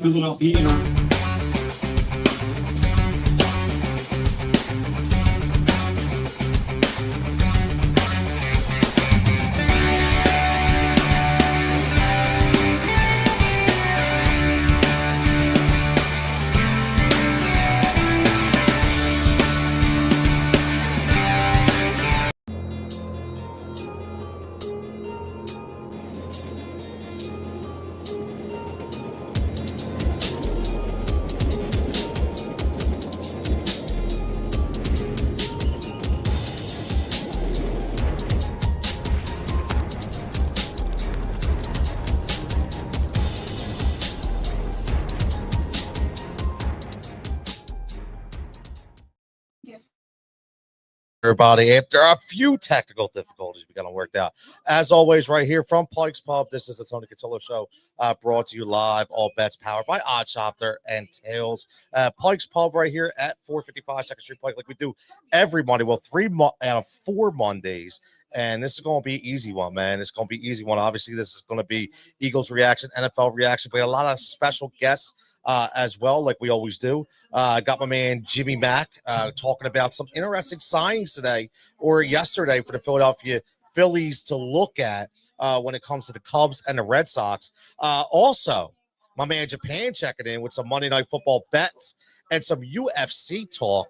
Philadelphia Eagles. Everybody, after a few technical difficulties, we got them worked out. As always, right here from Pike's Pub, this is the Tony Cutillo Show, brought to you live. All bets powered by OddsShopper and Tails. Pike's Pub right here at 455 2nd Street Pike, like we do every Monday. Well, 3 out of 4 Mondays. And this is going to be an easy one, man. It's going to be an easy one. Obviously, this is going to be Eagles reaction, NFL reaction, but a lot of special guests as well, like we always do. I got my man Jimmy Mack talking about some interesting signings today or yesterday for the Philadelphia Phillies to look at when it comes to the Cubs and the Red Sox. Also, my man Japan checking in with some Monday Night Football bets and some UFC talk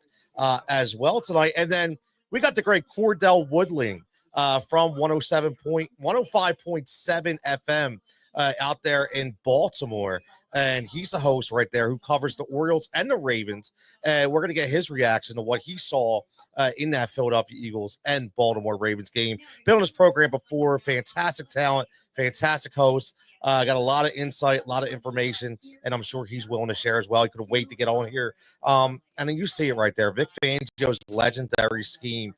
as well tonight. And then we got the great Cordell Woodland from 105.7 FM out there in Baltimore. And he's a host right there who covers the Orioles and the Ravens. And we're going to get his reaction to what he saw in that Philadelphia Eagles and Baltimore Ravens game. Been on this program before. Fantastic talent, fantastic host. Got a lot of insight, a lot of information, and I'm sure he's willing to share as well. He couldn't wait to get on here. And then you see it right there. Vic Fangio's legendary scheme.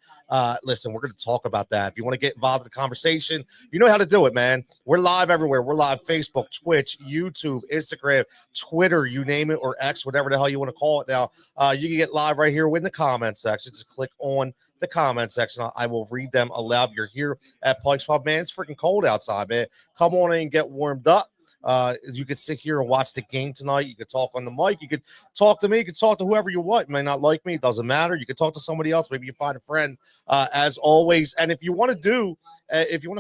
Listen, we're going to talk about that. If you want to get involved in the conversation, you know how to do it, man. We're live everywhere. We're live Facebook, Twitch, YouTube, Instagram, Twitter, you name it, or X, whatever the hell you want to call it now. You can get live right here in the comment section. Just click on the comment section. I will read them aloud. You're here at Pike's Pub, man. It's freaking cold outside, man. Come on in and get warmed up. You could sit here and watch the game tonight. You could talk on the mic. You could talk to me. You could talk to whoever you want. You may not like me. It doesn't matter. You could talk to somebody else. Maybe you find a friend, as always. And if you want to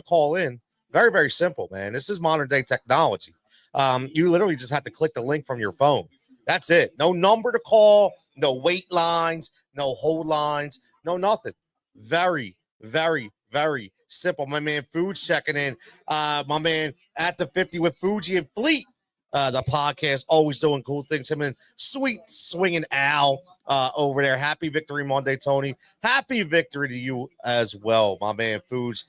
call in, very, very simple, man. This is modern day technology. You literally just have to click the link from your phone. That's it. No number to call, no wait lines, no hold lines, no nothing. Very, very, very simple. My man Food's checking in. My man at the 50 with Fuji and Fleet. The podcast always doing cool things. Him and sweet swinging Al over there. Happy victory Monday, Tony. Happy victory to you as well, my man Foods.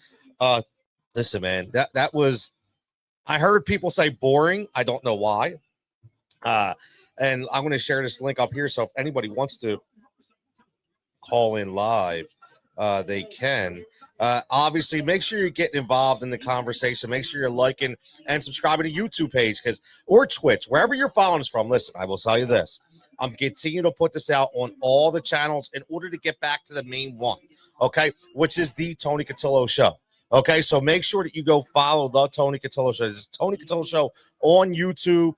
Listen, man, that was, I heard people say boring. I don't know why. And I'm going to share this link up here. So if anybody wants to call in live, they can. Obviously, make sure you're getting involved in the conversation. Make sure you're liking and subscribing to YouTube page or Twitch, wherever you're following us from. Listen, I will tell you this. I'm continuing to put this out on all the channels in order to get back to the main one, okay, which is the Tony Cutillo Show. Okay, so make sure that you go follow the Tony Cutillo Show. This is Tony Cutillo Show on YouTube.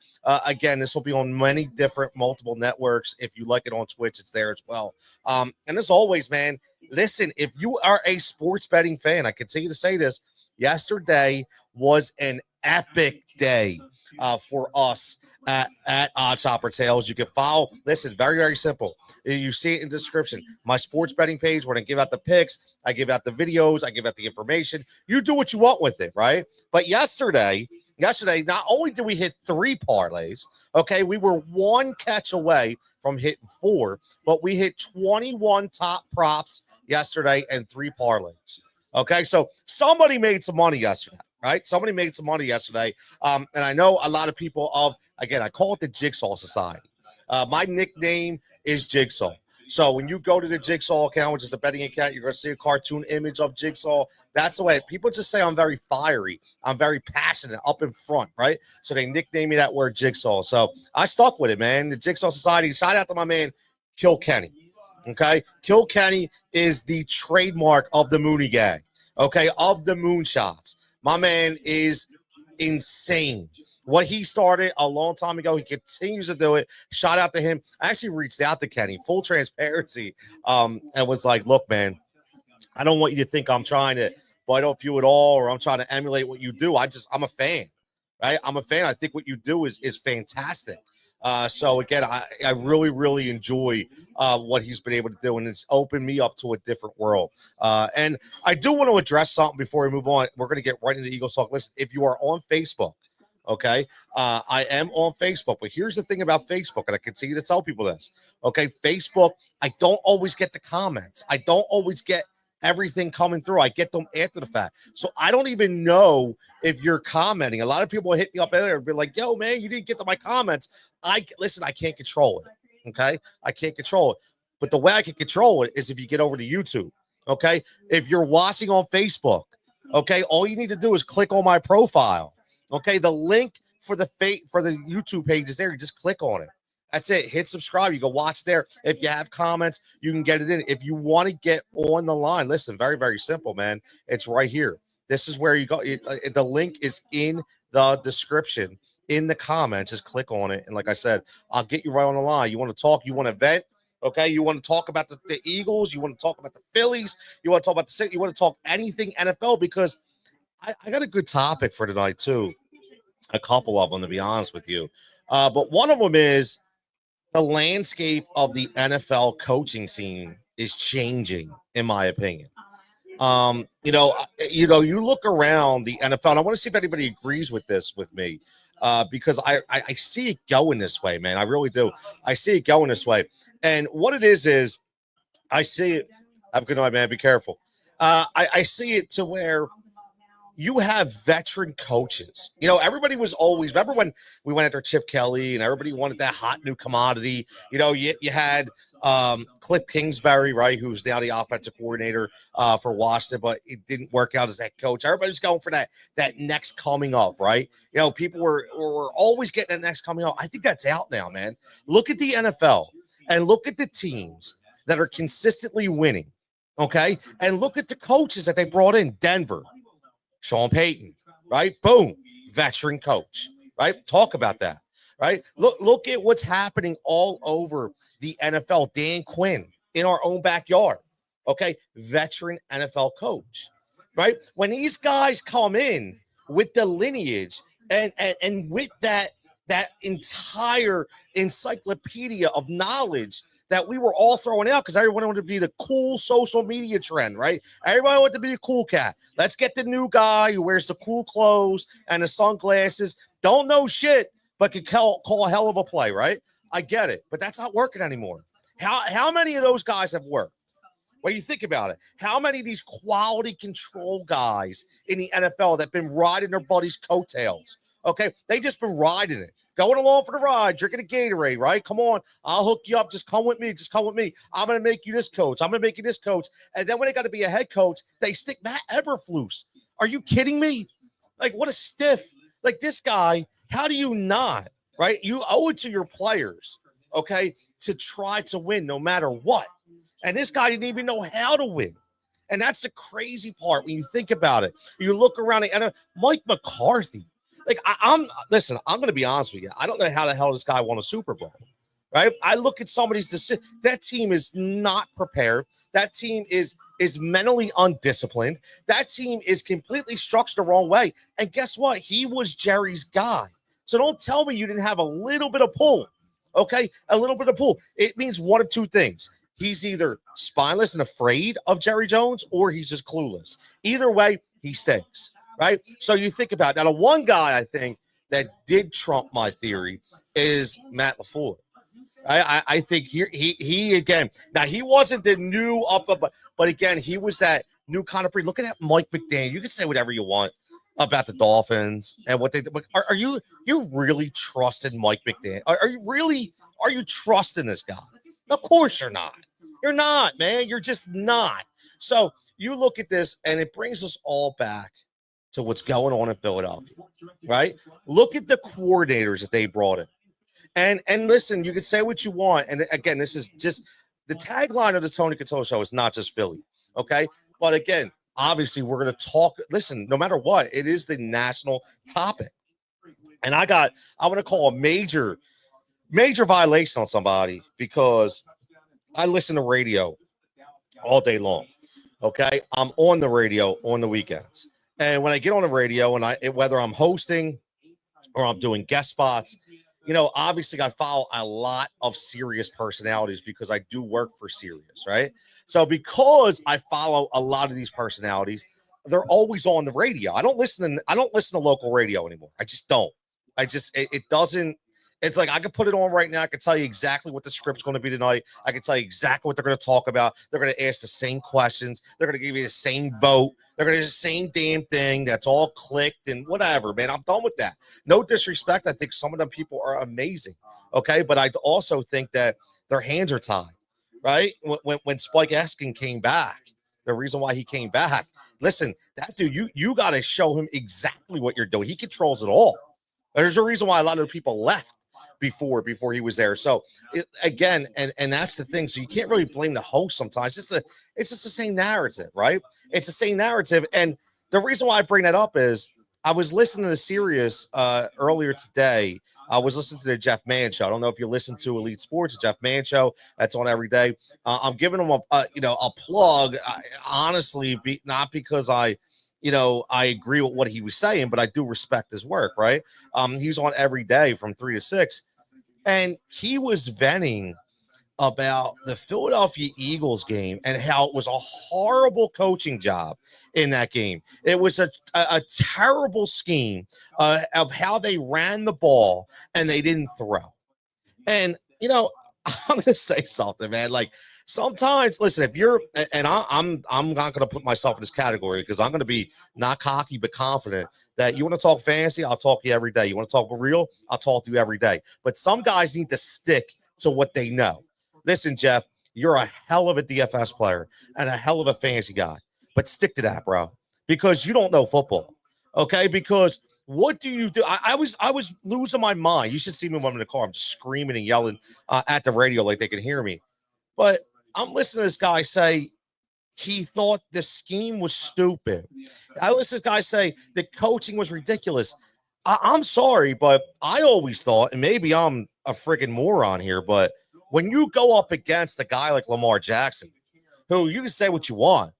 Again, this will be on many different multiple networks. If you like it on Twitch, it's there as well. And as always, man, listen, if you are a sports betting fan, I continue to say this, yesterday was an epic day for us at OddsShopper Tails. You can follow. Listen, very, very simple. You see it in the description. My sports betting page, where I give out the picks, I give out the videos, I give out the information. You do what you want with it, right? But yesterday, not only did we hit 3 parlays, okay, we were 1 catch away from hitting 4, but we hit 21 top props yesterday and 3 parlays. Okay, so somebody made some money yesterday, right? Somebody made some money yesterday. And I know a lot of people again, I call it the Jigsaw Society. My nickname is Jigsaw. So when you go to the Jigsaw account, which is the betting account, you're going to see a cartoon image of Jigsaw. That's the way. People just say I'm very fiery. I'm very passionate, up in front, right? So they nickname me that word Jigsaw. So I stuck with it, man. The Jigsaw Society. Shout out to my man, Kilkenny. Okay? Kilkenny is the trademark of the Mooney Gang. Okay? Of the moonshots. My man is insane. What he started a long time ago, he continues to do it. Shout out to him. I actually reached out to Kenny, full transparency, and was like, look, man, I don't want you to think I'm trying to bite off you at all, or I'm trying to emulate what you do. I'm a fan, right? I'm a fan. I think what you do is fantastic. So again, I really, really enjoy what he's been able to do, and it's opened me up to a different world. And I do want to address something before we move on. We're going to get right into Eagles Talk. Listen, if you are on Facebook, okay, I am on Facebook, but here's the thing about Facebook, and I continue to tell people this. Okay, Facebook, I don't always get the comments. I don't always get everything coming through. I get them after the fact. So I don't even know if you're commenting. A lot of people hit me up there and be like, yo, man, you didn't get to my comments. Listen, I can't control it. Okay. I can't control it. But the way I can control it is if you get over to YouTube. Okay. If you're watching on Facebook, okay, all you need to do is click on my profile. Okay. The link for the YouTube page is there. You just click on it. That's it. Hit subscribe. You go watch there. If you have comments, you can get it in. If you want to get on the line, listen, very, very simple, man. It's right here. This is where you go. The link is in the description, in the comments. Just click on it. And like I said, I'll get you right on the line. You want to talk? You want to vent? Okay. You want to talk about the Eagles? You want to talk about the Phillies? You want to talk about the City? You want to talk anything NFL? Because I got a good topic for tonight, too. A couple of them, to be honest with you. But one of them is, the landscape of the NFL coaching scene is changing, in my opinion. You look around the NFL, and I want to see if anybody agrees with this with me, because I see it going this way, man. I really do. I see it going this way. And what it is I see it. Have a good night, man. Be careful. I see it to where you have veteran coaches. You know, everybody was always, remember when we went after Chip Kelly and everybody wanted that hot new commodity? You know, you had Cliff Kingsbury, right, who's now the offensive coordinator for Washington, but it didn't work out as that coach. Everybody's going for that next coming up, right? You know, people were always getting that next coming up. I think that's out now, man. Look at the NFL and look at the teams that are consistently winning, okay? And look at the coaches that they brought in. Denver, Sean Payton, right? Boom, veteran coach, right? Talk about that, right? Look at what's happening all over the NFL. Dan Quinn in our own backyard, okay? Veteran NFL coach, right? When these guys come in with the lineage and with that entire encyclopedia of knowledge that we were all throwing out because everyone wanted to be the cool social media trend, right? Everybody wanted to be a cool cat. Let's get the new guy who wears the cool clothes and the sunglasses, don't know shit, but can call a hell of a play, right? I get it, but that's not working anymore. How many of those guys have worked? When you think about it, how many of these quality control guys in the NFL that have been riding their buddies' coattails? Okay, they just been riding it. Going along for the ride, drinking a Gatorade, right? Come on, I'll hook you up. Just come with me. Just come with me. I'm going to make you this coach. I'm going to make you this coach. And then when they got to be a head coach, they stick Matt Eberflus. Are you kidding me? Like, what a stiff. Like, this guy, how do you not, right? You owe it to your players, okay, to try to win no matter what. And this guy didn't even know how to win. And that's the crazy part when you think about it. You look around and Mike McCarthy. Like, I'm going to be honest with you. I don't know how the hell this guy won a Super Bowl, right? I look at somebody's decision. That team is not prepared. That team is mentally undisciplined. That team is completely structured the wrong way. And guess what? He was Jerry's guy. So don't tell me you didn't have a little bit of pull, okay? A little bit of pull. It means one of two things. He's either spineless and afraid of Jerry Jones, or he's just clueless. Either way, he stinks. Right? So you think about it. Now, the one guy I think that did trump my theory is Matt LaFleur. I think he again, now he wasn't the new but again, he was that new kind of breed. Look at that Mike McDaniel. You can say whatever you want about the Dolphins and what they did. Are you really trusting Mike McDaniel? Are you trusting this guy? Of course you're not. You're not, man. You're just not. So you look at this and it brings us all back to what's going on in Philadelphia, right? Look at the coordinators that they brought in. And listen, you can say what you want. And again, this is just the tagline of the Tony Cutillo show is not just Philly, okay? But again, obviously we're going to talk. Listen, no matter what, it is the national topic. And I want to call a major violation on somebody because I listen to radio all day long. Okay. I'm on the radio on the weekends. And when I get on the radio and whether I'm hosting or I'm doing guest spots, obviously I follow a lot of serious personalities because I do work for Sirius, right? So because I follow a lot of these personalities, they're always on the radio. I don't listen to local radio anymore. I just don't. It doesn't. It's like I can put it on right now. I can tell you exactly what the script's going to be tonight. I can tell you exactly what they're going to talk about. They're going to ask the same questions. They're going to give you the same vote. They're going to do the same damn thing. That's all clicked and whatever, man. I'm done with that. No disrespect. I think some of them people are amazing. Okay. But I also think that their hands are tied, right? When Spike Eskin came back, the reason why he came back, listen, that dude, you got to show him exactly what you're doing. He controls it all. There's a reason why a lot of people left before he was there. So again, and that's the thing. So you can't really blame the host sometimes. It's just the same narrative, right? It's the same narrative. And the reason why I bring that up is I was listening to Sirius earlier today. I was listening to the Jeff Mann show. I don't know if you listen to Elite Sports, the Jeff Mann show. That's on every day. I'm giving him a plug. Honestly, not because I agree with what he was saying, but I do respect his work, right? He's on every day from 3 to 6. And he was venting about the Philadelphia Eagles game and how it was a horrible coaching job in that game. It was a terrible scheme of how they ran the ball and they didn't throw. And, I'm going to say something, man. Like, sometimes, listen, if you're, and I'm not going to put myself in this category because I'm going to be not cocky but confident that you want to talk fantasy, I'll talk to you every day. You want to talk real, I'll talk to you every day. But some guys need to stick to what they know. Listen, Jeff, you're a hell of a DFS player and a hell of a fantasy guy, but stick to that, bro, because you don't know football. Okay, because what do you do? I was losing my mind. You should see me when I'm in the car. I'm just screaming and yelling at the radio like they can hear me. But I'm listening to this guy say he thought the scheme was stupid. I listen to this guy say the coaching was ridiculous. I'm sorry, but I always thought, and maybe I'm a freaking moron here, but when you go up against a guy like Lamar Jackson, who you can say what you want,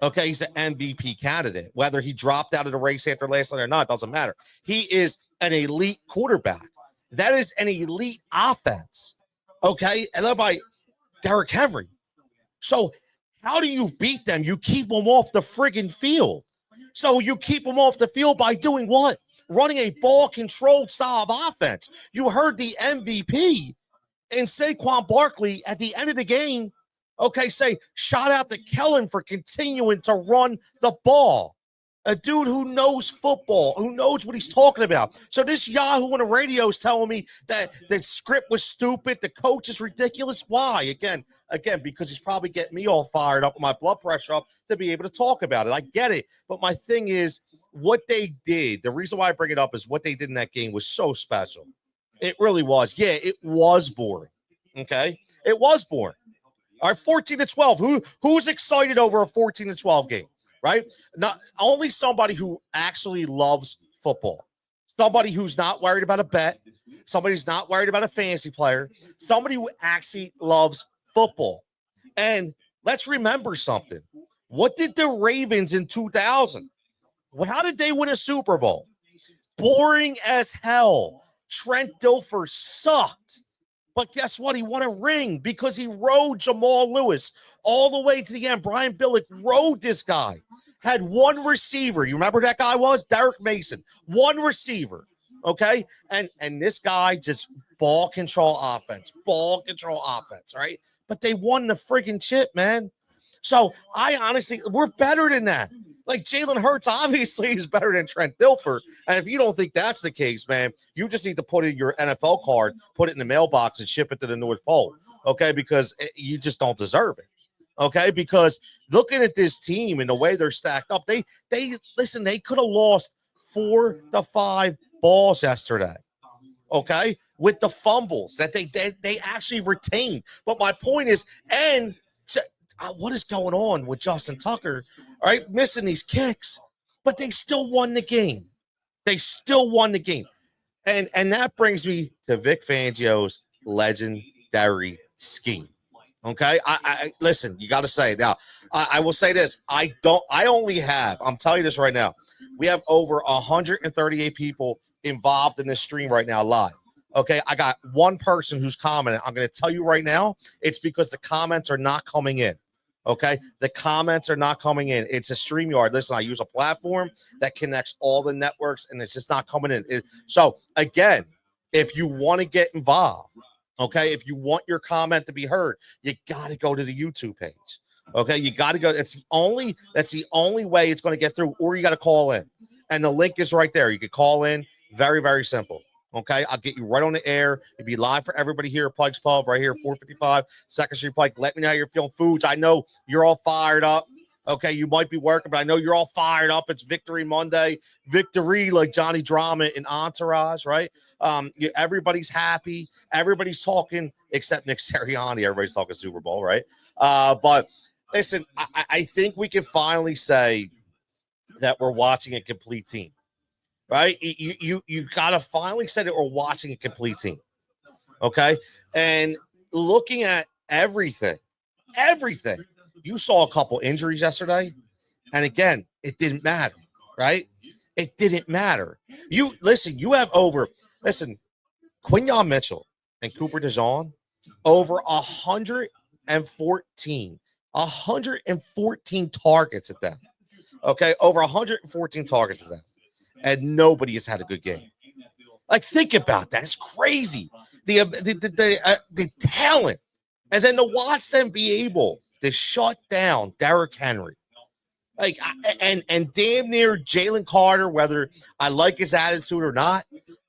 okay, he's an MVP candidate, whether he dropped out of the race after last night or not, doesn't matter. He is an elite quarterback. That is an elite offense, okay? And led by Derrick Henry. So how do you beat them? You keep them off the friggin' field. So you keep them off the field by doing what? Running a ball-controlled style of offense. You heard the MVP and Saquon Barkley at the end of the game, okay, say, shout out to Kellen for continuing to run the ball. A dude who knows football, who knows what he's talking about. So this Yahoo on the radio is telling me that the script was stupid, the coach is ridiculous. Why? Again, because he's probably getting me all fired up, my blood pressure up to be able to talk about it. I get it. But my thing is, what they did, the reason why I bring it up is what they did in that game was so special. It really was. Yeah, it was boring. Okay? It was boring. All right, 14-12. Who's excited over a 14-12 game? Right? Not only somebody who actually loves football, somebody who's not worried about a bet, somebody who's not worried about a fantasy player, somebody who actually loves football. And let's remember something. What did the Ravens in 2000? How did they win a Super Bowl? Boring as hell. Trent Dilfer sucked. But guess what? He won a ring because he rode Jamal Lewis all the way to the end. Brian Billick rode this guy. Had one receiver. You remember who that guy was? Derek Mason. One receiver. Okay? And this guy just ball control offense, right? But they won the friggin' chip, man. So I honestly, we're better than that. Like Jalen Hurts obviously is better than Trent Dilfer. And if you don't think that's the case, man, you just need to put in your NFL card, put it in the mailbox and ship it to the North Pole. Okay? Because you just don't deserve it. Okay? Because looking at this team and the way they're stacked up, they listen, they could have lost 4 to 5 balls yesterday. Okay? With the fumbles that they actually retained. But my point is, and what is going on with Justin Tucker? All right, missing these kicks, but they still won the game. And that brings me to Vic Fangio's legendary scheme. Okay, I listen. You got to say now. I will say this. I'm telling you this right now. We have over 138 people involved in this stream right now live. Okay, I got one person who's commenting. I'm going to tell you right now. It's because the comments are not coming in. Okay, the comments are not coming in. It's a StreamYard. Listen, I use a platform that connects all the networks, and it's just not coming in. So again, if you want to get involved, okay, if you want your comment to be heard, you got to go to the YouTube page. Okay, you got to go. That's the only way it's going to get through, or you got to call in, and the link is right there. You can call in. Very, very simple. Okay, I'll get you right on the air. It'll be live for everybody here at Pike's Pub, right here, 455 2nd Street Pike. Let me know how you're feeling. Foods, I know you're all fired up. Okay, you might be working, but I know you're all fired up. It's Victory Monday. Victory, like Johnny Drama in Entourage, right? Everybody's happy. Everybody's talking, except Nick Sirianni. Everybody's talking Super Bowl, right? But listen, I think we can finally say that we're watching a complete team. Right, you gotta finally say that we're watching a complete team, okay? And looking at everything. You saw a couple injuries yesterday, and again, it didn't matter, right? It didn't matter. Quinyon Mitchell and Cooper DeJean over 114 targets at them. Okay, over 114 targets at them. And nobody has had a good game. Like, think about that. It's crazy. The talent. And then to watch them be able to shut down Derrick Henry. Like, and damn near Jalen Carter, whether I like his attitude or not,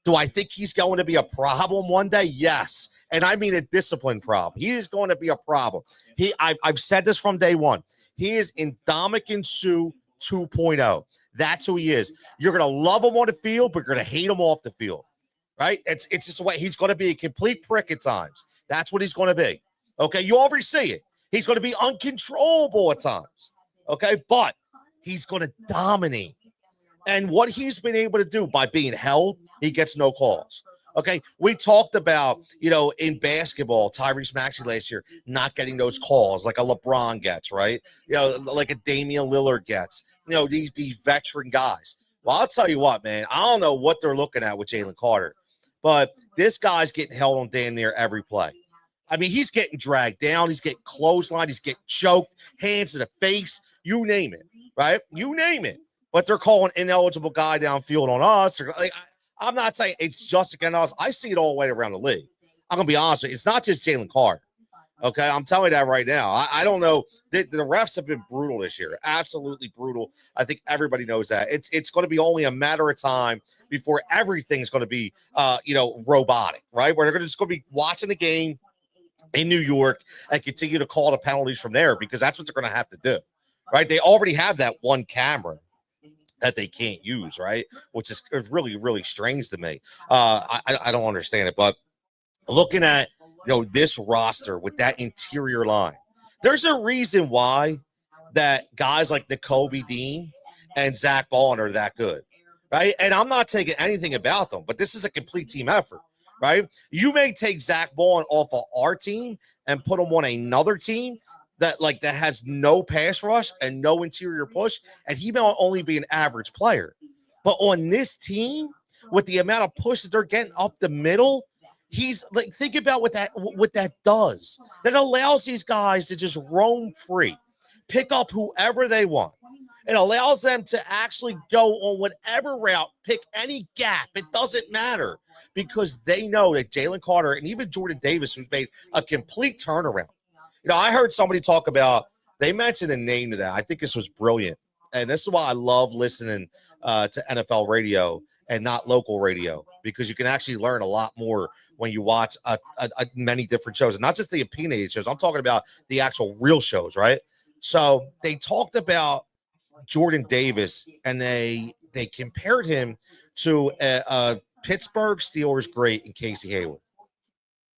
do I think he's going to be a problem one day? Yes. And I mean a discipline problem. He is going to be a problem. I've said this from day one. He is Ndamukong Suh 2.0. That's who he is. You're going to love him on the field, but you're going to hate him off the field, right? It's just the way he's going to be a complete prick at times. That's what he's going to be, okay? You already see it. He's going to be uncontrollable at times, okay? But he's going to dominate. And what he's been able to do by being held, he gets no calls, okay? We talked about, in basketball, Tyrese Maxey last year not getting those calls like a LeBron gets, right? Like a Damian Lillard gets. These veteran guys. Well, I'll tell you what, man. I don't know what they're looking at with Jalen Carter, but this guy's getting held on damn near every play. I mean, he's getting dragged down. He's getting clotheslined. He's getting choked, hands to the face. You name it, right? You name it. But they're calling ineligible guy downfield on us. I'm not saying it's just against us. I see it all the way around the league. I'm going to be honest with you. It's not just Jalen Carter. Okay, I'm telling you that right now. I don't know. The refs have been brutal this year. Absolutely brutal. I think everybody knows that. It's going to be only a matter of time before everything's going to be, robotic, right? Where they're just going to be watching the game in New York and continue to call the penalties from there because that's what they're going to have to do, right? They already have that one camera that they can't use, right? Which is really, really strange to me. I don't understand it, but looking at this roster with that interior line, there's a reason why that guys like Nakobe Dean and Zach Baldwin are that good, right? And I'm not taking anything about them, but this is a complete team effort, right? You may take Zach Baldwin off of our team and put him on another team that has no pass rush and no interior push, and he may only be an average player. But on this team, with the amount of push that they're getting up the middle, he's like, think about what that does. That allows these guys to just roam free, pick up whoever they want. It allows them to actually go on whatever route, pick any gap. It doesn't matter because they know that Jalen Carter and even Jordan Davis, who's made a complete turnaround. I heard somebody talk about, they mentioned a name to that. I think this was brilliant. And this is why I love listening to NFL radio and not local radio, because you can actually learn a lot more when you watch many different shows, and not just the opinionated shows. I'm talking about the actual real shows, right? So they talked about Jordan Davis, and they compared him to a Pittsburgh Steelers great in Casey Hayward.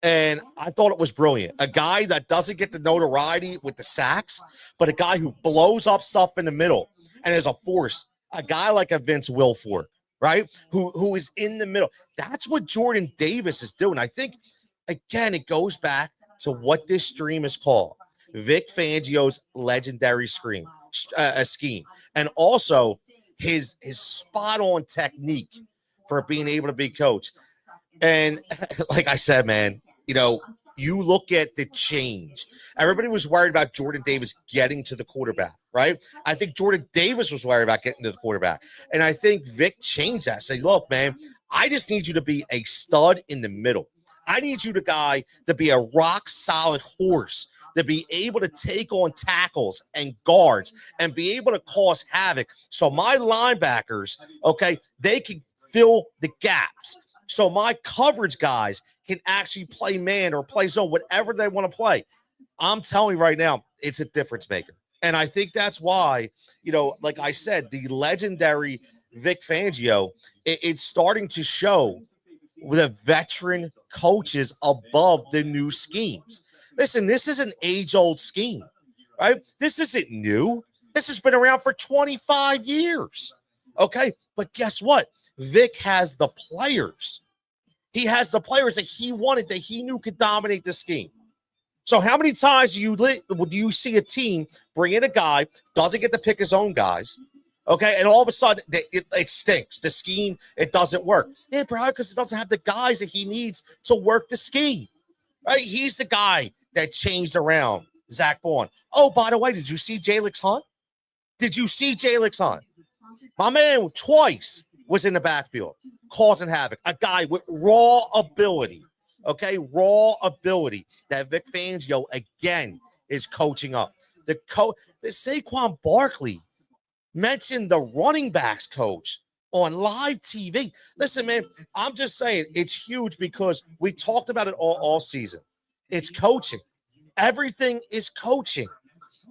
And I thought it was brilliant. A guy that doesn't get the notoriety with the sacks, but a guy who blows up stuff in the middle and is a force. A guy like a Vince Wilfork, right? Who is in the middle. That's what Jordan Davis is doing. I think, again, it goes back to what this stream is called. Vic Fangio's legendary scheme, and also his spot-on technique for being able to be coach. And like I said, man, you look at the change. Everybody was worried about Jordan Davis getting to the quarterback, right? I think Jordan Davis was worried about getting to the quarterback. And I think Vic changed that. Say, look, man, I just need you to be a stud in the middle. I need you, the guy, to be a rock-solid horse, to be able to take on tackles and guards and be able to cause havoc. So my linebackers, okay, they can fill the gaps. So my coverage guys can actually play man or play zone, whatever they want to play. I'm telling you right now, it's a difference maker. And I think that's why, like I said, the legendary Vic Fangio, it's starting to show the veteran coaches above the new schemes. Listen, this is an age-old scheme, right? This isn't new. This has been around for 25 years, okay? But guess what? Vic has the players. He has the players that he wanted, that he knew could dominate the scheme. So how many times do you see a team bring in a guy, doesn't get to pick his own guys, okay, and all of a sudden it stinks. The scheme, it doesn't work. Yeah, probably because it doesn't have the guys that he needs to work the scheme, right? He's the guy that changed around Zach Bourne. Oh, by the way, did you see Jalix Hunt? Did you see Jalix Hunt? My man twice was in the backfield, causing havoc. A guy with raw ability, okay? Raw ability that Vic Fangio, again, is coaching up. The Saquon Barkley mentioned the running backs coach on live TV. Listen, man, I'm just saying it's huge because we talked about it all season. It's coaching. Everything is coaching.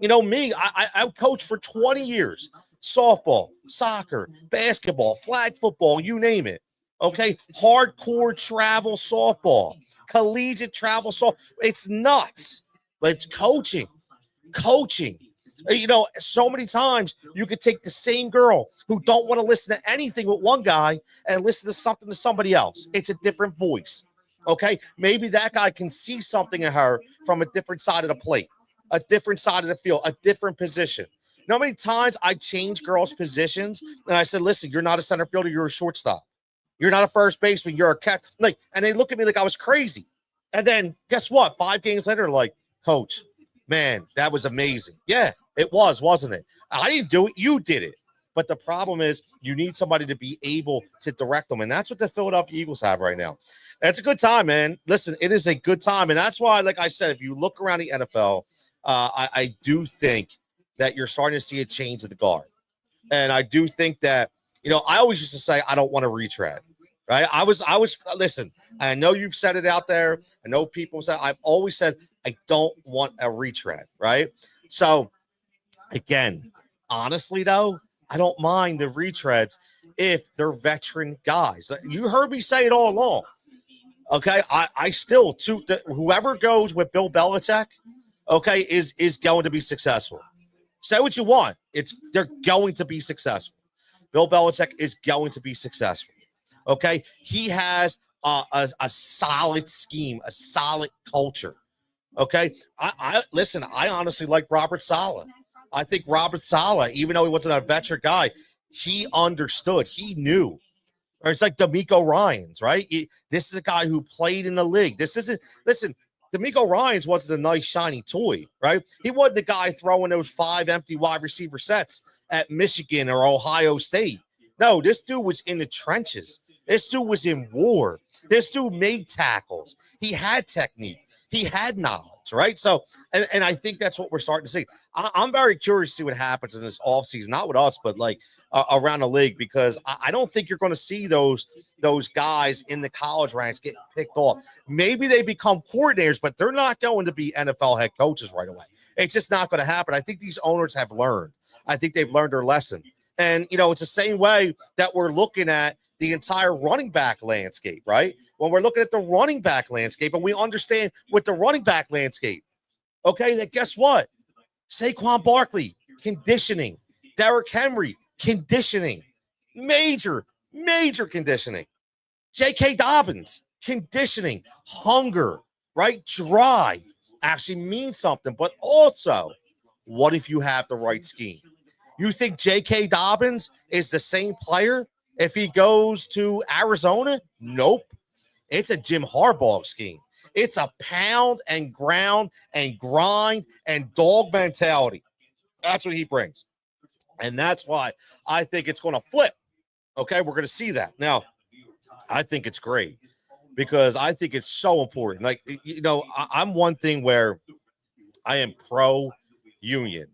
Me, I coached for 20 years. Softball, soccer, basketball, flag football, you name it. Okay, hardcore travel softball, collegiate travel softball. It's nuts, but it's coaching. So many times you could take the same girl who don't want to listen to anything with one guy and listen to something to somebody else. It's a different voice. Okay, maybe that guy can see something in her from a different side of the plate, a different side of the field, a different position. You know how many times I changed girls' positions and I said, listen, you're not a center fielder, you're a shortstop. You're not a first baseman, you're a catch. And they look at me like I was crazy. And then guess what? 5 games later, like, coach, man, that was amazing. Yeah, it was, wasn't it? I didn't do it. You did it. But the problem is you need somebody to be able to direct them. And that's what the Philadelphia Eagles have right now. And it's a good time, man. Listen, it is a good time. And that's why, like I said, if you look around the NFL, I do think that you're starting to see a change of the guard. And I do think that, I always used to say, I don't want to retread, right? I was, listen, I know you've said it out there. I know people say, I've always said, I don't want a retread, right? So again, honestly though, I don't mind the retreads if they're veteran guys. You heard me say it all along. Okay, I still, whoever goes with Bill Belichick, okay, is going to be successful. Say what you want. They're going to be successful. Bill Belichick is going to be successful. Okay, he has a solid scheme, a solid culture. Okay, I listen. I honestly like Robert Saleh. I think Robert Saleh, even though he wasn't a veteran guy, he understood. He knew. Or it's like D'Amico Ryans, right? This is a guy who played in the league. Listen, D'Amico Ryans wasn't a nice, shiny toy, right? He wasn't the guy throwing those 5 empty wide receiver sets at Michigan or Ohio State. No, this dude was in the trenches. This dude was in war. This dude made tackles. He had technique. He had knowledge, right? So, and I think that's what we're starting to see. I'm very curious to see what happens in this offseason, not with us, but like around the league, because I don't think you're going to see those guys in the college ranks get picked off. Maybe they become coordinators, but they're not going to be NFL head coaches right away. It's just not going to happen. I think these owners have learned. I think they've learned their lesson. And, it's the same way that we're looking at the entire running back landscape, right? When we're looking at the running back landscape and we understand with the running back landscape, okay, then guess what? Saquon Barkley, conditioning. Derrick Henry, conditioning. Major Major conditioning. J.K. Dobbins, conditioning, hunger, right? Drive actually means something. But also, what if you have the right scheme? You think J.K. Dobbins is the same player if he goes to Arizona? Nope. It's a Jim Harbaugh scheme. It's a pound and ground and grind and dog mentality. That's what he brings. And that's why I think it's going to flip. Okay, we're going to see that. Now, I think it's great because I think it's so important. Like, I'm one thing where I am pro union.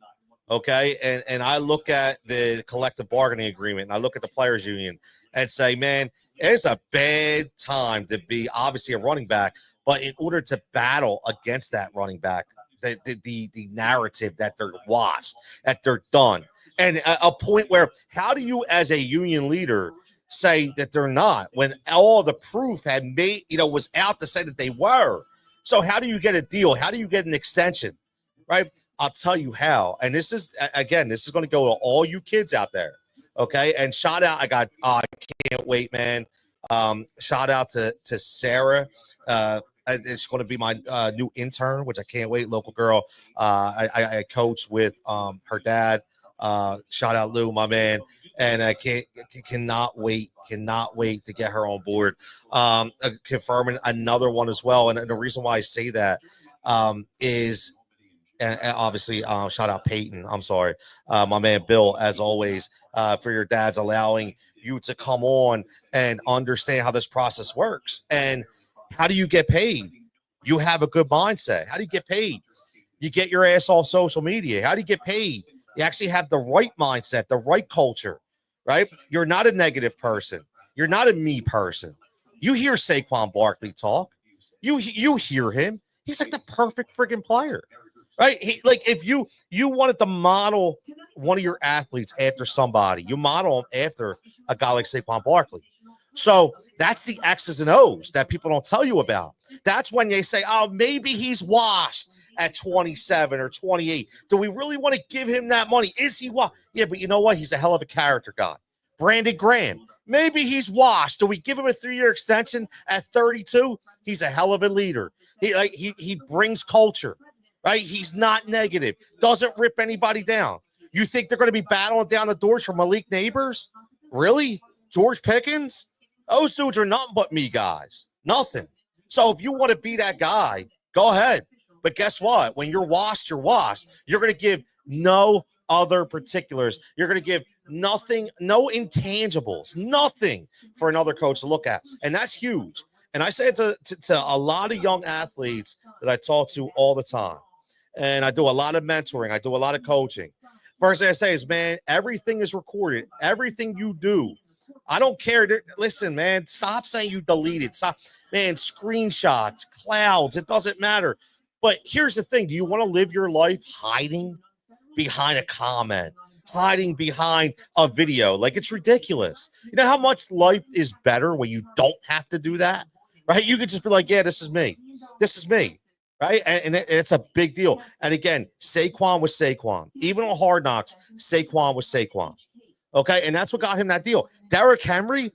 Okay. And I look at the collective bargaining agreement and I look at the players union and say, man, it's a bad time to be obviously a running back, but in order to battle against that running back, the narrative that they're washed, that they're done. And a point where how do you as a union leader say that they're not when all the proof had made, was out to say that they were? So how do you get a deal? How do you get an extension? Right? I'll tell you how. And this is going to go to all you kids out there. Okay. And shout out, I can't wait, man. Shout out to Sarah. It's going to be my new intern, which I can't wait. Local girl. I coach with her dad. Shout out Lou, my man. And I cannot wait to get her on board. Confirming another one as well. And the reason why I say that is, and obviously, shout out Peyton. I'm sorry, my man Bill, as always, for your dad's allowing you to come on and understand how this process works. And how do you get paid? You have a good mindset. How do you get paid? You get your ass off social media. How do you get paid? You actually have the right mindset, the right culture, right? You're not a negative person. You're not a me person. You hear Saquon Barkley talk. You hear him. He's like the perfect friggin' player. Right? If you wanted to model one of your athletes after somebody, you model him after a guy like Saquon Barkley. So that's the X's and O's that people don't tell you about. That's when they say, oh, maybe he's washed at 27 or 28. Do we really want to give him that money? Is he washed? Yeah, but you know what? He's a hell of a character guy. Brandon Graham, maybe he's washed. Do we give him a 3-year extension at 32? He's a hell of a leader. He brings culture. Right? He's not negative. Doesn't rip anybody down. You think they're going to be battling down the doors for Malik Neighbors? Really? George Pickens? Those dudes are nothing but me guys. Nothing. So if you want to be that guy, go ahead. But guess what? When you're washed, you're washed. You're going to give no other particulars. You're going to give nothing, no intangibles, nothing for another coach to look at. And that's huge. And I say it to a lot of young athletes that I talk to all the time. And I do a lot of mentoring. I do a lot of coaching. First thing I say is, man, everything is recorded. Everything you do. I don't care. Listen, man, stop saying you deleted. Stop, man, screenshots, clouds. It doesn't matter. But here's the thing. Do you want to live your life hiding behind a comment, hiding behind a video? Like, it's ridiculous. You know how much life is better when you don't have to do that? Right? You could just be like, yeah, this is me. This is me. Right? And it's a big deal. And again, Saquon was Saquon. Even on Hard Knocks, Saquon was Saquon. Okay? And that's what got him that deal. Derrick Henry,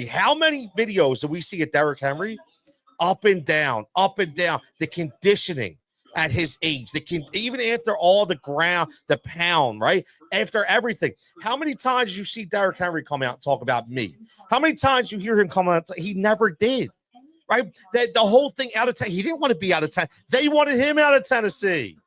how many videos do we see of Derrick Henry? Up and down. The conditioning at his age, even after all the ground, the pound, right? After everything. How many times did you see Derrick Henry come out and talk about me? How many times you hear him come out? He never did. Right? The whole thing out of town. He didn't want to be out of town. They wanted him out of Tennessee.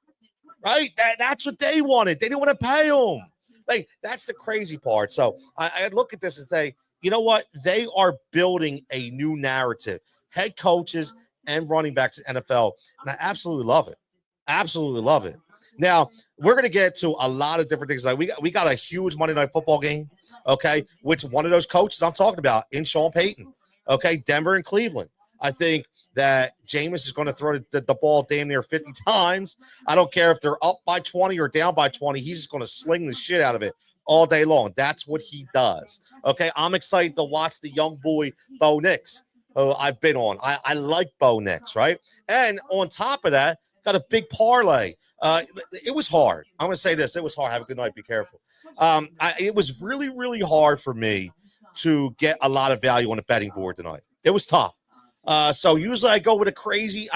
Right? That's what they wanted. They didn't want to pay him. Like, that's the crazy part. So I look at this and say, you know what? They are building a new narrative. Head coaches and running backs in NFL. And I absolutely love it. Absolutely love it. Now, we're going to get to a lot of different things. Like we got a huge Monday Night Football game, okay, which one of those coaches I'm talking about in Sean Payton, okay, Denver and Cleveland. I think that Jameis is going to throw the ball damn near 50 times. I don't care if they're up by 20 or down by 20. He's just going to sling the shit out of it all day long. That's what he does. Okay, I'm excited to watch the young boy, Bo Nix, who I've been on. I like Bo Nix, right? And on top of that, got a big parlay. It was hard. I'm going to say this. It was hard. Have a good night. Be careful. It was really, really hard for me to get a lot of value on the betting board tonight. It was tough. So usually I go with a crazy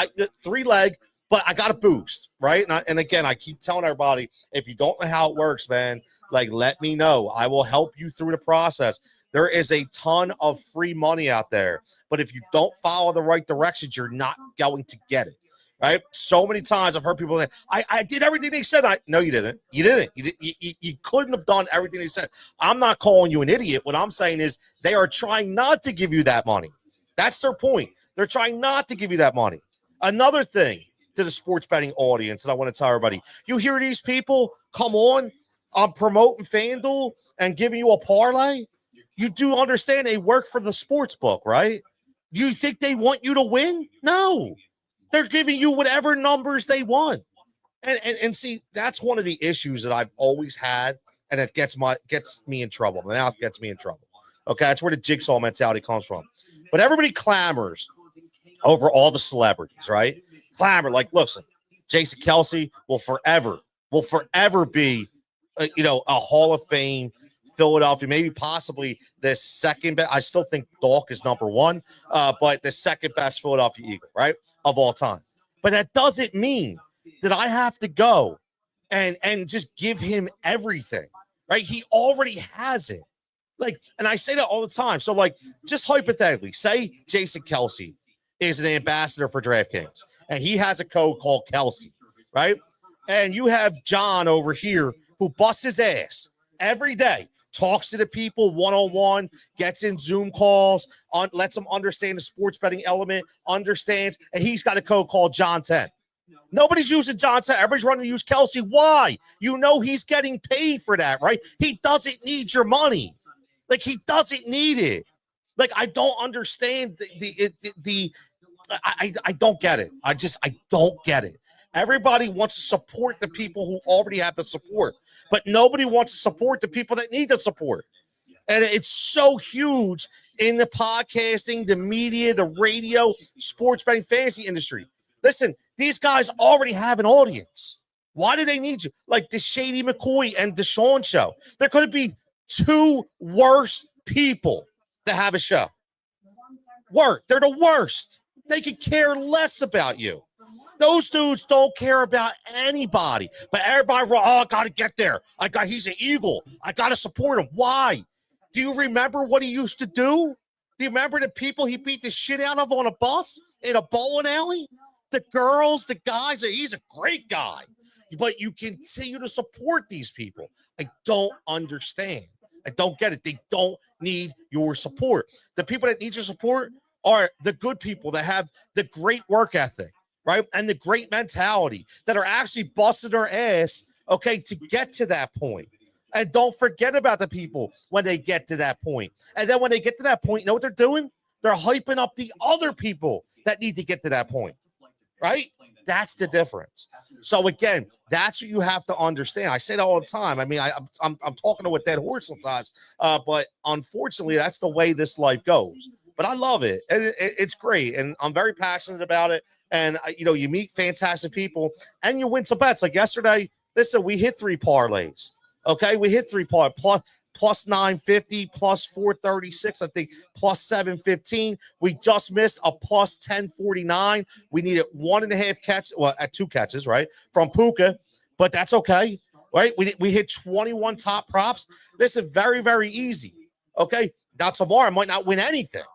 3-leg, but I got a boost, right? And again, I keep telling everybody, if you don't know how it works, man, like, let me know. I will help you through the process. There is a ton of free money out there, but if you don't follow the right directions, you're not going to get it, right? So many times I've heard people say, I did everything they said. No, you didn't. You didn't. You couldn't have done everything they said. I'm not calling you an idiot. What I'm saying is they are trying not to give you that money. That's their point. They're trying not to give you that money. Another thing to the sports betting audience, and I want to tell everybody, you hear these people come on, promoting FanDuel and giving you a parlay. You do understand they work for the sports book, right? Do you think they want you to win? No. They're giving you whatever numbers they want. And see, that's one of the issues that I've always had, and it gets me in trouble. My mouth gets me in trouble. Okay, that's where the jigsaw mentality comes from. But everybody clamors over all the celebrities, right? Clamor, like, listen, Jason Kelce will forever be, a Hall of Fame Philadelphia, maybe possibly the second best. I still think Dolk is number one, but the second best Philadelphia Eagle, right, of all time. But that doesn't mean that I have to go and just give him everything, right? He already has it. Like, and I say that all the time. So, like, just hypothetically, say Jason Kelce is an ambassador for DraftKings, and he has a code called Kelce, right? And you have John over here who busts his ass every day, talks to the people one-on-one, gets in Zoom calls, lets them understand the sports betting element, understands, and he's got a code called John 10. Nobody's using John 10. Everybody's running to use Kelce. Why? You know he's getting paid for that, right? He doesn't need your money. Like, he doesn't need it. Like, I don't understand I don't get it. I don't get it. Everybody wants to support the people who already have the support, but nobody wants to support the people that need the support. And it's so huge in the podcasting, the media, the radio, sports betting, fantasy industry. Listen, these guys already have an audience. Why do they need you? Like the Shady McCoy and Deshaun show. There could be two worse people to have a show. They're the worst. They could care less about you. Those dudes don't care about anybody. But everybody, I got to get there. He's an Eagle. I got to support him. Why? Do you remember what he used to do? Do you remember the people he beat the shit out of on a bus in a bowling alley? The girls, the guys. He's a great guy. But you continue to support these people. I don't understand. I don't get it. They don't need your support. The people that need your support are the good people that have the great work ethic, right? And the great mentality, that are actually busting their ass, okay, to get to that point. And don't forget about the people when they get to that point. And then when they get to that point, you know what they're doing? They're hyping up the other people that need to get to that point, right? That's the difference. So again, that's what you have to understand. I say that all the time. I mean, I'm talking to a dead horse sometimes, but unfortunately, that's the way this life goes. But I love it, and it's great, and I'm very passionate about it. And you meet fantastic people, and you win some bets. Like yesterday, listen, we hit 3 parlays. Okay, we hit 3 parlays. Plus 950, plus 436, I think, plus 715. We just missed a plus 1049. We needed 1.5 catches, well, at 2 catches, right, from Puka, but that's okay, right? We hit 21 top props. This is very, very easy. Okay, now tomorrow I might not win anything,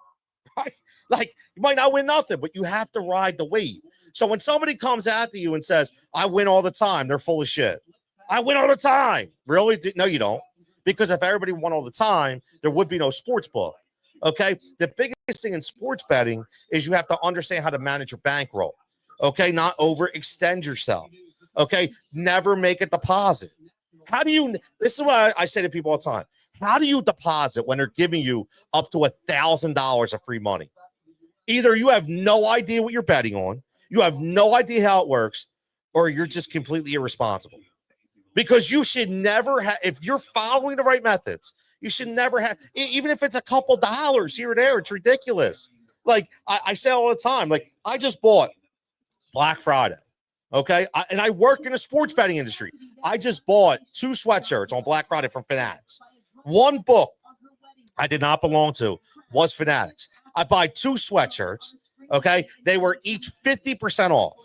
right? Like, you might not win nothing, but you have to ride the wave. So when somebody comes after you and says, I win all the time, they're full of shit. I win all the time. Really? No, you don't. Because if everybody won all the time, there would be no sports book. Okay. The biggest thing in sports betting is you have to understand how to manage your bankroll. Okay. Not overextend yourself. Okay. Never make a deposit. This is what I say to people all the time. How do you deposit when they're giving you up to $1,000 of free money? Either you have no idea what you're betting on, you have no idea how it works, or you're just completely irresponsible. Because you should never have, if you're following the right methods, you should never have, even if it's a couple dollars here or there, it's ridiculous. Like I say all the time, like I just bought Black Friday, okay? And I work in the sports betting industry. I just bought 2 sweatshirts on Black Friday from Fanatics. One book I did not belong to was Fanatics. I buy 2 sweatshirts. Okay. They were each 50% off.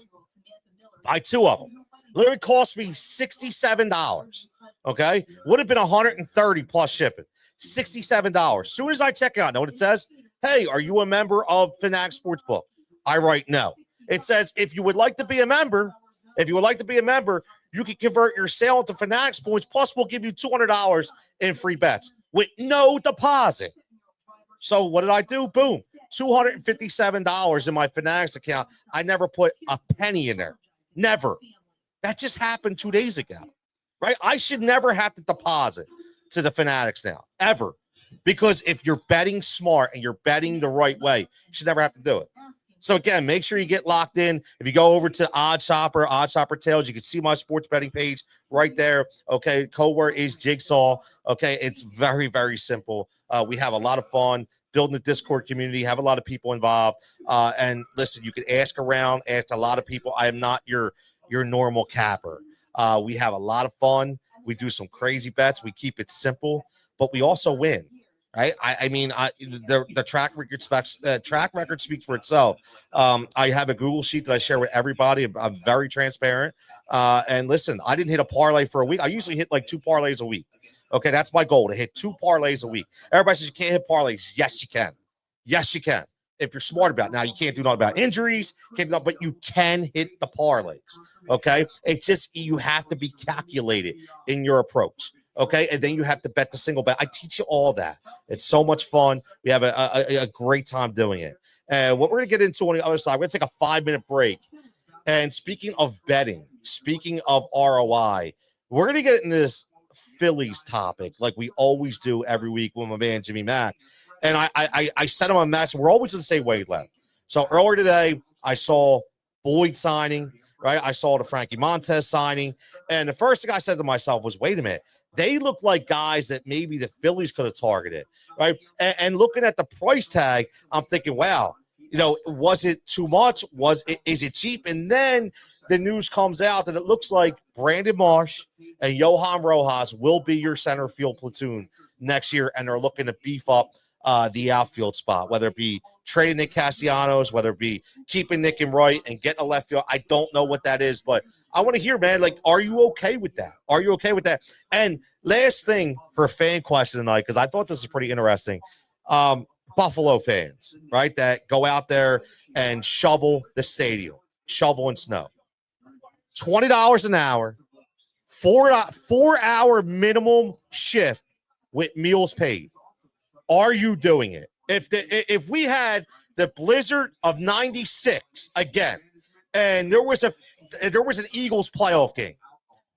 Buy 2 of them. Literally cost me $67. Okay. Would have been $130 plus shipping. $67. Soon as I check out, know what it says? Hey, are you a member of Fanatics Sportsbook? I write no. It says, if you would like to be a member, you can convert your sale into Fanatics points. Plus, we'll give you $200 in free bets with no deposit. So what did I do? Boom. $257 in my Fanatics account. I never put a penny in there. Never. That just happened 2 days ago, right? I should never have to deposit to the Fanatics now, ever. Because if you're betting smart and you're betting the right way, you should never have to do it. So again, make sure you get locked in. If you go over to OddsShopper Tails, you can see my sports betting page right there. Okay, code word is Jigsaw. Okay, it's very, very simple. We have a lot of fun building the Discord community, have a lot of people involved. And listen, you can ask around, ask a lot of people. I am not your normal capper. We have a lot of fun. We do some crazy bets. We keep it simple, but we also win. Right. I mean, the track record speaks for itself. I have a Google sheet that I share with everybody. I'm very transparent. And listen, I didn't hit a parlay for a week. I usually hit like 2 parlays a week. Okay, that's my goal, to hit 2 parlays a week. Everybody says you can't hit parlays. Yes, you can. Yes, you can. If you're smart about it. Now, you can't do nothing about injuries, but you can hit the parlays. Okay, it's just you have to be calculated in your approach. Okay, and then you have to bet the single bet. I teach you all that. It's so much fun. We have a great time doing it. And what we're going to get into on the other side, we're going to take a 5-minute break. And speaking of betting, speaking of ROI, we're going to get into this Phillies topic like we always do every week with my man Jimmy Mack. And I sent him a message. We're always in the same wavelength. So earlier today, I saw Boyd signing, right? I saw the Frankie Montes signing. And the first thing I said to myself was, wait a minute. They look like guys that maybe the Phillies could have targeted, right? And looking at the price tag, I'm thinking, wow, was it too much? Is it cheap? And then the news comes out that it looks like Brandon Marsh and Johan Rojas will be your center field platoon next year, and they're looking to beef up the outfield spot, whether it be trading Nick Castellanos, whether it be keeping Nick in right and getting a left field. I don't know what that is, but I want to hear, man, like, are you okay with that? Are you okay with that? And last thing for a fan question tonight, because I thought this was pretty interesting. Buffalo fans, right, that go out there and shovel the stadium, shovel in snow. $20 an hour, 4-hour minimum shift with meals paid. Are you doing it? If we had the blizzard of 96 again, and there was an Eagles playoff game,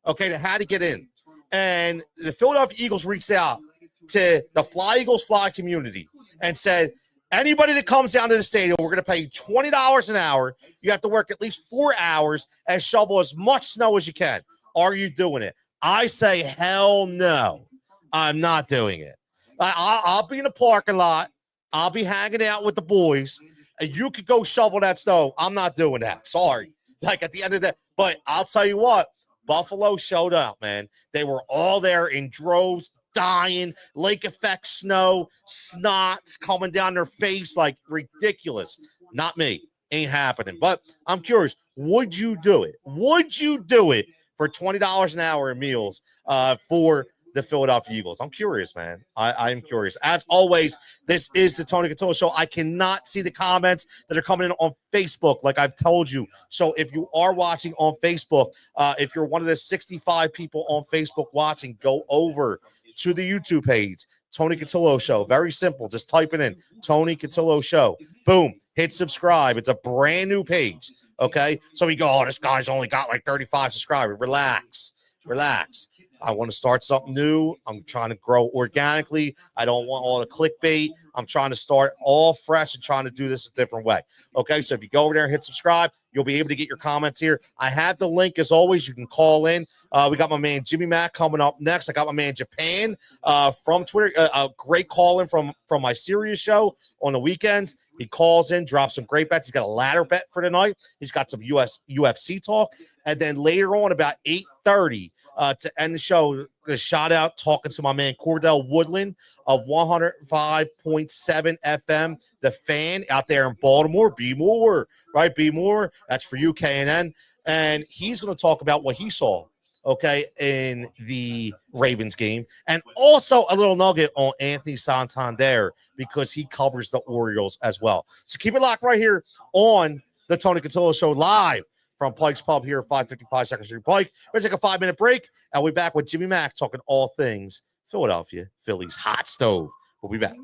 okay, that had to get in, and the Philadelphia Eagles reached out to the Fly Eagles Fly community and said, anybody that comes down to the stadium, we're going to pay you $20 an hour. You have to work at least 4 hours and shovel as much snow as you can. Are you doing it? I say, hell no, I'm not doing it. I'll be in the parking lot. I'll be hanging out with the boys, and you could go shovel that snow. I'm not doing that. Sorry. Like, at the end of that. But I'll tell you what, Buffalo showed up, man. They were all there in droves, dying, lake effect snow, snots coming down their face, like ridiculous. Not me. Ain't happening. But I'm curious, would you do it? Would you do it for $20 an hour in meals for the Philadelphia Eagles? I'm curious, man. I'm curious. As always, this is the Tony Cutillo Show. I cannot see the comments that are coming in on Facebook, like I've told you. So if you are watching on Facebook, if you're one of the 65 people on Facebook watching, go over to the YouTube page, Tony Cutillo Show. Very simple. Just type it in, Tony Cutillo Show. Boom. Hit subscribe. It's a brand new page. Okay. So we go, oh, this guy's only got like 35 subscribers. Relax. I want to start something new. I'm trying to grow organically. I don't want all the clickbait. I'm trying to start all fresh and trying to do this a different way. Okay, so if you go over there and hit subscribe, you'll be able to get your comments here. I have the link as always. You can call in. We got my man Jimmy Mack coming up next. I got my man Japan from Twitter. A great call in from my Sirius show on the weekends. He calls in, drops some great bets. He's got a ladder bet for tonight. He's got some UFC talk. And then later on, about 8:30, to end the show, a shout out talking to my man Cordell Woodland of 105.7 FM, the Fan out there in Baltimore. Be more, right? Be more. That's for you, KNN. And he's going to talk about what he saw, okay, in the Ravens game, and also a little nugget on Anthony Santander because he covers the Orioles as well. So keep it locked right here on the Tony Cutillo Show live from Pike's Pub here at 555 Second Street Pike. We're going to take a 5-minute break, and we'll be back with Jimmy Mack talking all things Philadelphia Phillies hot stove. We'll be back.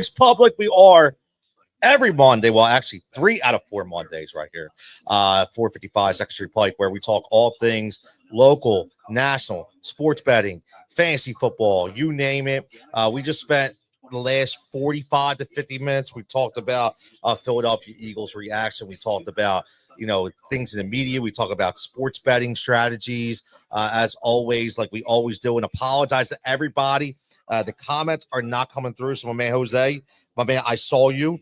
Pike's Public. We are every Monday. Well, actually 3 out of 4 Mondays right here. 455 Second Street Pike, where we talk all things local, national, sports betting, fantasy football, you name it. We just spent the last 45 to 50 minutes. We talked about Philadelphia Eagles reaction. We talked about, things in the media. We talk about sports betting strategies, as always, like we always do, and apologize to everybody. The comments are not coming through. So my man, Jose, I saw you.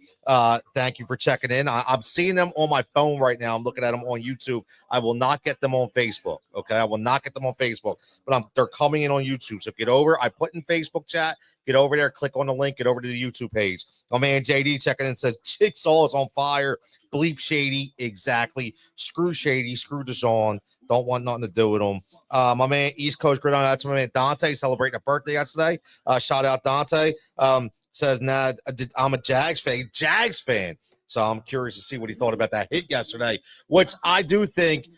Thank you for checking in. I'm seeing them on my phone right now. I'm looking at them on YouTube. I will not get them on Facebook. Okay. I will not get them on Facebook, but they're coming in on YouTube. So get over. I put in Facebook chat, get over there, click on the link, get over to the YouTube page. My man, JD checking in says Jigsaw is on fire. Bleep Shady. Exactly. Screw Shady. Screw DeJean. Don't want nothing to do with them. My man, East Coast Gridiron. That's my man, Dante, celebrating a birthday yesterday. Shout out Dante. Says, nah, I'm a Jags fan. So I'm curious to see what he thought about that hit yesterday, which I do think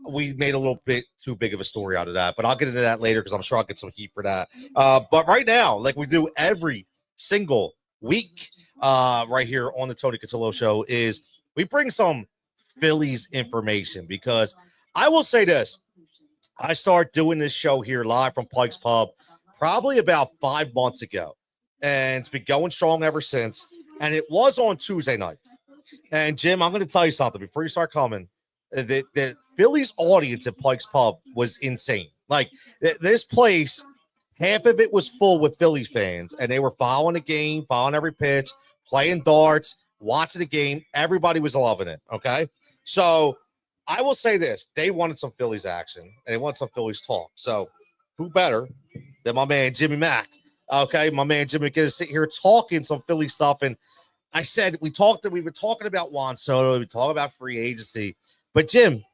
we made a little bit too big of a story out of that. But I'll get into that later because I'm sure I'll get some heat for that. But right now, like we do every single week right here on the Tony Cutillo Show, is we bring some Phillies information, because I will say this. I started doing this show here live from Pike's Pub probably about 5 months ago. And it's been going strong ever since. And it was on Tuesday nights. And Jim, I'm going to tell you something before you start coming. The Phillies audience at Pike's Pub was insane. Like this place, half of it was full with Phillies fans, and they were following the game, following every pitch, playing darts, watching the game. Everybody was loving it. Okay. So I will say this. They wanted some Phillies action, and they wanted some Phillies talk. So who better than my man, Jimmy Mack? Okay, my man Jimmy get to sit here talking some Philly stuff. And I said we were talking about Juan Soto, we talk about free agency. But Jim,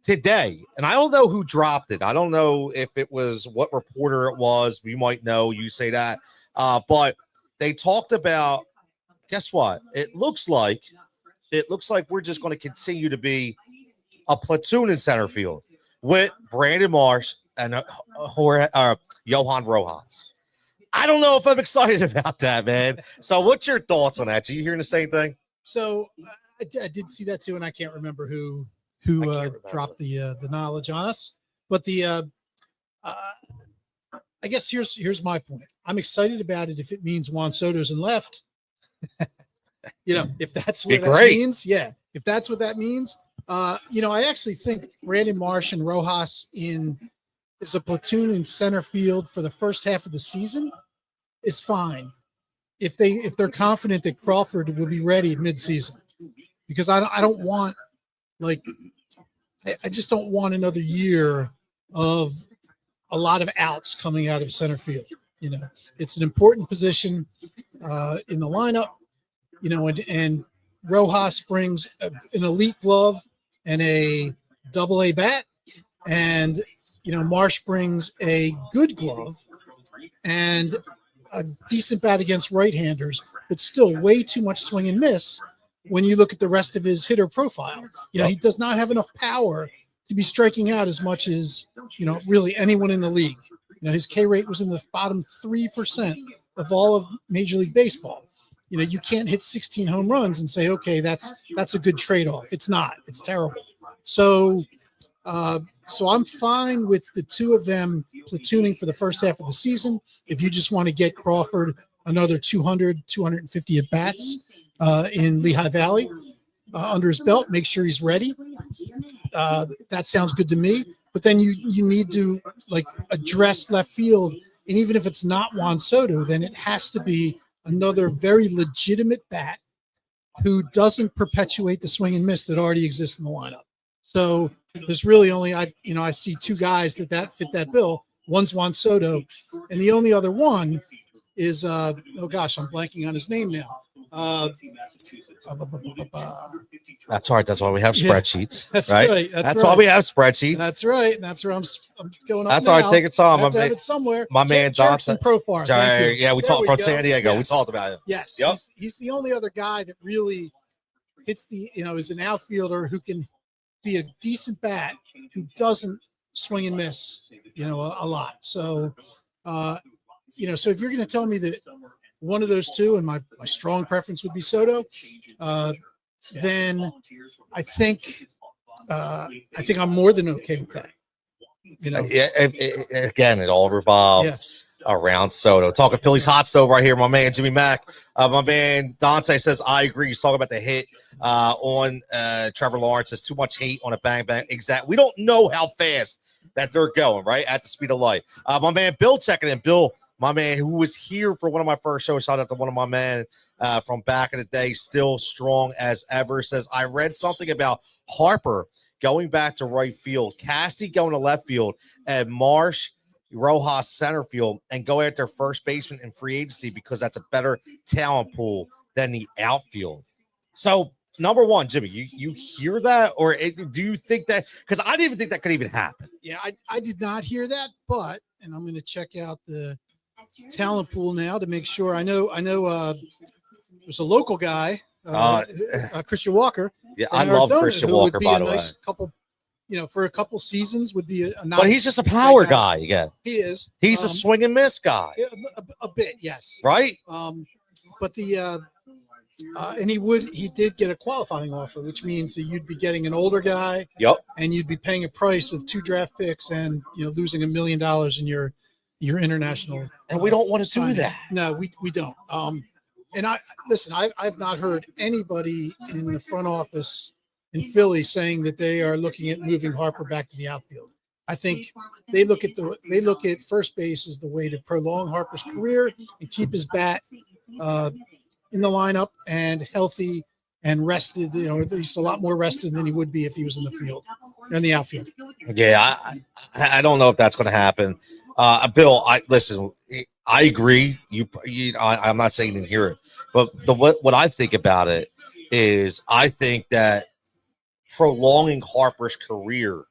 today, and I don't know who dropped it. I don't know if it was what reporter it was. We might know, you say that. But they talked about, guess what? It looks like we're just going to continue to be a platoon in center field with Brandon Marsh and Johan Rojas. I don't know if I'm excited about that, man. So what's your thoughts on that? Are you hearing the same thing? So I did see that too, and I can't remember who dropped the knowledge on us. But I guess here's my point. I'm excited about it if it means Juan Soto's in left. If that's what that means, yeah. If that's what that means, I actually think Brandon Marsh and Rojas is a platoon in center field for the first half of the season is fine if they're confident that Crawford will be ready mid-season, because I don't want, like, I just don't want another year of a lot of outs coming out of center field. It's an important position in the lineup, and Rojas brings an elite glove and a double-A bat, and Marsh brings a good glove and a decent bat against right-handers, but still way too much swing and miss when you look at the rest of his hitter profile. He does not have enough power to be striking out as much as, really anyone in the league. His K rate was in the bottom 3% of all of Major League Baseball. You can't hit 16 home runs and say, okay, that's a good trade-off. It's not. It's terrible. So I'm fine with the two of them platooning for the first half of the season. If you just want to get Crawford another 200, 250 at bats in Lehigh Valley under his belt, make sure he's ready. That sounds good to me. But then you need to address left field. And even if it's not Juan Soto, then it has to be another very legitimate bat who doesn't perpetuate the swing and miss that already exists in the lineup. So there's really only, I see two guys that fit that bill. One's Juan Soto, and the only other one is, I'm blanking on his name now. That's all right. That's why we have spreadsheets. That's right. That's why we have spreadsheets. That's right. That's where I'm going up. That's all right. Take your time. I have it somewhere. My man, Jackson Profar. Yeah, we talked from San Diego. Yes. We talked about him. Yes. Yep. He's the only other guy that really hits is an outfielder who can be a decent bat who doesn't swing and miss, a lot. So, so if you're going to tell me that one of those two, and my strong preference would be Soto, then I think I'm more than okay with that. You know, Again, it all revolves yes. around Soto. Talking Phillies hot stove right here. My man Jimmy Mack. My man Dante says, I agree. He's talking about the hit on Trevor Lawrence. There's too much hate on a bang bang. Exactly. We don't know how fast that they're going, right? At the speed of light. My man Bill checking in. Bill, my man, who was here for one of my first shows. Shout out to one of my men from back in the day, still strong as ever. Says, I read something about Harper going back to right field, Casty going to left field, and Marsh, Rojas center field, and go after first baseman in free agency because that's a better talent pool than the outfield. So, number one, Jimmy, you hear that, or do you think that? Because I didn't even think that could even happen. Yeah, I did not hear that, and I'm going to check out the talent pool now to make sure. I know. There's a local guy, Christian Walker. Yeah, I love Christian Walker, by the way. Couple, for a couple seasons would be a nice. But he's just a power guy again. He is. He's a swing and miss guy. A bit, yes. Right. But and he did get a qualifying offer, which means that you'd be getting an older guy. Yep. And you'd be paying a price of 2 draft picks and losing $1 million in your international. And we don't want to do that. No, we don't. And I've not heard anybody in the front office in Philly saying that they are looking at moving Harper back to the outfield. I think they look at first base as the way to prolong Harper's career and keep his bat in the lineup and healthy and rested. At least a lot more rested than he would be if he was in the field, in the outfield. Yeah, I don't know if that's going to happen. Bill, I agree. I'm not saying you didn't hear it, but what I think about it is I think that prolonging Harper's career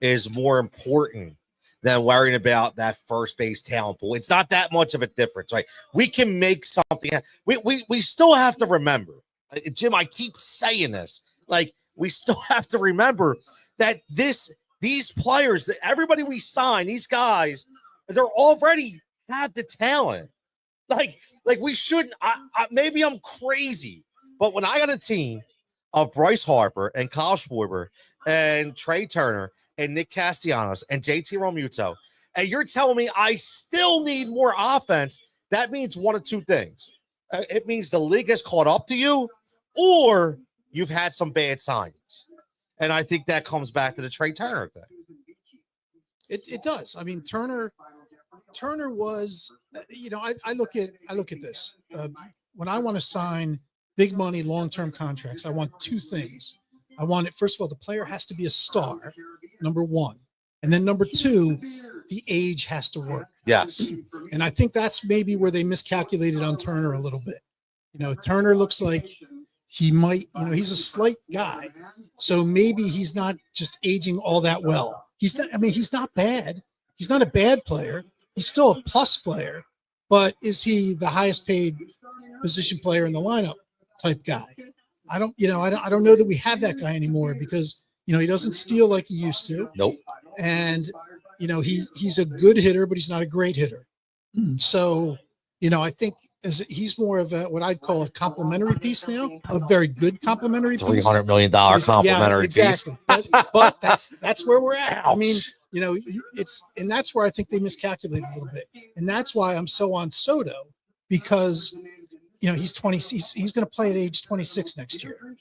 is more important than worrying about that first base talent pool. It's not that much of a difference, right? We can make something. We still have to remember, Jim. I keep saying this. Like, we still have to remember that these players, that everybody we sign, these guys, they're already have the talent. Like we shouldn't. Maybe I'm crazy, but when I got a team of Bryce Harper and Kyle Schwarber and Trey Turner and Nick Castellanos and JT Realmuto, and you're telling me I still need more offense, that means one of two things. It means the league has caught up to you, or you've had some bad signings. And I think that comes back to the Trey Turner thing. It does. I mean, Turner was, I look at this. When I want to sign big money, long-term contracts, I want two things. I want it, first of all, the player has to be a star, number one. And then number two, the age has to work. Yes. And I think that's maybe where they miscalculated on Turner a little bit. Turner looks like he might, he's a slight guy. So maybe he's not just aging all that well. He's not bad. He's not a bad player. He's still a plus player, but is he the highest paid position player in the lineup type guy? I don't know that we have that guy anymore because, he doesn't steal like he used to. Nope. And, he's a good hitter, but he's not a great hitter. So, I think he's more of what I'd call a complimentary piece now, a very good complimentary piece. $300 million complimentary piece. But that's where we're at. Ouch. I mean, and that's where I think they miscalculated a little bit. And that's why I'm so on Soto, because, he's 20, he's going to play at age 26 next year.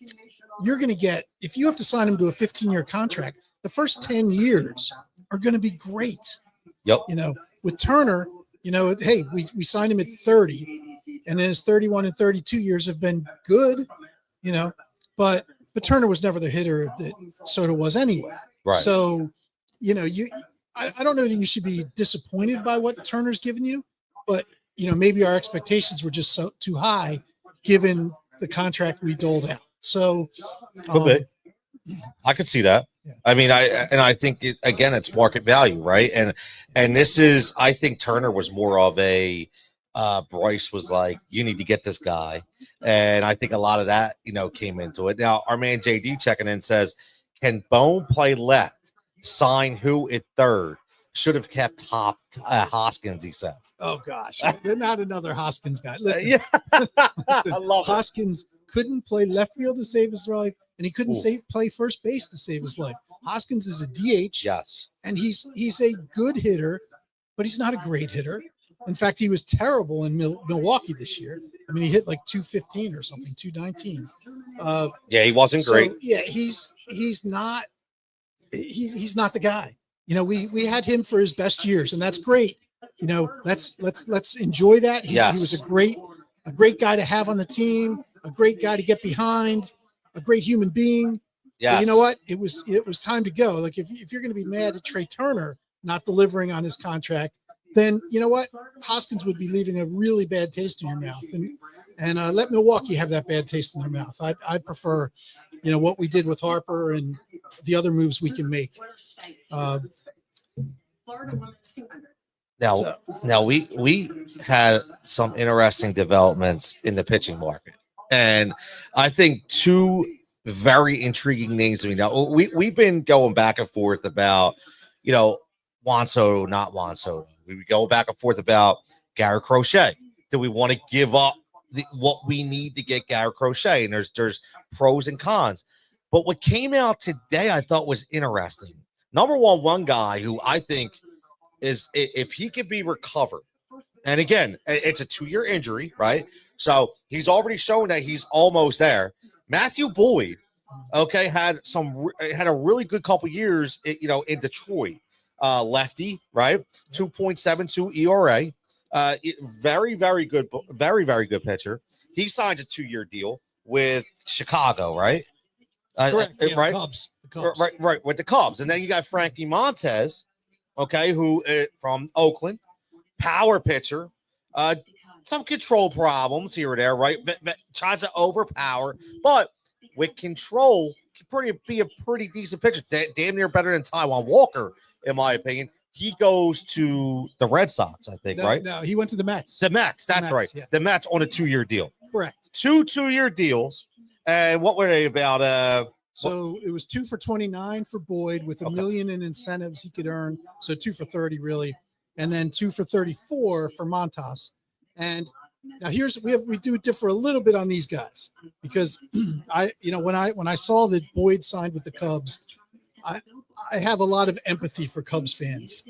You're going to get, if you have to sign him to a 15-year contract, the first 10 years are going to be great. Yep. With Turner, hey, we signed him at 30, and then his 31 and 32 years have been good, but Turner was never the hitter that Soto was anyway. Right. So, I don't know that you should be disappointed by what Turner's given you, but maybe our expectations were just too high given the contract we doled out. So, I could see that. Yeah. I mean, I think it's market value, right? And this is, I think Turner was more of a Bryce was like, you need to get this guy, and I think a lot of that came into it. Now, our man JD checking in says, can Bone play left? Sign who at third? should have kept Hoskins, he says. Oh gosh, they're not another Hoskins guy. Listen, Yeah. listen, I love it. Hoskins couldn't play left field to save his life, and he couldn't Ooh. play first base to save his life. Hoskins is a DH, Yes. and he's a good hitter, but he's not a great hitter. In fact, he was terrible in Milwaukee this year. I mean, he hit like 215 or something, 219. Yeah, he wasn't great. Yeah, he's not the guy. You know, we had him for his best years, and that's great. You know, let's enjoy that. He was a great guy to have on the team, a great guy to get behind, a great human being. Yeah. You know what? It was time to go. Like if you're going to be mad at Trey Turner not delivering on his contract, then you know what? Hoskins would be leaving a really bad taste in your mouth, and let Milwaukee have that bad taste in their mouth. I prefer, you know, what we did with Harper and the other moves we can make. Now we had some interesting developments in the pitching market, and I think two very intriguing names to me. Now we've been going back and forth about, you know, Juan Soto, not Juan Soto. We go back and forth about Garrett Crochet. Do we want to give up what we need to get Garrett Crochet? And there's pros and cons. But what came out today I thought was interesting. Number one guy who I think is, if he could be recovered, and again, it's a 2-year injury, right? So he's already shown that he's almost there. Matthew Boyd, okay, had a really good couple years, you know, in Detroit. Lefty, right? 2.72 ERA. Very, very good, very, very good pitcher. He signed a 2-year deal with Chicago, right? Correct. Yeah, right? The Cubs. Right, with the Cubs. And then you got Frankie Montes, okay, who from Oakland, power pitcher, some control problems here or there, right? Tries to overpower, but with control, can be a pretty decent pitcher. Damn near better than Taijuan Walker, in my opinion. He goes to the Red Sox, I think, right? No, he went to the Mets. The Mets, that's Mets, right. yeah. The Mets on a 2-year deal. Correct. 2 2-year deals. And what were they about? So it was 2 for 29 for Boyd with $1 million in incentives he could earn. So 2 for 30 really, and then 2 for 34 for Montas. And now we do differ a little bit on these guys because when I saw that Boyd signed with the Cubs, I have a lot of empathy for Cubs fans.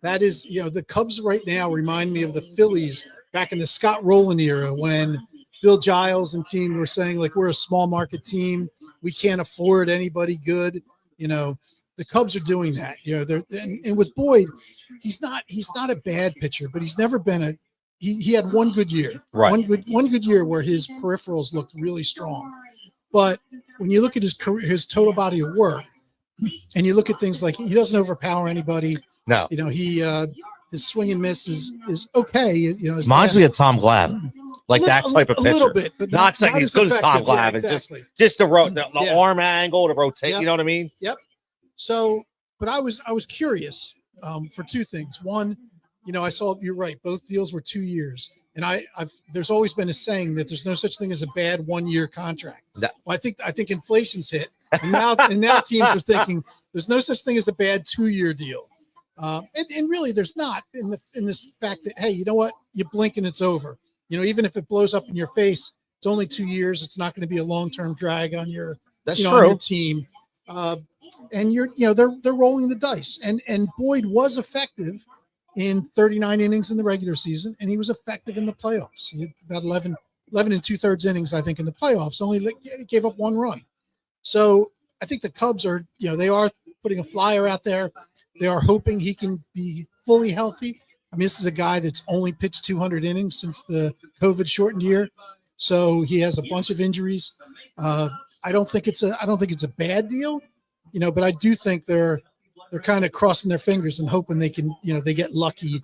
That is, you know, the Cubs right now remind me of the Phillies back in the Scott Rowland era when Bill Giles and team were saying, like, we're a small market team. We can't afford anybody good. You know, the Cubs are doing that. You know, and with Boyd, he's not a bad pitcher, but he's never been he had one good year. Right. One good year where his peripherals looked really strong. But when you look at his career, his total body of work, and you look at things like he doesn't overpower anybody. No. You know, his swing and miss is okay. You know, Reminds me of Tom Glavine. Like that type of pitcher. A little bit, but not saying he's good as Tom Glavine. Yeah, exactly. Just the arm angle, the rotate. Yep. You know what I mean? Yep. So, but I was curious for two things. One, you know, I saw, you're right, both deals were 2 years, and there's always been a saying that there's no such thing as a bad 1-year contract. No. Well, I think inflation's hit, and now teams are thinking there's no such thing as a bad 2-year deal. And really, there's not in this fact that, hey, you know what? You blink and it's over. You know, even if it blows up in your face, it's only 2 years. It's not going to be a long-term drag on your, on your team. And they're rolling the dice. And Boyd was effective in 39 innings in the regular season, and he was effective in the playoffs. He had about 11 and 2/3 innings, I think, in the playoffs. Only gave up 1 run. So I think the Cubs are, they are putting a flyer out there. They are hoping he can be fully healthy. I mean, this is a guy that's only pitched 200 innings since the COVID shortened year. So he has a bunch of injuries. I don't think it's a bad deal, but I do think they're kind of crossing their fingers and hoping they can, they get lucky,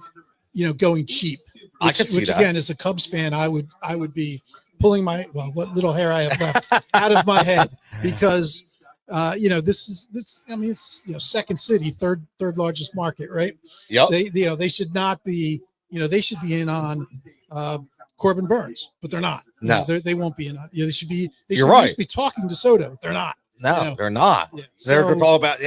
going cheap. I can see which that. Again, as a Cubs fan, I would be pulling what little hair I have left out of my head because it's second city, third largest market, right? Yep. They should not be, they should be in on Corbin Burns, but they're not. No, they won't be in on. They should be. They You're should right. at least be talking to Soto. They're not. No, You know? they're not. Yeah. They're So, talking about,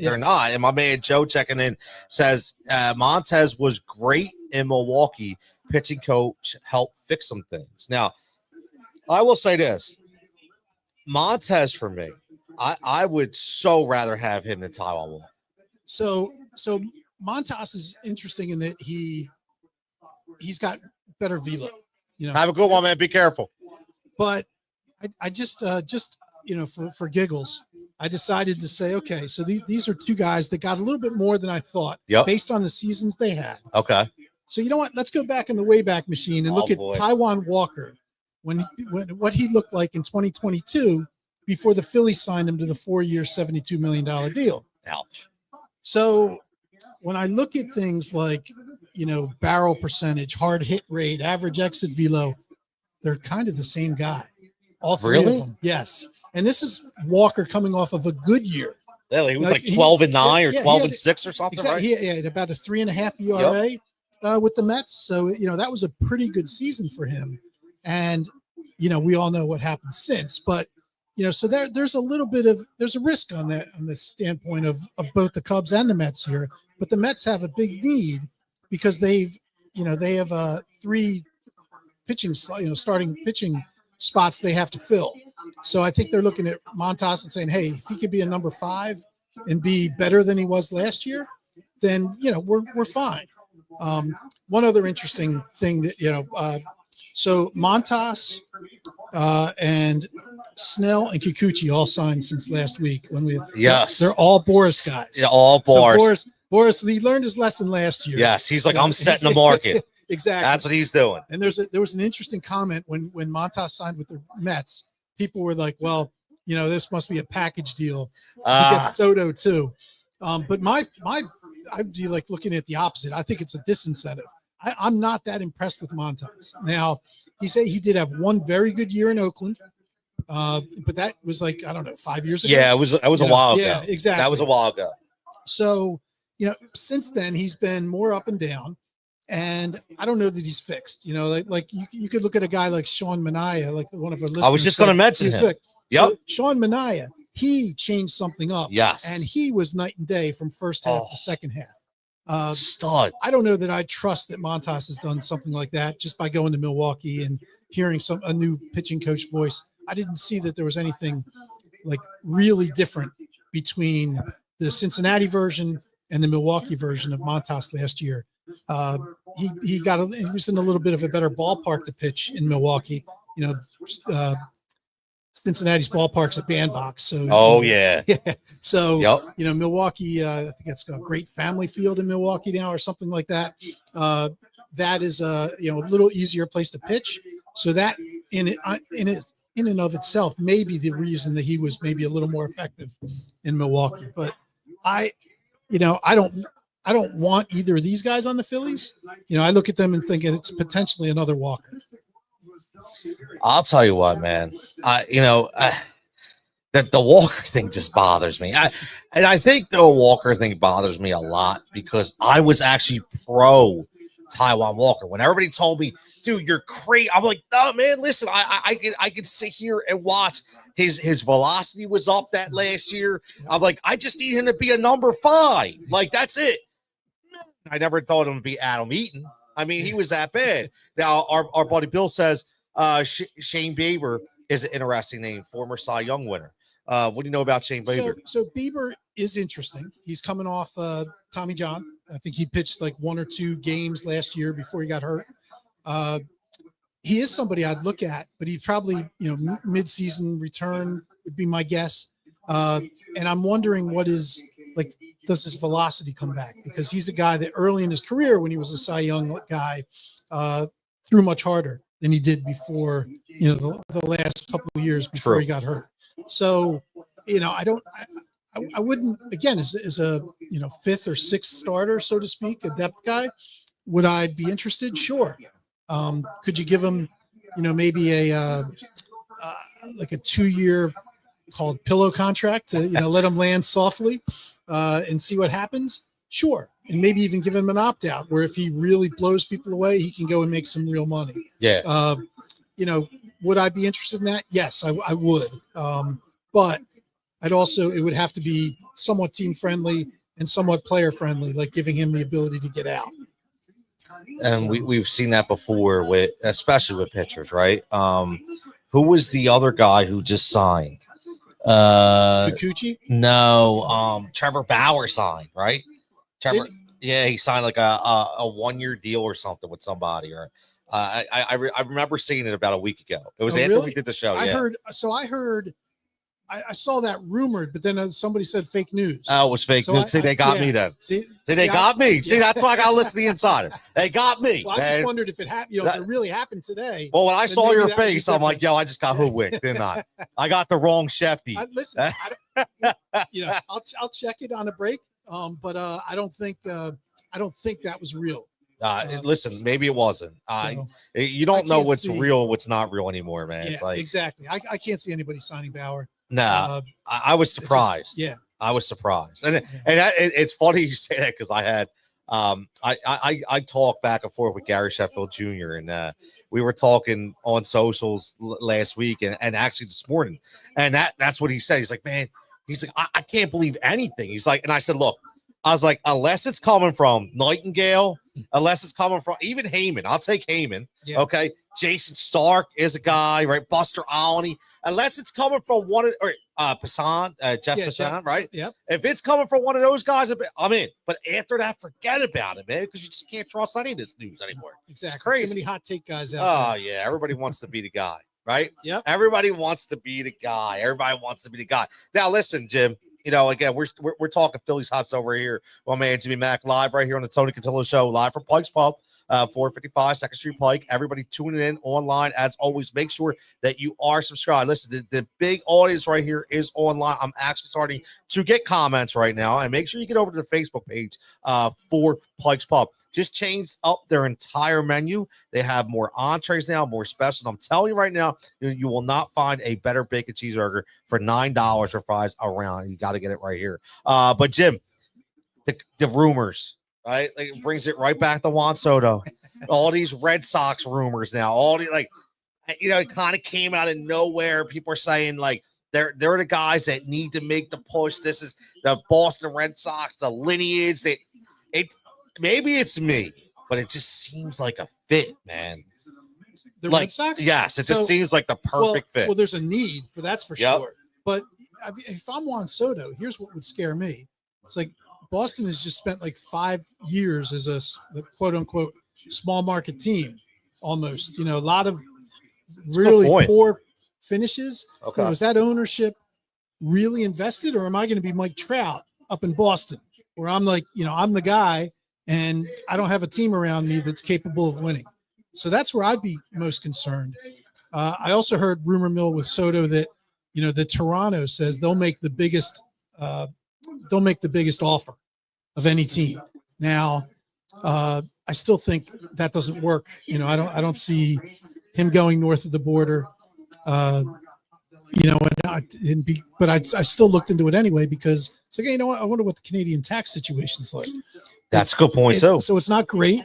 they're not. And my man Joe checking in says Montez was great in Milwaukee. Pitching coach helped fix some things. Now, I will say this. Montez for me, I would so rather have him than Taiwan Walker. so Montas is interesting in that he's got better velo. Have a good one, man. Be careful. But I just for giggles, I decided to say, okay, so these are two guys that got a little bit more than I thought based on the seasons they had. Okay. So you know what? Let's go back in the Wayback Machine and look at Taiwan Walker when what he looked like in 2022 before the Phillies signed him to the 4-year, $72 million deal. Ouch. So when I look at things like, barrel percentage, hard hit rate, average exit velo, they're kind of the same guy. All three of them. Yes. And this is Walker coming off of a good year. Yeah, he was like 12-9 or 12-6 or something, exactly, right? He had about a 3.5 ERA with the Mets. So, that was a pretty good season for him. And, we all know what happened since. But, so there's a little bit of there's a risk on that on the standpoint of both the Cubs and the Mets here. But the Mets have a big need because they have 3 pitching, starting pitching spots they have to fill. So I think they're looking at Montas and saying, hey, if he could be a number 5 and be better than he was last year, then, we're fine. One other interesting thing that, so Montas and Snell and Kikuchi all signed since last week they're all Boris guys. Yeah, all Boris. So Boris, he learned his lesson last year. Yes. He's like, I'm setting the market. Exactly. That's what he's doing. And there was an interesting comment when Montas signed with the Mets. People were like, well, this must be a package deal. He gets Soto too. But I'd be like looking at the opposite. I think it's a disincentive. I'm not that impressed with Montas. Now, he did have one very good year in Oakland. But that was like, I don't know, 5 years ago. Yeah, it was a while ago. Yeah, exactly. That was a while ago. So, since then he's been more up and down. And I don't know that he's fixed. Like you could look at a guy like Sean Manaea, like one of our listeners. I was just going to mention him. Yep. So Sean Manaea, he changed something up. Yes. And he was night and day from first half to second half. Stud. I don't know that I trust that Montas has done something like that just by going to Milwaukee and hearing a new pitching coach voice. I didn't see that there was anything like really different between the Cincinnati version and the Milwaukee version of Montas last year. He was in a little bit of a better ballpark to pitch in Milwaukee. Cincinnati's ballpark's a bandbox. So yeah. So Milwaukee, I think it's got a great family field in Milwaukee now or something like that. That is a little easier place to pitch. So that in and of itself may be the reason that he was maybe a little more effective in Milwaukee. But I don't want either of these guys on the Phillies. I look at them and think it's potentially another Walker. I'll tell you what, man. That the Walker thing just bothers me. I think the Walker thing bothers me a lot because I was actually pro Taiwan Walker. When everybody told me, dude, you're crazy, I'm like, no, man, listen, I could sit here and watch. His velocity was up that last year. I'm like, I just need him to be a number 5. Like, that's it. I never thought him to be Adam Eaton. I mean, he was that bad. Now, our buddy Bill says Shane Bieber is an interesting name, former Cy Young winner. What do you know about Shane Bieber? So Bieber is interesting. He's coming off Tommy John. I think he pitched like 1 or 2 games last year before he got hurt. He is somebody I'd look at, but he probably, mid-season return would be my guess. And I'm wondering does his velocity come back? Because he's a guy that early in his career, when he was a Cy Young guy, threw much harder than he did before, the last couple of years before he got hurt. So, I wouldn't, again, as a 5th or 6th starter, so to speak, a depth guy, would I be interested? Sure. Could you give him, maybe like a 2-year called pillow contract to, let him land softly and see what happens? Sure. And maybe even give him an opt-out where if he really blows people away, he can go and make some real money. Yeah. Would I be interested in that? Yes, I would. But it would have to be somewhat team friendly and somewhat player friendly, like giving him the ability to get out. And we've seen that before with, especially with pitchers, right? Who was the other guy who just signed? Kikuchi? No, Trevor Bauer signed, right? Trevor, Did yeah, he signed like a 1-year deal or something with somebody, or I remember seeing it about a week ago. It was after really? we did the show. I saw that rumored, but then somebody said fake news. Oh, it was fake news. See, they got me then. See, they got me. See, that's why I got to listen to the insider. They got me. Well, I just wondered if it happened. If it really happened today. Well, when I saw your face, I'm like, yo, I just got hoodwinked, didn't I? I got the wrong Shefty. Listen, I'll check it on a break. But I don't think that was real. Listen, maybe it wasn't. You don't know what's real, what's not real anymore, man. Yeah, it's like exactly. I can't see anybody signing Bauer. No, I was surprised. I was surprised, and it's funny you say that because I had I talked back and forth with Gary Sheffield Jr. and we were talking on socials last week and actually this morning, and that's what he said. He's like, man, he's like, I can't believe anything. He's like, and I said, look, I was like, unless it's coming from Nightingale, unless it's coming from even Heyman, I'll take Heyman. Yeah. Okay. Jason Stark is a guy, right? Buster Olney, unless it's coming from one of Passan, Jeff Passan, right? Yep. If it's coming from one of those guys, I'm in. But after that, forget about it, man, because you just can't trust any of this news anymore. Exactly. It's crazy. Too many hot take guys out there. Yeah. Everybody wants to be the guy, right? Yep. Everybody wants to be the guy. Everybody wants to be the guy. Now, listen, Jim. You know, again, we're talking Phillies hot over here. Well, man, Jimmy Mack live right here on the Tony Cutillo Show, live from Pike's Pub, 455 2nd Street Pike. Everybody tuning in online. As always, make sure that you are subscribed. Listen, the big audience right here is online. I'm actually starting to get comments right now. And make sure you get over to the Facebook page for Pike's Pub. Just changed up their entire menu. They have more entrees now, more specials. I'm telling you right now, you will not find a better bacon cheeseburger for $9 for fries around. You got to get it right here. But Jim, the rumors, right? Like, it brings it right back to Juan Soto. All these Red Sox rumors now. All the it kind of came out of nowhere. People are saying like they're the guys that need to make the push. This is the Boston Red Sox, the lineage. Maybe it's me, but it just seems like a fit, man. The Red Sox? Yes, it just seems like the perfect fit. Well, there's a need for that's for sure. But if I'm Juan Soto, here's what would scare me. It's like Boston has just spent like 5 years as a quote unquote small market team, almost. A lot of really poor finishes. Okay. Was that ownership really invested, or am I going to be Mike Trout up in Boston, where I'm like, I'm the guy? And I don't have a team around me that's capable of winning. So that's where I'd be most concerned. I also heard rumor mill with Soto that, that Toronto says they'll make the biggest offer of any team. Now, I still think that doesn't work. I don't see him going north of the border. But I still looked into it anyway because it's like, I wonder what the Canadian tax situation's like. That's a good point too. So it's not great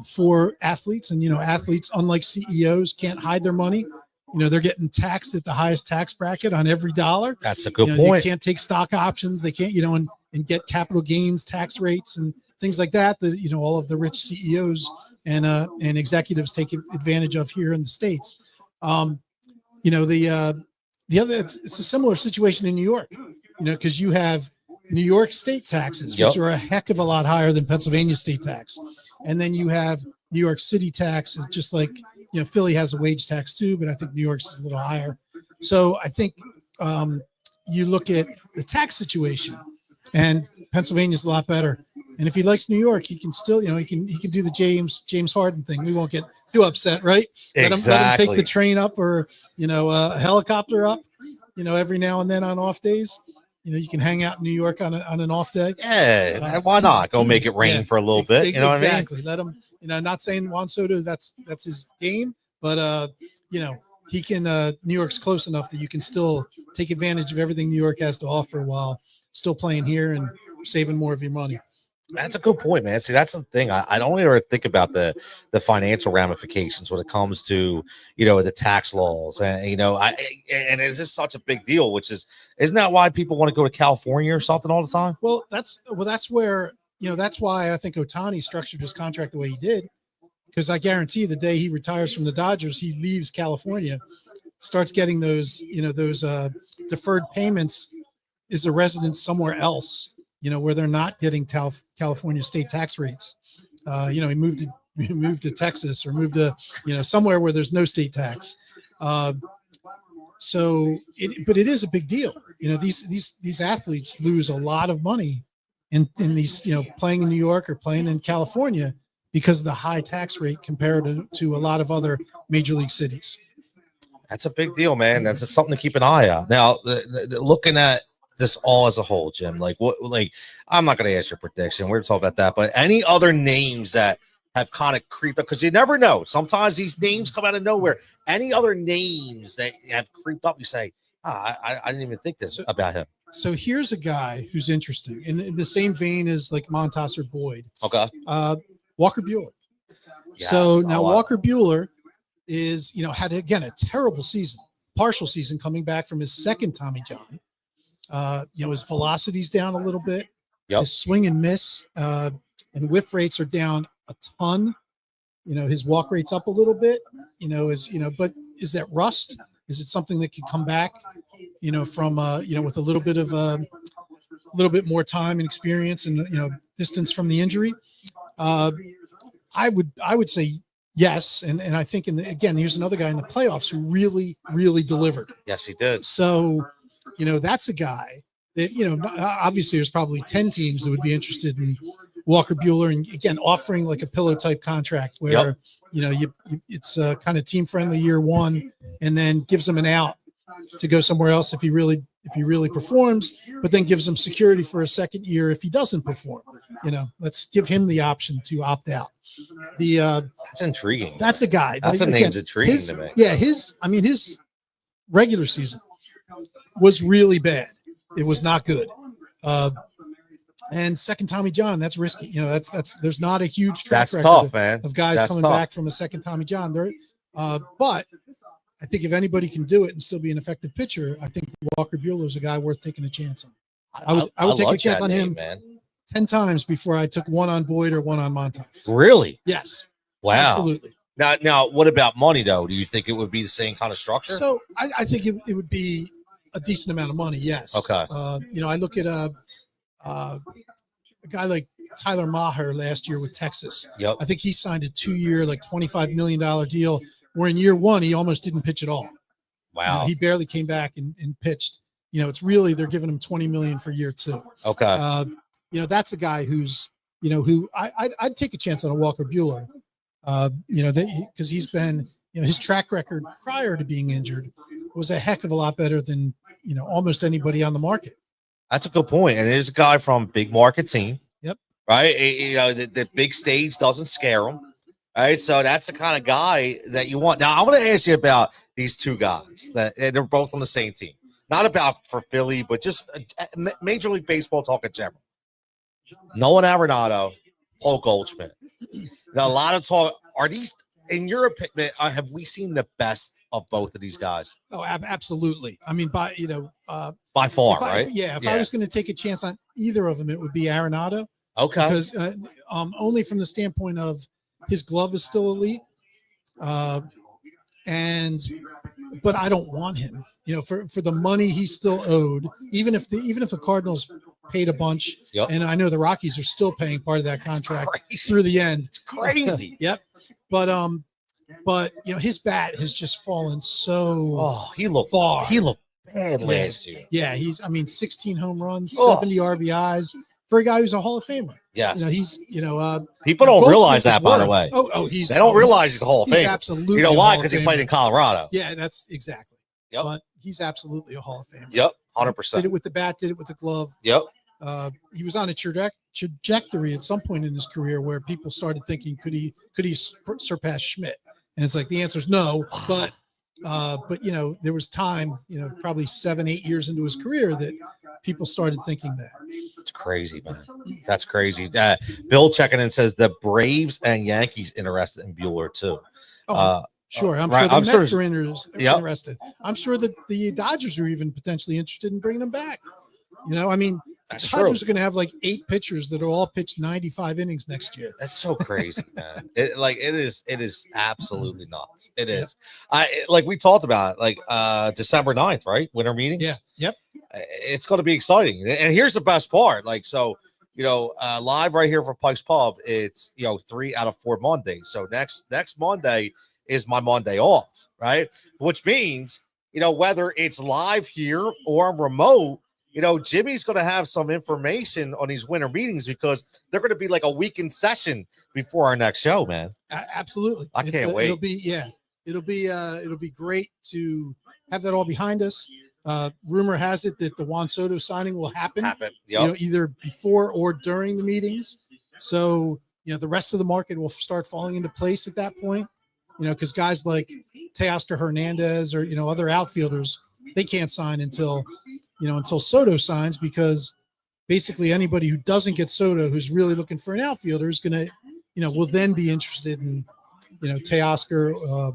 for athletes, and athletes, unlike CEOs, can't hide their money. They're getting taxed at the highest tax bracket on every dollar. That's a good point. They can't take stock options. They can't, and get capital gains tax rates and things like that. That all of the rich CEOs and executives take advantage of here in the States. The other, it's a similar situation in New York. Because you have New York state taxes, which are a heck of a lot higher than Pennsylvania state tax. And then you have New York City tax, just like, Philly has a wage tax too, but I think New York's a little higher. So I think you look at the tax situation, and Pennsylvania's a lot better. And if he likes New York, he can still, he can do the James Harden thing. We won't get too upset, right? Exactly. Let him take the train up, or, a helicopter up, every now and then on off days. You can hang out in New York on an off day. Yeah, why not? Go make it rain for a little bit. What I mean? Exactly. Let him, not saying Juan Soto, that's his game, but, he can, New York's close enough that you can still take advantage of everything New York has to offer while still playing here and saving more of your money. That's a good point, man. See, that's the thing. I don't ever think about the financial ramifications when it comes to the tax laws, and and it's just such a big deal. Isn't that why people want to go to California or something all the time? Well, that's where that's why I think Ohtani structured his contract the way he did, because I guarantee the day he retires from the Dodgers, he leaves California, starts getting those deferred payments, is a resident somewhere else, where they're not getting California state tax rates. He moved to Texas, or moved to, somewhere where there's no state tax. But it is a big deal. These athletes lose a lot of money in these, playing in New York or playing in California because of the high tax rate compared to a lot of other major league cities. That's a big deal, man. That's just something to keep an eye on. Now, looking at this all as a whole, Jim, I'm not going to ask your prediction. We're talking about that, but any other names that have kind of creeped up, because you never know. Sometimes these names come out of nowhere. Any other names that have creeped up, you say, I didn't even think this about him. So here's a guy who's interesting in the same vein as like Montas or Boyd. Okay. Walker Buehler. Yeah, so now Walker Buehler is, had again a terrible season, partial season, coming back from his second Tommy John. His velocity's down a little bit. Yep. His swing and miss and whiff rates are down a ton. His walk rate's up a little bit. But is that rust? Is it something that could come back? From with a little bit of a little bit more time and experience and distance from the injury. I would say yes, and I think again, here's another guy in the playoffs who really, really delivered. Yes, he did. So, that's a guy that, obviously there's probably 10 teams that would be interested in Walker Buehler, and again, offering like a pillow type contract where, it's kind of team friendly year one, and then gives him an out to go somewhere else if he really performs, but then gives him security for a second year if he doesn't perform. Let's give him the option to opt out. That's intriguing. That's a guy. That's name's intriguing to me. Yeah, his regular season was really bad. It was not good. And second Tommy John, that's risky. There's not a huge track record of guys coming back from a second Tommy John. But I think if anybody can do it and still be an effective pitcher, I think Walker Buehler is a guy worth taking a chance on. I would take a chance on him, man, 10 times before I took one on Boyd or one on Montas. Really? Yes. Wow. Absolutely. Now, what about money, though? Do you think it would be the same kind of structure? So I think it would be a decent amount of money, yes. Okay. I look at a guy like Tyler Maher last year with Texas. Yep. I think he signed a 2-year, like $25 million deal, where in year one, he almost didn't pitch at all. Wow. He barely came back and pitched. It's really, they're giving him $20 million for year two. Okay. That's a guy who's, who I'd take a chance on a Walker Buehler, because he's been, his track record prior to being injured was a heck of a lot better than, almost anybody on the market. That's a good point. And it is a guy from big market team. Yep. Right. The big stage doesn't scare him. Right. So that's the kind of guy that you want. Now, I want to ask you about these two guys they're both on the same team. Not about for Philly, but just Major League Baseball talk in general. Nolan Arenado, Paul Goldschmidt. Now, a lot of talk. Are these, in your opinion, have we seen the best of both of these guys? Oh, absolutely. I mean, by far, right? If I was going to take a chance on either of them, it would be Arenado. Okay. Because only from the standpoint of his glove is still elite, but I don't want him. For the money he's still owed, even if the Cardinals paid a bunch, yep. And I know the Rockies are still paying part of that contract through the end. It's crazy. Yep. But his bat has just fallen so. Oh, he looked far. He looked bad last year. Yeah, 16 home runs, 70 RBIs for a guy who's a Hall of Famer. Yeah, he's people don't realize that, by the way. They don't realize he's a Hall of Famer. Absolutely. You know why? Because he played in Colorado. Yeah, that's exactly. Yep. But he's absolutely a Hall of Famer. Yep, 100%. Did it with the bat, did it with the glove. Yep. He was on a trajectory at some point in his career where people started thinking, could he surpass Schmidt? And it's like the answer is no. But there was time, probably 7-8 years into his career that people started thinking that. It's crazy, man. That's crazy. Bill checking in says the Braves and Yankees interested in Bueller too. Sure. I'm right. sure the I'm Mets sure- are Yep. interested. I'm sure that the Dodgers are even potentially interested in bringing him back. I mean, That's the Dodgers true. are going to have like 8 pitchers that will all pitch 95 innings next year. That's so crazy, man. It is absolutely nuts. It is. Like we talked about, like December 9th, right? Winter meetings. Yeah. Yep. It's going to be exciting. And here's the best part. Like, so, live right here for Pike's Pub, it's 3 out of 4 Mondays. So next Monday is my Monday off, right? Which means, whether it's live here or I'm remote, Jimmy's going to have some information on these winter meetings because they're going to be like a week in session before our next show, man. Absolutely. I can't wait. It'll be great to have that all behind us. Rumor has it that the Juan Soto signing will happen. Yep. Either before or during the meetings. So, the rest of the market will start falling into place at that point, because guys like Teoscar Hernandez or, other outfielders, they can't sign until Soto signs, because basically anybody who doesn't get Soto, who's really looking for an outfielder, is going to, will then be interested in, Teoscar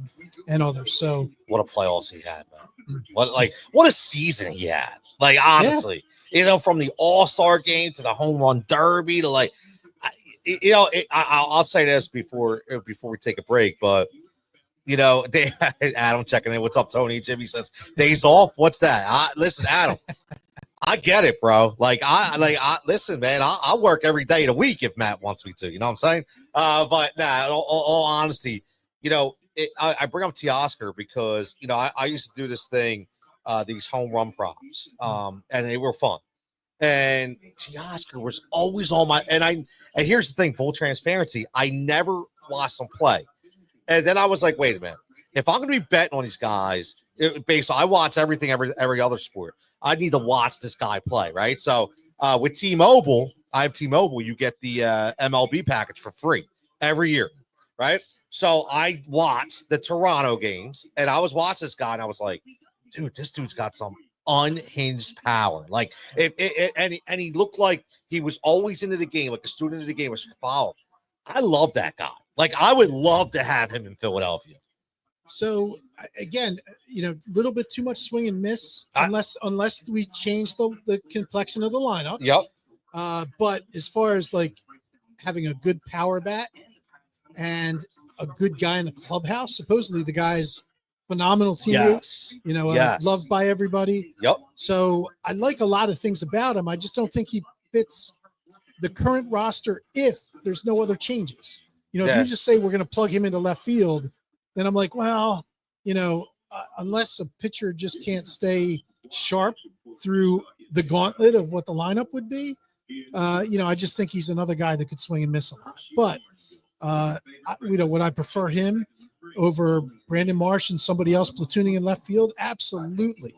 and others. So what a playoffs he had, man. What a season he had. Like, honestly, from the All-Star game to the home run derby to I'll say this before we take a break, but Adam checking in. What's up, Tony? Jimmy says days off. What's that? Listen, Adam, I get it, bro. Listen, man. I'll work every day of the week if Matt wants me to. You know what I'm saying? But nah. All honesty, I bring up Teoscar because I used to do this thing, these home run props, and they were fun. And Teoscar was always on my. And here's the thing, full transparency. I never watched him play. And then I was like, wait a minute. If I'm going to be betting on these guys, I watch everything, every other sport. I need to watch this guy play, right? So with T-Mobile, I have T-Mobile. You get the MLB package for free every year, right? So I watched the Toronto games, and I was watching this guy, and I was like, dude, this dude's got some unhinged power. Like, and he looked like he was always into the game, like a student of the game, was foul. I love that guy. Like, I would love to have him in Philadelphia. So again, a little bit too much swing and miss, unless we change the complexion of the lineup. Yep. But as far as like having a good power bat and a good guy in the clubhouse, supposedly the guy's phenomenal teammate. Yes. Loved by everybody. Yep. So I like a lot of things about him. I just don't think he fits the current roster if there's no other changes. If you just say we're going to plug him into left field, then I'm like, well, unless a pitcher just can't stay sharp through the gauntlet of what the lineup would be, I just think he's another guy that could swing and miss a lot. But, would I prefer him over Brandon Marsh and somebody else platooning in left field? Absolutely.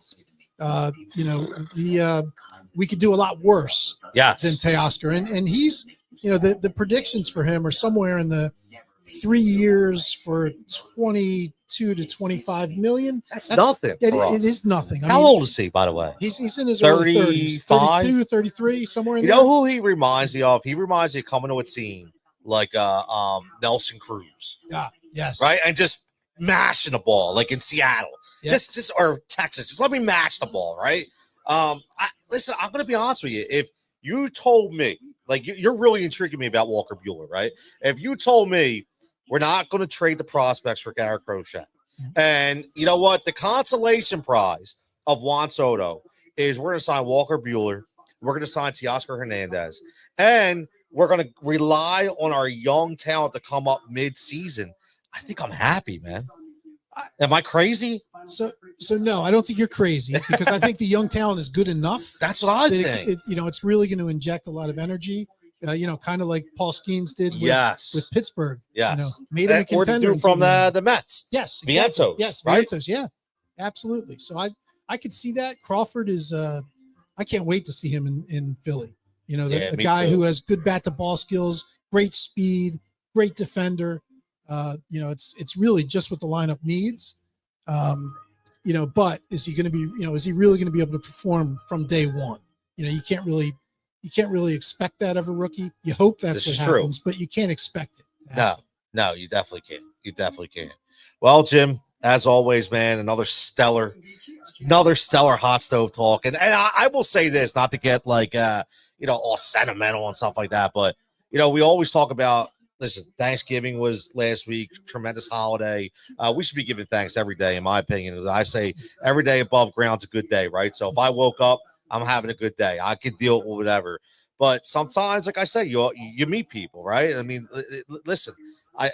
We could do a lot worse than Teoscar. And he's, the predictions for him are somewhere in the 3 years for 22 to 25 million. That's nothing. It is nothing. How old is he, by the way? He's in his early 30s, 32, 33, somewhere in there. You know who he reminds me of? He reminds me of coming to a team like Nelson Cruz. Yeah, yes. Right? And just mashing the ball, like in Seattle. Yep. Just or Texas. Just let me mash the ball, right? Listen, I'm going to be honest with you. If you told me, like, you're really intriguing me about Walker Buehler, right? If you told me we're not going to trade the prospects for Garrett Crochet, and you know what? The consolation prize of Juan Soto is we're going to sign Walker Buehler, we're going to sign Teoscar Hernandez, and we're going to rely on our young talent to come up mid-season. I think I'm happy, man. Am I crazy? So no, I don't think you're crazy, because I think the young talent is good enough. That's what I think. It's really going to inject a lot of energy. Kind of like Paul Skeens did with Pittsburgh. Yes. Made him a contender. Or the dude from the Mets. Yes. Exactly. Vientos. Yes. Right? Vientos. Yeah. Absolutely. So I could see that. Crawford is I can't wait to see him in Philly. The guy who has good bat to ball skills, great speed, great defender. It's really just what the lineup needs. But is he going to be, is he really going to be able to perform from day one? You can't really you can't really expect that of a rookie. You hope that's This what is true. happens, but you can't expect it. No, you definitely can't. You definitely can't. Well, Jim, as always, man, another stellar hot stove talk. And I will say this, not to get like all sentimental and stuff like that, but we always talk about, listen, Thanksgiving was last week, tremendous holiday. We should be giving thanks every day, in my opinion. As I say, every day above ground's a good day, right? So if I woke up, I'm having a good day. I could deal with whatever. But sometimes, like I say, you meet people, right? I mean, listen,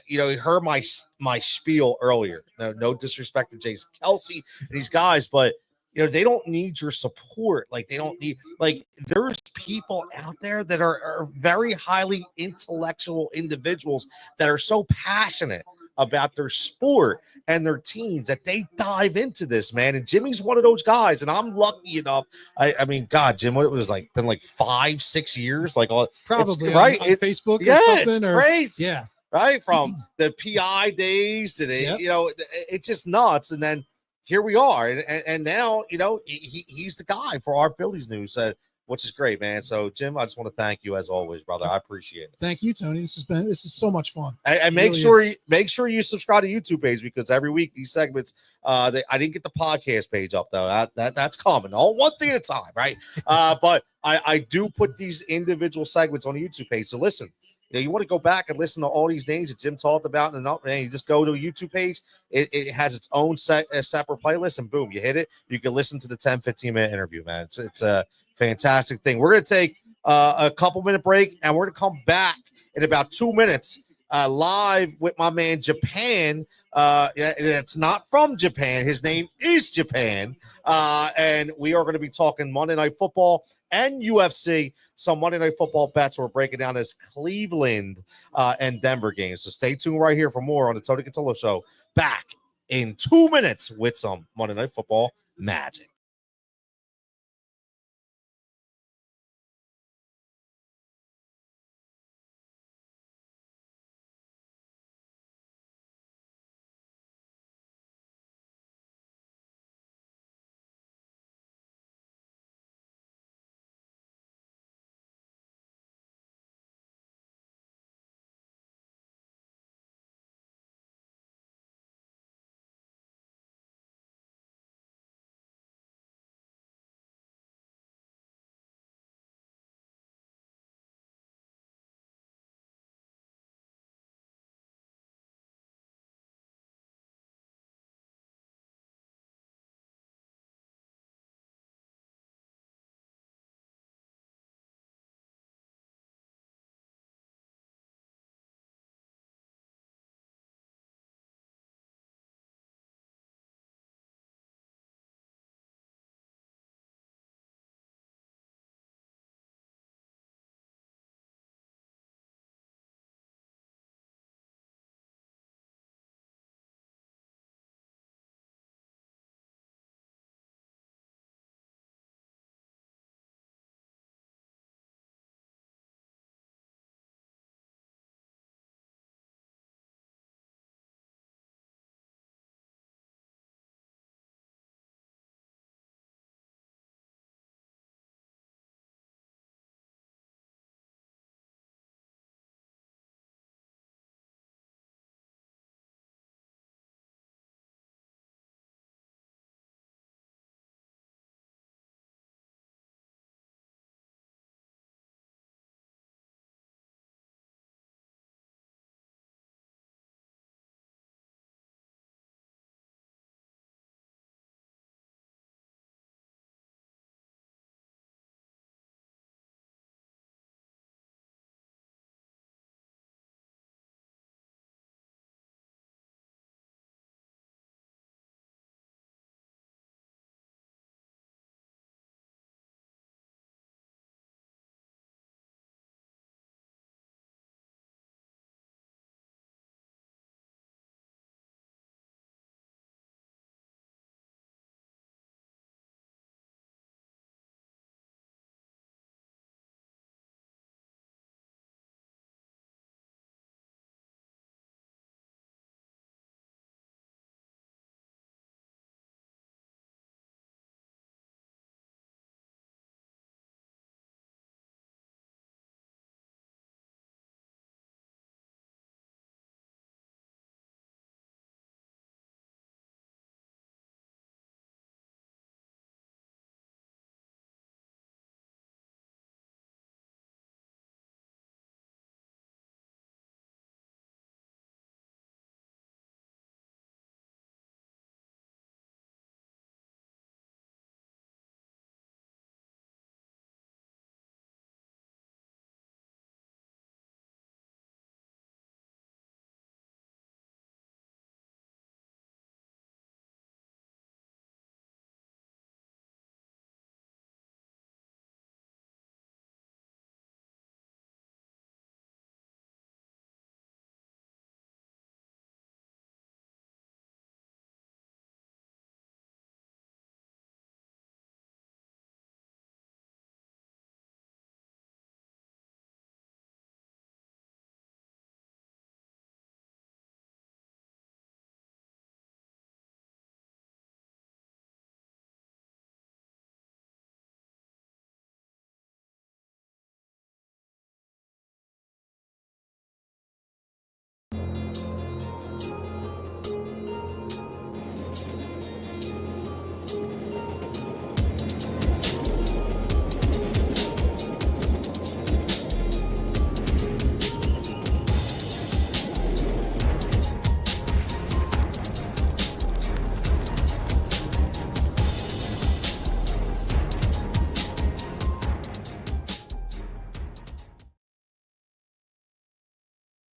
you heard my spiel earlier. No disrespect to Jason Kelsey and these guys, but they don't need your support. Like they don't need, like, there's people out there that are very highly intellectual individuals that are so passionate about their sport and their teams that they dive into this, man. And Jimmy's one of those guys, and I'm lucky enough. I mean, God, Jim, what it was like been like 5-6 years, like all Probably right on Facebook or yeah, something. it's crazy. Yeah. Right, from the PI days to the, Yep. it's just nuts. And then here we are, and now he's the guy for our Phillies news, which is great, man. So Jim, I just want to thank you as always, brother. I appreciate it. Thank you, Tony. This is so much fun. And make sure you subscribe to YouTube page, because every week these segments, I didn't get the podcast page up though. That's coming. All one thing at a time, right? But I do put these individual segments on the YouTube page. So listen. You want to go back and listen to all these names that Jim talked about, and you just go to a YouTube page. It has its own separate playlist, and boom, you hit it. You can listen to the 10-15-minute interview, man. It's a fantastic thing. We're going to take a couple-minute break, and we're going to come back in about 2 minutes live with my man Japan. It's not from Japan. His name is Japan. And we are going to be talking Monday Night Football and UFC. Some Monday Night Football bets we're breaking down as Cleveland and Denver games. So stay tuned right here for more on the Tony Cutillo Show. Back in 2 minutes with some Monday Night Football magic.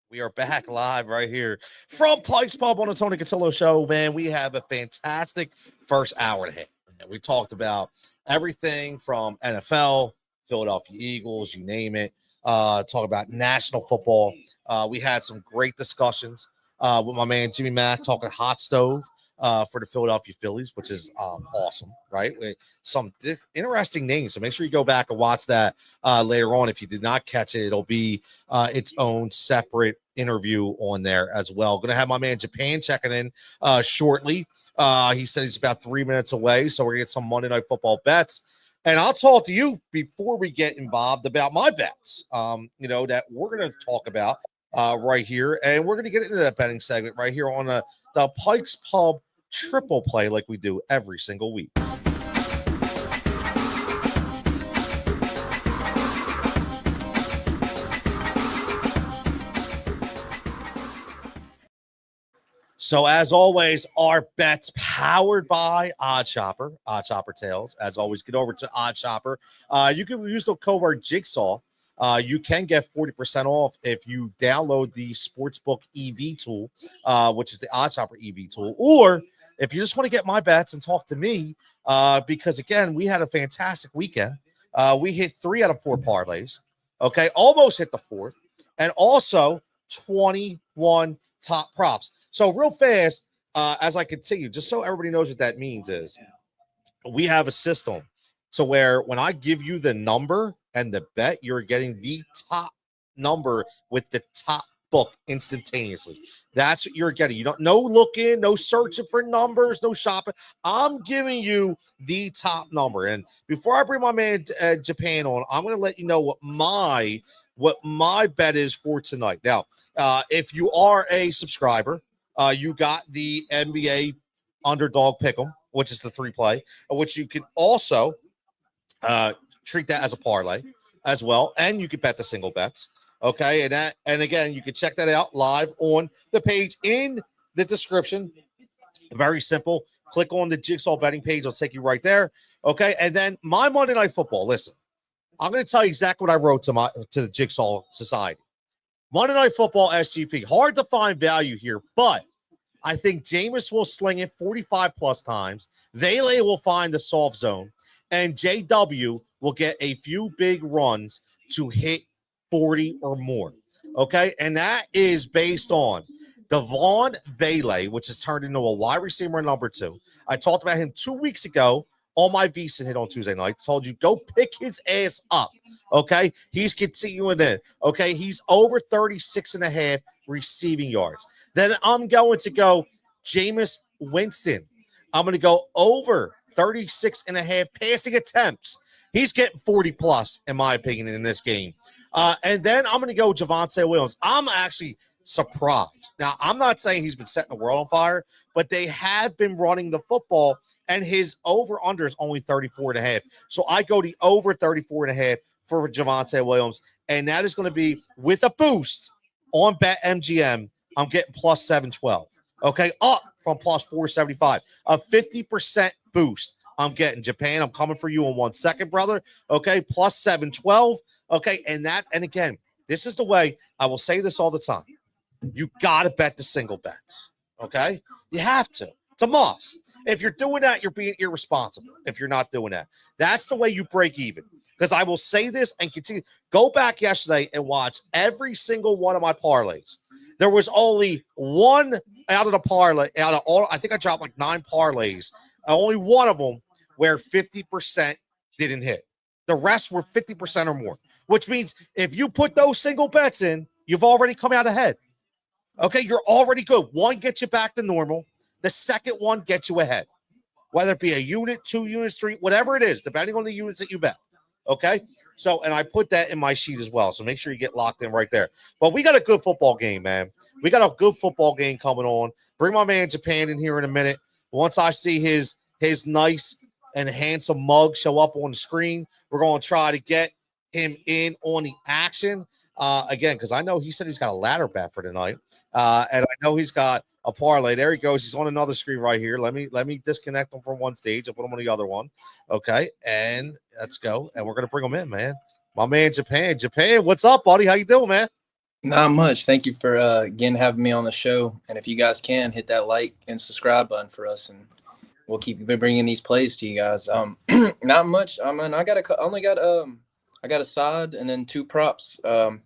We are back live right here from Pike's Pub on the Tony Cutillo Show, man. We have a fantastic first hour and a half. Man. We talked about everything from NFL, Philadelphia Eagles, you name it. Talk about national football. We had some great discussions with my man Jimmy Mack talking hot stove for the Philadelphia Phillies, which is awesome, right? With some interesting names. So make sure you go back and watch that later on. If you did not catch it, it'll be its own separate interview on there as well. Going to have my man Japan checking in shortly. He said he's about 3 minutes away, so we're going to get some Monday Night Football bets. And I'll talk to you before we get involved about my bets, that we're going to talk about right here. And we're going to get into that betting segment right here on the Pike's Pub Triple Play like we do every single week. So, as always, our bets powered by OddsShopper Tails. As always, get over to OddsShopper. You can use the code word Jigsaw. You can get 40% off if you download the Sportsbook EV tool, which is the OddsShopper EV tool. Or if you just want to get my bets and talk to me, because, again, we had a fantastic weekend. We hit 3 out of 4 parlays, okay? Almost hit the 4th. And also 21 top props. So real fast, as I continue, just so everybody knows what that means is we have a system so where when I give you the number and the bet, you're getting the top number with the top book instantaneously. That's what you're getting. You don't no looking, no searching for numbers, no shopping. I'm giving you the top number. And before I bring my man Japan on, I'm going to let you know what my bet is for tonight. Now, if you are a subscriber, you got the NBA underdog pick'em, which is the 3-play, which you can also treat that as a parlay as well, and you can bet the single bets. Okay, and again, you can check that out live on the page in the description. Very simple. Click on the Jigsaw betting page; it'll take you right there. Okay, and then my Monday Night Football. Listen, I'm going to tell you exactly what I wrote to the Jigsaw Society. Monday Night Football SGP. Hard to find value here, but I think Jameis will sling it 45 plus times. Vele will find the soft zone, and JW will get a few big runs to hit 40 or more. Okay, and that is based on Devon Vele, which has turned into a wide receiver number 2. I talked about him 2 weeks ago on my VSiN hit on Tuesday night. Told you go pick his ass up. Okay, he's continuing in. Okay, he's over 36.5 receiving yards. Then I'm going to go Jameis Winston. I'm going to go over 36.5 passing attempts. He's getting 40 plus, in my opinion, in this game. And then I'm going to go Javonte Williams. I'm actually surprised. Now, I'm not saying he's been setting the world on fire, but they have been running the football, and his over-under is only 34.5. So I go the over 34.5 for Javonte Williams, and that is going to be with a boost on BetMGM. I'm getting plus 712. Okay, up from plus 475. A 50% boost. I'm getting Japan. I'm coming for you in 1 second, brother. Okay, plus 712. Okay, and again, this is the way I will say this all the time. You got to bet the single bets. Okay, you have to. It's a must. If you're doing that, you're being irresponsible. If you're not doing that, that's the way you break even. Because I will say this and continue. Go back yesterday and watch every single one of my parlays. There was only one out of the parlay, out of all, I think I dropped like 9 parlays. Only one of them where 50% didn't hit. The rest were 50% or more, which means if you put those single bets in, you've already come out ahead. Okay, you're already good. One gets you back to normal. The second one gets you ahead, whether it be a unit, 2 units, 3, whatever it is, depending on the units that you bet. Okay, so, and I put that in my sheet as well, so make sure you get locked in right there. But we got a good football game, man. We got a good football game coming on. Bring my man Japan in here in a minute. Once I see his nice and handsome mug show up on the screen, we're going to try to get him in on the action. Again, because I know he said he's got a ladder bet for tonight. And I know he's got a parlay. There he goes. He's on another screen right here. Let me disconnect him from one stage. I'll put him on the other one. Okay. And let's go. And we're going to bring him in, man. My man, Japan. Japan, what's up, buddy? How you doing, man? Not much. Thank you for again having me on the show. And if you guys can hit that like and subscribe button for us, and we'll keep bringing these plays to you guys. Not much. I mean, I got a side and then two props.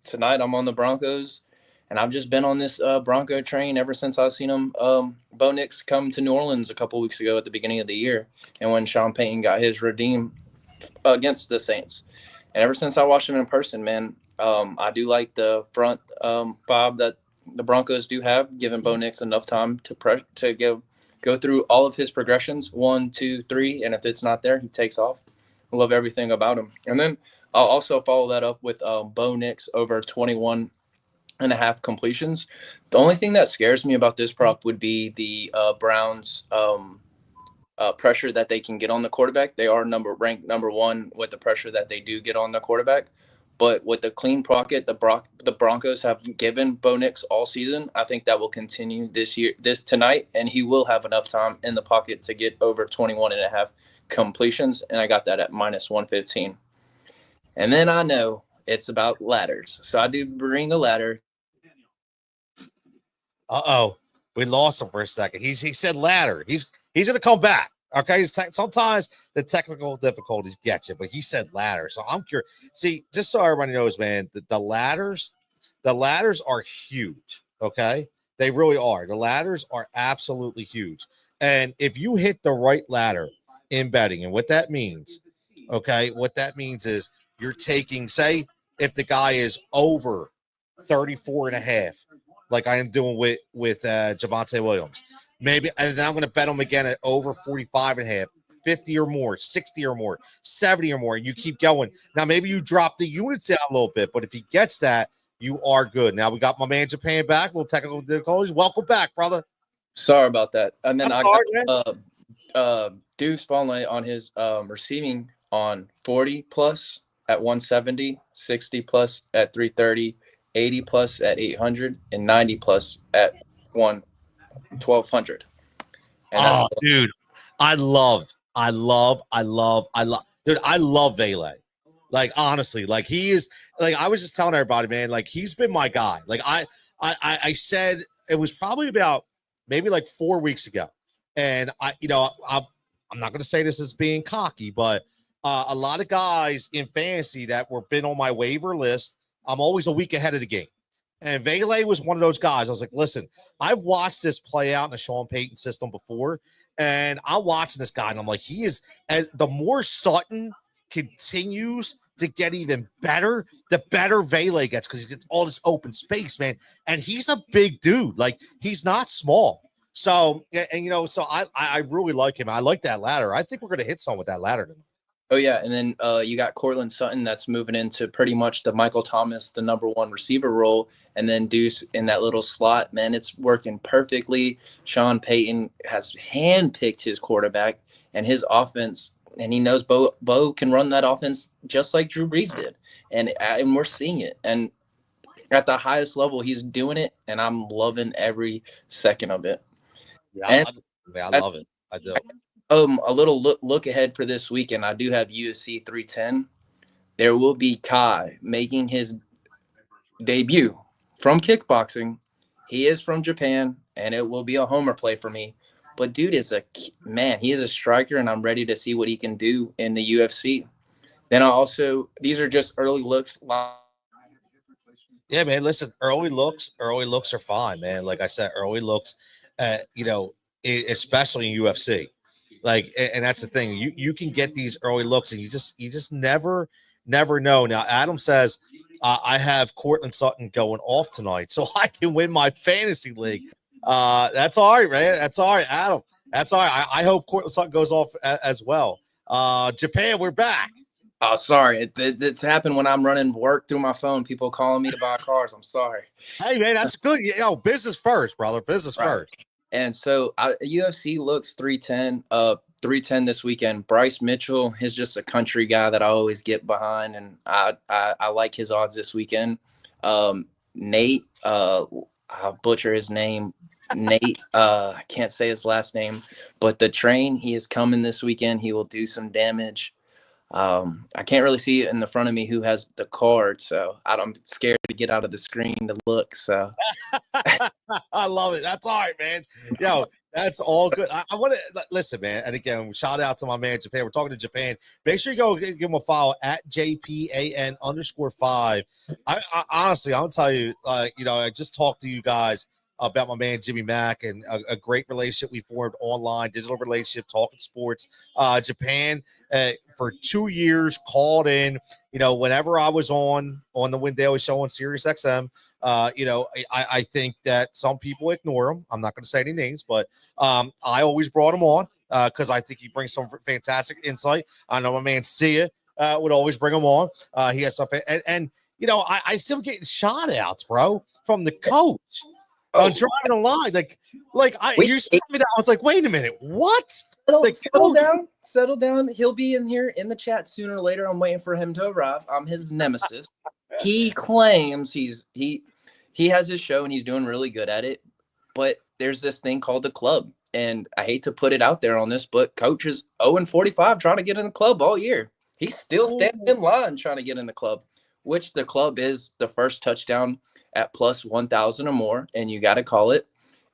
Tonight I'm on the Broncos, and I've just been on this Bronco train ever since I seen him. Bo Nix come to New Orleans a couple weeks ago at the beginning of the year, and when Sean Payton got his redeem against the Saints. And ever since I watched him in person, man, I do like the front five that the Broncos do have, giving Bo Nix enough time to go through all of his progressions, 1, 2, 3, and if it's not there, he takes off. I love everything about him. And then I'll also follow that up with Bo Nix over 21.5 completions. The only thing that scares me about this prop would be the Browns pressure that they can get on the quarterback. They are ranked number 1 with the pressure that they do get on the quarterback. But with the clean pocket the Broncos have given Bo Nix all season, I think that will continue this tonight, and he will have enough time in the pocket to get over 21.5 completions, and I got that at -115. And then I know it's about ladders, so I do bring a ladder. We lost him for a second. He said ladder. He's going to come back. Okay, sometimes the technical difficulties get you, but he said ladder. So I'm curious. See, just so everybody knows, man, the ladders are huge. Okay, they really are. The ladders are absolutely huge. And if you hit the right ladder in betting, and what that means is you're taking, say, if the guy is over 34.5, like I am doing with Javonte Williams. Maybe, and then I'm going to bet him again at over 45.5, 50 or more, 60 or more, 70 or more, and you keep going. Now, maybe you drop the units down a little bit, but if he gets that, you are good. Now, we got my man Japan back, a little technical difficulties. Welcome back, brother. Sorry about that. And then That's I got Deuce Vonleh on his receiving on 40 plus at 170, 60 plus at 330, 80 plus at 800, and 90 plus at 1,200. Oh, dude, I love, dude, I love Vele. Like, honestly, like he is, like I was just telling everybody, man, like he's been my guy. Like I said, it was probably about maybe like 4 weeks ago. And I'm not going to say this as being cocky, but a lot of guys in fantasy that were been on my waiver list, I'm always a week ahead of the game. And Vele was one of those guys. I was like, listen, I've watched this play out in the Sean Payton system before, and I'm watching this guy, and I'm like, he is, and the more Sutton continues to get even better, the better Vele gets because he gets all this open space, man. And he's a big dude. Like, he's not small. So, and so I really like him. I like that ladder. I think we're going to hit some with that ladder tonight. Oh, yeah, and then you got Cortland Sutton that's moving into pretty much the Michael Thomas, the number 1 receiver role, and then Deuce in that little slot. Man, it's working perfectly. Sean Payton has handpicked his quarterback and his offense, and he knows Bo can run that offense just like Drew Brees did, and we're seeing it. And at the highest level, he's doing it, and I'm loving every second of it. Yeah, I love it. I do. A little look ahead for this weekend. I do have UFC 310. There will be Kai making his debut from kickboxing. He is from Japan, and it will be a homer play for me. But dude is he is a striker, and I'm ready to see what he can do in the UFC. Then these are just early looks. Yeah, man, listen, early looks are fine, man. Like I said, early looks, especially in UFC. Like, and that's the thing. You can get these early looks, and you just never know. Now, Adam says, I have Cortland Sutton going off tonight, so I can win my fantasy league. That's all right, man. That's all right, Adam. That's all right. I hope Cortland Sutton goes off as well. Japan, we're back. Oh, sorry. It's happened when I'm running work through my phone. People calling me to buy cars. I'm sorry. Hey, man, that's good. Business first, brother. Business first. And so UFC looks 310. 310 this weekend. Bryce Mitchell is just a country guy that I always get behind, and I like his odds this weekend. Nate, I'll butcher his name. Nate, I can't say his last name, but the train, he is coming this weekend. He will do some damage. I can't really see it in the front of me who has the card, so I'm scared to get out of the screen to look. So I love it. That's all right, man. Yo, that's all good. I want to listen, man. And again, shout out to my man Japan. We're talking to Japan. Make sure you go give him a follow at JPAN_5. I honestly, I'll tell you, I just talked to you guys about my man Jimmy Mack and a great relationship we formed online, digital relationship, talking sports. Japan for 2 years called in, whenever I was on the Win Daily Show on Sirius XM. I think that some people ignore him. I'm not going to say any names, but I always brought him on because I think he brings some fantastic insight. I know my man Sia would always bring him on. He has something, and I still getting shout outs, bro, from the coach. Driving a line, you said me that. I was like, wait a minute, what? Settle down. He'll be in here in the chat sooner or later. I'm waiting for him to arrive. I'm his nemesis. He claims he has his show and he's doing really good at it, but there's this thing called the club, and I hate to put it out there on this, but Coach is 0-45 trying to get in the club all year. He's still standing in line trying to get in the club, which the club is the first touchdown at plus 1,000 or more, and you got to call it.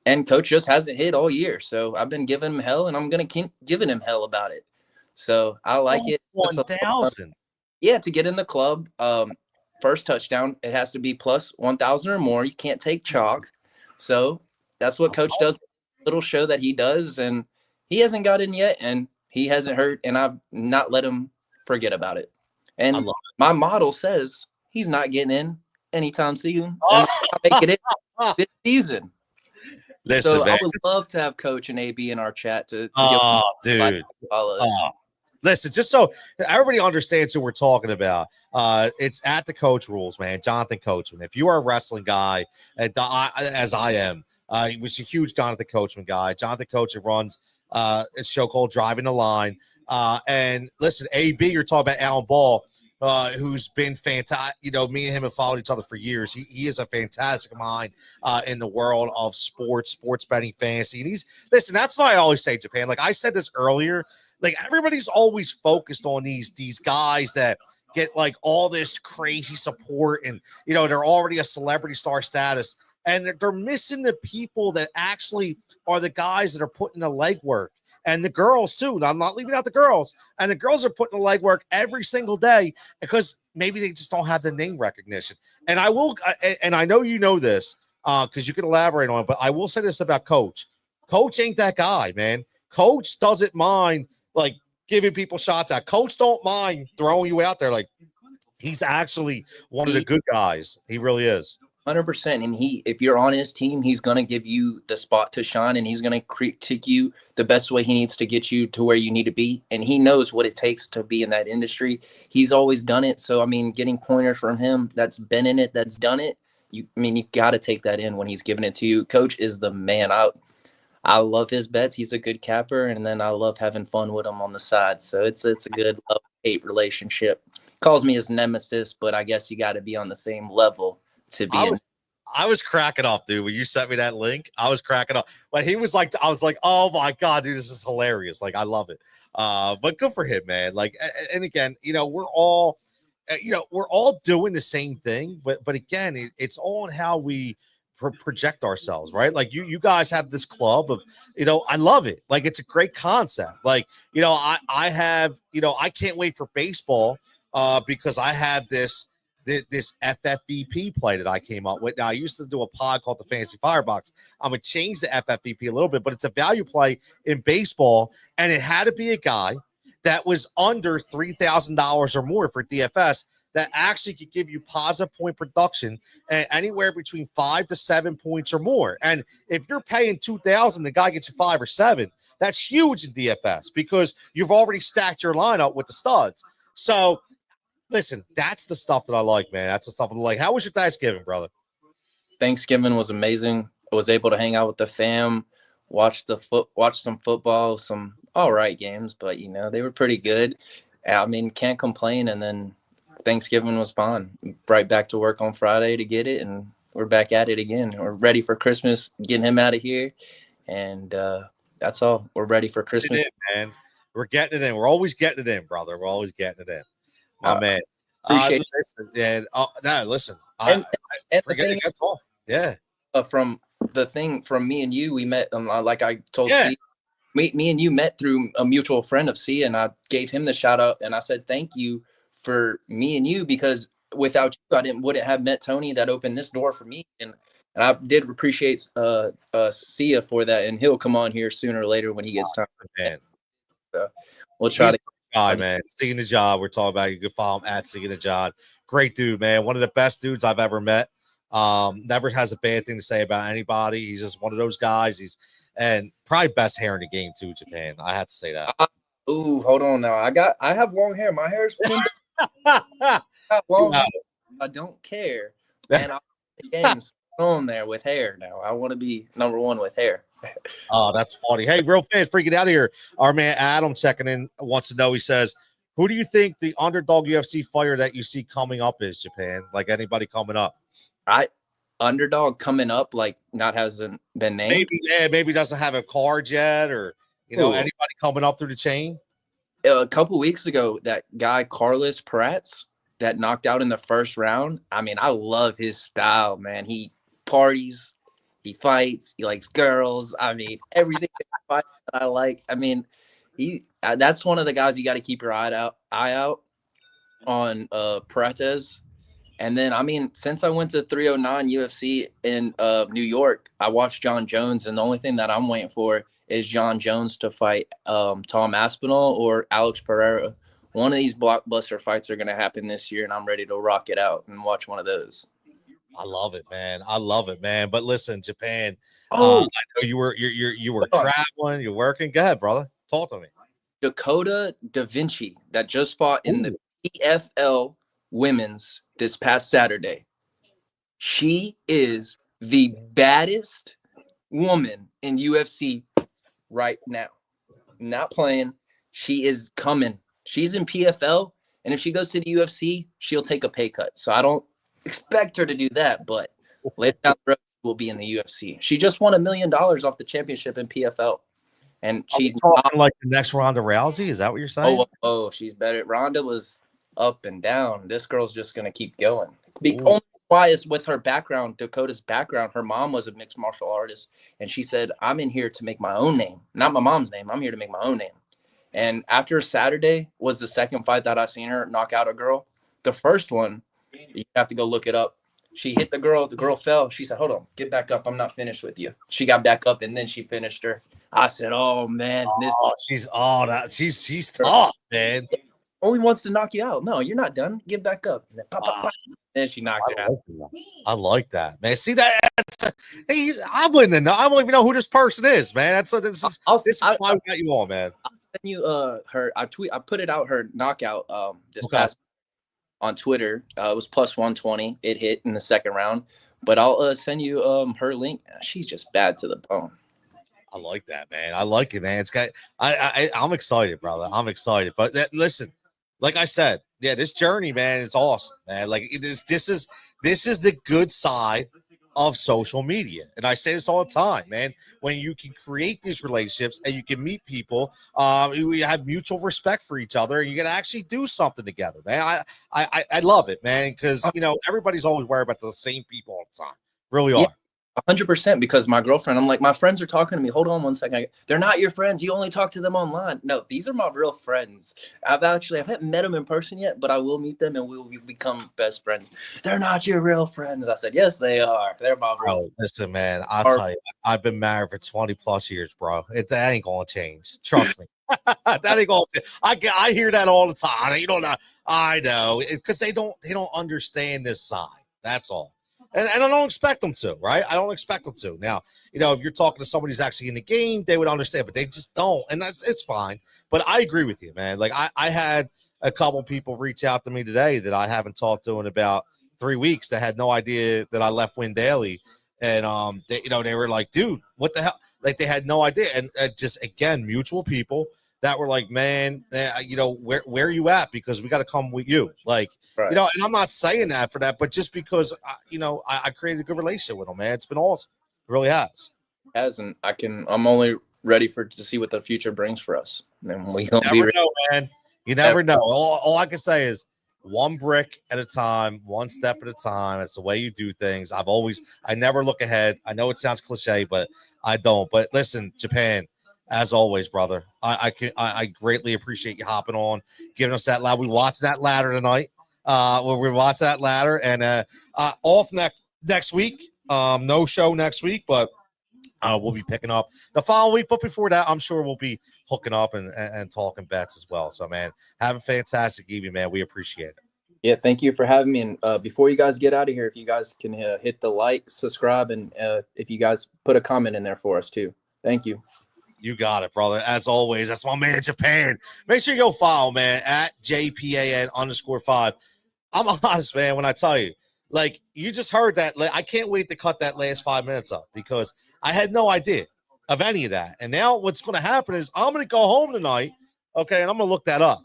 And Coach just hasn't hit all year, so I've been giving him hell, and I'm gonna keep giving him hell about it. So I like it. 1,000. Yeah, to get in the club. First touchdown, it has to be plus 1,000 or more. You can't take chalk. So that's what Coach does. Little show that he does, and he hasn't got in yet, and he hasn't hurt, and I've not let him forget about it. And my model says he's not getting in anytime soon. I'll make it in this season. Listen, so man. I would love to have Coach and AB in our chat to dude. Listen, just so everybody understands who we're talking about, it's at the Coach Rules, man. Jonathan Coachman. If you are a wrestling guy, as I am, he was a huge Jonathan Coachman guy. Jonathan Coachman runs a show called Driving the Line. And listen, AB, you're talking about Alan Ball, who's been fantastic. Me and him have followed each other for years. He is a fantastic mind in the world of sports betting, fantasy. And that's what I always say, Japan. Like I said this earlier, like everybody's always focused on these guys that get like all this crazy support and, they're already a celebrity star status. And they're missing the people that actually are the guys that are putting the legwork. And the girls, too. I'm not leaving out the girls. And the girls are putting the legwork every single day because maybe they just don't have the name recognition. And I will, and I know you know this because you can elaborate on it, but I will say this about Coach. Coach ain't that guy, man. Coach doesn't mind, like, giving people shots out. Coach don't mind throwing you out there. Like, he's actually one of the good guys. He really is. 100%. And if you're on his team, he's going to give you the spot to shine, and he's going to critique you the best way he needs to get you to where you need to be. And he knows what it takes to be in that industry. He's always done it. So, I mean, getting pointers from him that's been in it, that's done it. You got to take that in when he's giving it to you. Coach is the man. I love his bets. He's a good capper. And then I love having fun with him on the side. So it's a good love-hate relationship. Calls me his nemesis, but I guess you got to be on the same level to be I was cracking up, dude. When you sent me that link, I was cracking up. But he was like, I was like, oh my God, dude, this is hilarious. Like, I love it. But good for him, man. Like, and again, we're all doing the same thing. But again, it's all in how we project ourselves, right? Like you guys have this club of, I love it. Like, it's a great concept. Like, I have, I can't wait for baseball because I have this FFVP play that I came up with. Now, I used to do a pod called the Fantasy Firebox. I'm going to change the FFVP a little bit, but it's a value play in baseball, and it had to be a guy that was under $3,000 or more for DFS that actually could give you positive point production anywhere between 5 to 7 points or more. And if you're paying $2,000, the guy gets you 5 or 7. That's huge in DFS because you've already stacked your lineup with the studs. So, listen, that's the stuff that I like, man. That's the stuff I like. How was your Thanksgiving, brother? Thanksgiving was amazing. I was able to hang out with the fam, watch some football, some all right games, but they were pretty good. I mean, can't complain. And then Thanksgiving was fun. Right back to work on Friday to get it, and we're back at it again. We're ready for Christmas, getting him out of here, and that's all. We're ready for Christmas, man. We're getting it in. We're always getting it in, brother. We're always getting it in. My man. Appreciate listen, no, listen. and the Forget thing it gets off. Yeah. from me and you, we met. Like I told Yeah. C, me and you met through a mutual friend of C, and I gave him the shout out, and I said thank you for me and you, because without you, I wouldn't have met Tony. That opened this door for me, and I did appreciate Sia for that, and he'll come on here sooner or later when he gets time. Man. So we'll try to. Guy, man, Seeing the Job. We're talking about. You can follow him at Seeing the Job. Great dude, man. One of the best dudes I've ever met. Never has a bad thing to say about anybody. He's just one of those guys. And probably best hair in the game too, Japan. I have to say that. Ooh, hold on now. I have long hair. My hair is long hair. I don't care. And I'll play games on there with hair now. I want to be number one with hair. Oh, that's funny. Hey, real fans, freaking out of here. Our man Adam checking in wants to know. He says, who do you think the underdog UFC fighter that you see coming up is, Japan? Like anybody coming up? Underdog coming up, like hasn't been named. Maybe doesn't have a card yet, or anybody coming up through the chain. A couple weeks ago, that guy Carlos Pratt that knocked out in the first round. I mean, I love his style, man. He parties, he fights, he likes girls. I mean, everything that I like. I mean, that's one of the guys you got to keep your eye out on, Prates. And then, I mean, since I went to 309 UFC in New York, I watched John Jones, and the only thing that I'm waiting for is John Jones to fight Tom Aspinall or Alex Pereira. One of these blockbuster fights are going to happen this year, and I'm ready to rock it out and watch one of those. I love it, man. But listen, Japan. I know you were traveling, you're working. Go ahead, brother. Talk to me. Dakota Da Vinci that just fought in the PFL women's this past Saturday. She is the baddest woman in UFC right now. Not playing. She is coming. She's in PFL, and if she goes to the UFC, she'll take a pay cut. So I don't expect her to do that, but later down the road, will be in the UFC. She just won $1 million off the championship in PFL. And she's like the next Ronda Rousey. Is that what you're saying? Oh, she's better. Ronda was up and down. This girl's just going to keep going. The only why is with her background, Dakota's background. Her mom was a mixed martial artist, and she said, I'm in here to make my own name, not my mom's name. I'm here to make my own name. And after Saturday was the second fight that I seen her knock out a girl. The first one, you have to go look it up. She hit the girl fell. She said, hold on, get back up. I'm not finished with you. She got back up, and then she finished her. I said, oh, man. She's tough, man. Only wants to knock you out. No, you're not done. Get back up. And then, pop, pop, pop. Then she knocked her out. I like that, man. See that? I wouldn't have known. I don't even know who this person is, man. This is why we got you on, man. I'll send you her. I put it out her knockout past on Twitter. It was plus 120. It hit in the second round. But I'll send you her link. She's just bad to the bone. I like that, man. I like it, man. It's got. I'm excited, brother. I'm excited. But listen, like I said, yeah, this journey, man, it's awesome, man. Like this is the good side of social media, and I say this all the time, man. When you can create these relationships and you can meet people, you have mutual respect for each other, and you can actually do something together, man. I love it, man, because everybody's always worried about the same people all the time. Really are. 100%, because my girlfriend, I'm like, my friends are talking to me. Hold on one second. They're not your friends. You only talk to them online. No, these are my real friends. I haven't met them in person yet, but I will meet them and we'll become best friends. They're not your real friends. I said, yes, they are. They're my real friends. Listen, man, I'll tell you, I've been married for 20 plus years, bro. That ain't going to change. Trust me. That ain't going to change. I hear that all the time. You don't know. I know, because they don't understand this side. That's all. And I don't expect them to, right? I don't expect them to. Now, if you're talking to somebody who's actually in the game, they would understand, but they just don't. And it's fine. But I agree with you, man. Like I had a couple people reach out to me today that I haven't talked to in about 3 weeks that had no idea that I left Win Daily. And, they were like, dude, what the hell? Like they had no idea. And just, again, mutual people that were like, man, where are you at? Because we got to come with you. Like, right. And I'm not saying that for that, but just because, I created a good relationship with them, man. It's been awesome. It really has. I'm only ready to see what the future brings for us. And we gonna be Never ready. know, man. You never know. All I can say is one brick at a time, one step at a time. It's the way you do things. I never look ahead. I know it sounds cliche, but I don't. But listen, Japan, as always, brother, I greatly appreciate you hopping on, giving us that ladder. We watched that ladder tonight. We watched that ladder, and off next week. No show next week, but we'll be picking up the following week. But before that, I'm sure we'll be hooking up and talking bets as well. So, man, have a fantastic evening, man. We appreciate it. Yeah, thank you for having me. And before you guys get out of here, if you guys can hit the like, subscribe, and if you guys put a comment in there for us too. Thank you. You got it, brother. As always, that's my man, Japan. Make sure you go follow, man, at JPAN_5. I'm honest, man, when I tell you, like, you just heard that. I can't wait to cut that last 5 minutes up because I had no idea of any of that. And now what's going to happen is I'm going to go home tonight, okay, and I'm going to look that up.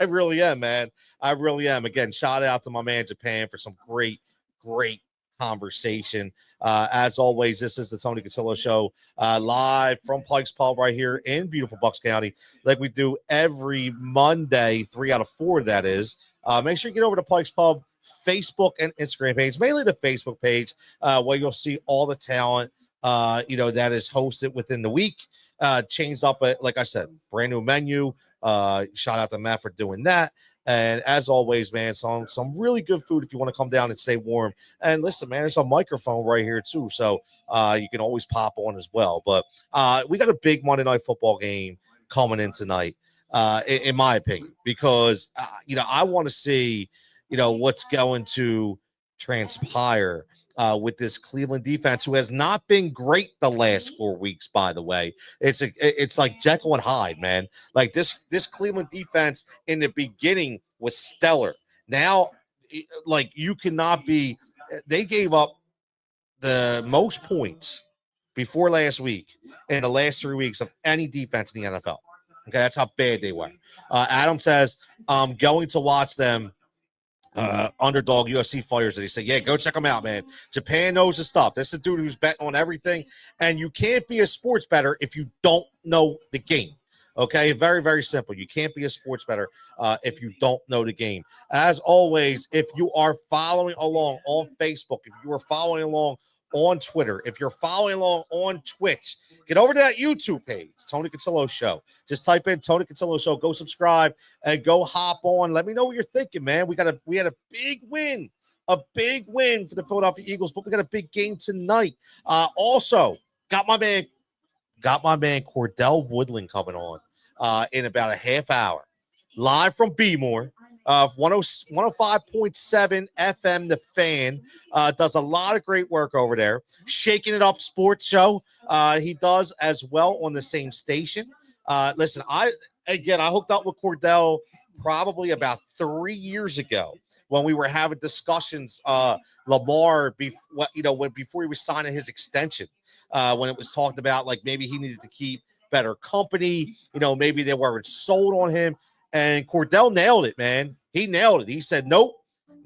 I really am, man. I really am. Again, shout out to my man, Japan, for some great conversation. As always, this is the Tony Cutillo Show, live from Pike's Pub right here in beautiful Bucks County, like we do every Monday, 3 out of 4, that is. Make sure you get over to Pike's Pub Facebook and Instagram page, mainly the Facebook page, where you'll see all the talent, that is hosted within the week. Changed up, like I said, brand new menu. Shout out to Matt for doing that. And as always, man, some really good food if you want to come down and stay warm. And listen, man, there's a microphone right here too, so you can always pop on as well. But we got a big Monday Night Football game coming in tonight, in my opinion, because I want to see what's going to transpire with this Cleveland defense, who has not been great the last 4 weeks, by the way. It's like Jekyll and Hyde, man. Like this Cleveland defense in the beginning was stellar. Now, like, you cannot be – they gave up the most points before last week in the last 3 weeks of any defense in the NFL. Okay, that's how bad they were. Adam says, I'm going to watch them underdog UFC fighters, and he said, yeah, go check them out, man. Japan knows his stuff. This is a dude who's betting on everything, and you can't be a sports bettor if you don't know the game. Okay, very, very simple. You can't be a sports bettor if you don't know the game. As always, if you are following along on Facebook, if you are following along on Twitter, if you're following along on Twitch, get over to that YouTube page, Tony Cutillo Show. Just type in Tony Cutillo Show, go subscribe, and go hop on. Let me know what you're thinking, man. We had a big win for the Philadelphia Eagles, but we got a big game tonight. Also, got my man Cordell Woodland coming on in about a half hour, live from B-More. 105.7 FM, The Fan, does a lot of great work over there. Shaking It Up Sports Show, he does as well on the same station. Listen, I hooked up with Cordell probably about 3 years ago when we were having discussions. Lamar, before he was signing his extension, when it was talked about like maybe he needed to keep better company, maybe they weren't sold on him. And Cordell nailed it, man. He nailed it. He said, nope,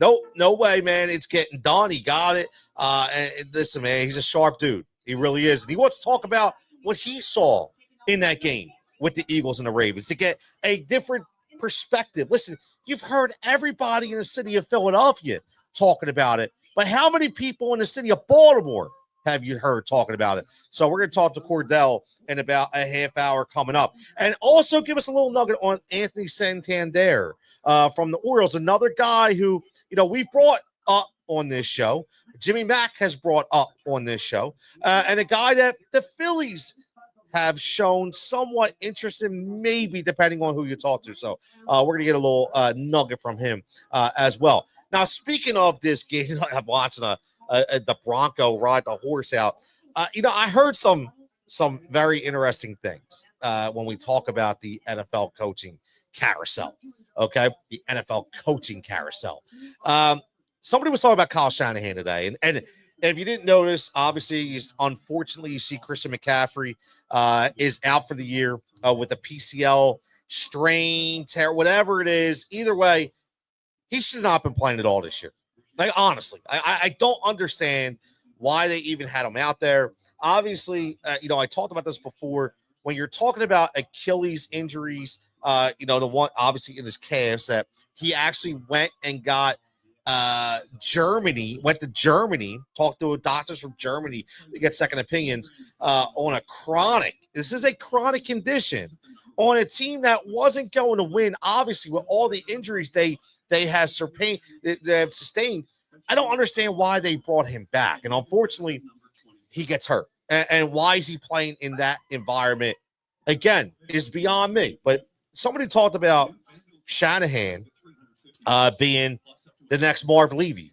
no way, man. It's getting done. He got it. And listen, man, he's a sharp dude. He really is. And he wants to talk about what he saw in that game with the Eagles and the Ravens to get a different perspective. Listen, you've heard everybody in the city of Philadelphia talking about it, but how many people in the city of Baltimore have you heard talking about it? So we're going to talk to Cordell in about a half hour coming up. And also give us a little nugget on Anthony Santander from the Orioles, another guy who, we've brought up on this show. Jimmy Mack has brought up on this show, and a guy that the Phillies have shown somewhat interest in, maybe depending on who you talk to. So we're going to get a little nugget from him as well. Now, speaking of this game, I'm watching the Bronco ride the horse out. I heard some very interesting things when we talk about the NFL coaching carousel. Okay, the NFL coaching carousel. Somebody was talking about Kyle Shanahan today, and if you didn't notice, obviously, unfortunately, you see Christian McCaffrey is out for the year with a PCL strain, tear, whatever it is. Either way, he should not have been playing at all this year. Like, honestly, I don't understand why they even had him out there. Obviously, I talked about this before. when you're talking about Achilles injuries, the one obviously in his calves that he actually went and got went to Germany, talked to doctors from Germany to get second opinions on a chronic. This is a chronic condition on a team that wasn't going to win, obviously, with all the injuries they have sustained. I don't understand why they brought him back. And unfortunately, he gets hurt. And why is he playing in that environment? Again, is beyond me. But somebody talked about Shanahan being the next Marv Levy,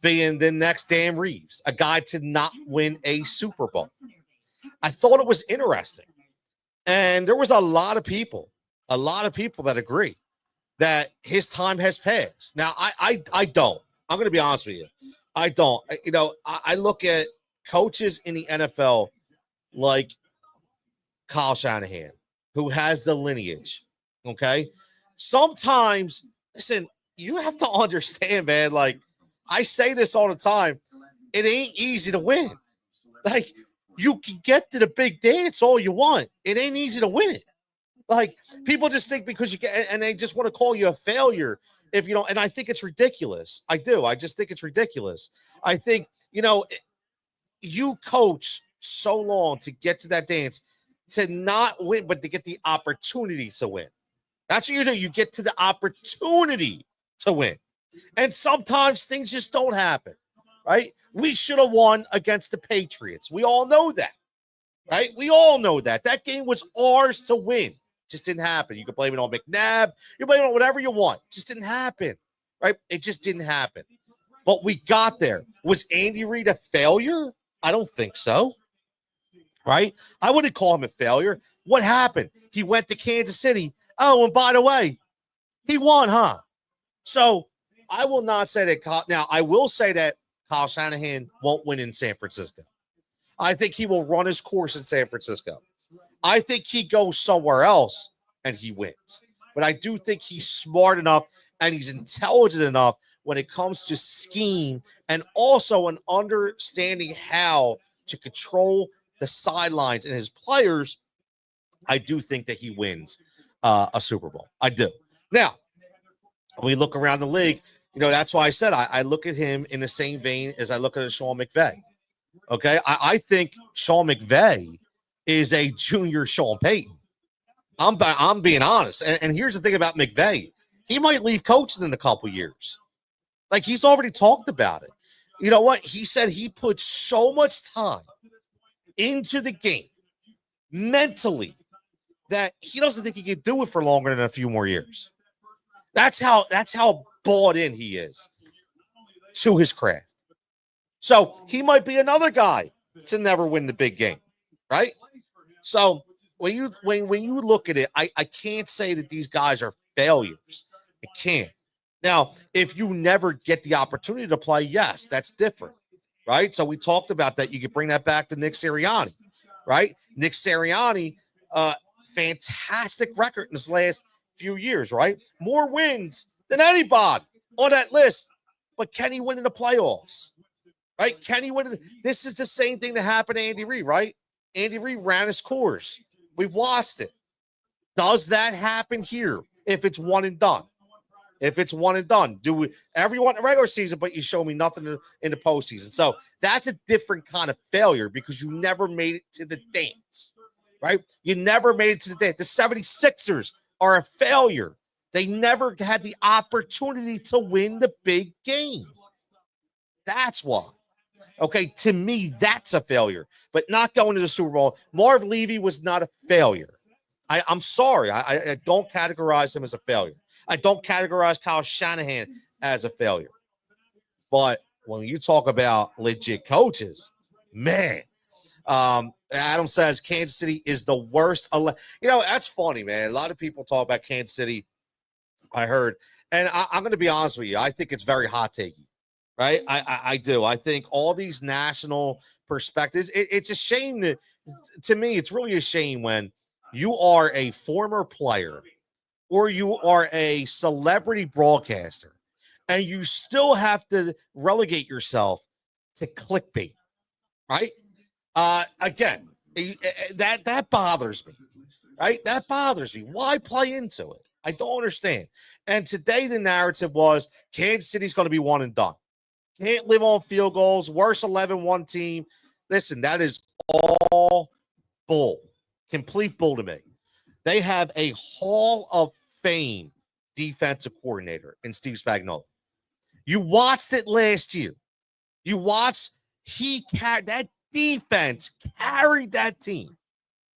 being the next Dan Reeves, a guy to not win a Super Bowl. I thought it was interesting. And there was a lot of people that agree that his time has passed. Now, I don't. I'm going to be honest with you. I don't. I look at coaches in the NFL like Kyle Shanahan, who has the lineage, okay? Sometimes, listen, you have to understand, man, like, I say this all the time, it ain't easy to win. Like, you can get to the big dance all you want. It ain't easy to win it. Like, people just think because you get, and they just want to call you a failure if you don't, and I think it's ridiculous. I do. I just think it's ridiculous. I think, you coach so long to get to that dance, to not win, but to get the opportunity to win. That's what you do. You get to the opportunity to win. And sometimes things just don't happen, right? We should have won against the Patriots. We all know that, right? We all know that. That game was ours to win. Just didn't happen. You can blame it on McNabb. You blame it on whatever you want. Just didn't happen, right? It just didn't happen. But we got there. Was Andy Reid a failure? I don't think so, right? I wouldn't call him a failure. What happened? He went to Kansas City. Oh, and by the way, he won, huh? So I will not say that. Now, I will say that Kyle Shanahan won't win in San Francisco. I think he will run his course in San Francisco. I think he goes somewhere else and he wins. But I do think he's smart enough and he's intelligent enough when it comes to scheme and also an understanding how to control the sidelines and his players. I do think that he wins a Super Bowl. I do. Now, when we look around the league, that's why I said I look at him in the same vein as I look at a Sean McVay. Okay, I think Sean McVay is a junior Sean Payton. I'm being honest. And here's the thing about McVay. He might leave coaching in a couple years. Like, he's already talked about it. You know what? He said he put so much time into the game mentally that he doesn't think he can do it for longer than a few more years. That's how bought in he is to his craft. So he might be another guy to never win the big game, right? So when you look at it, I can't say that these guys are failures. I can't. Now, if you never get the opportunity to play, yes, that's different, right? So we talked about that. You could bring that back to Nick Sirianni, right? Nick Sirianni, fantastic record in his last few years, right? More wins than anybody on that list. But can he win in the playoffs? Right? Can he win? This is the same thing that happened to Andy Reid, right? Andy Reid ran his course. We've lost it. Does that happen here if it's one and done? If it's one and done, do we everyone in the regular season, but you show me nothing in the postseason? So that's a different kind of failure because you never made it to the dance, right? You never made it to the dance. The 76ers are a failure. They never had the opportunity to win the big game. That's why. Okay, to me, that's a failure, but not going to the Super Bowl. Marv Levy was not a failure. I'm sorry. I don't categorize him as a failure. I don't categorize Kyle Shanahan as a failure. But when you talk about legit coaches, Adam says Kansas City is the worst. That's funny, man. A lot of people talk about Kansas City, I heard. And I'm going to be honest with you. I think it's very hot takey, right? I do. I think all these national perspectives, it's a shame to me, it's really a shame when you are a former player or you are a celebrity broadcaster and you still have to relegate yourself to clickbait, right? Again, that bothers me. right? That bothers me. Why play into it? I don't understand. And today the narrative was Kansas City's going to be one and done. Can't live on field goals. Worst 11-1 team. Listen, that is all bull. Complete bull to me. They have a Hall of Fame defensive coordinator in Steve Spagnuolo. You watched it last year. You watched that defense carried that team.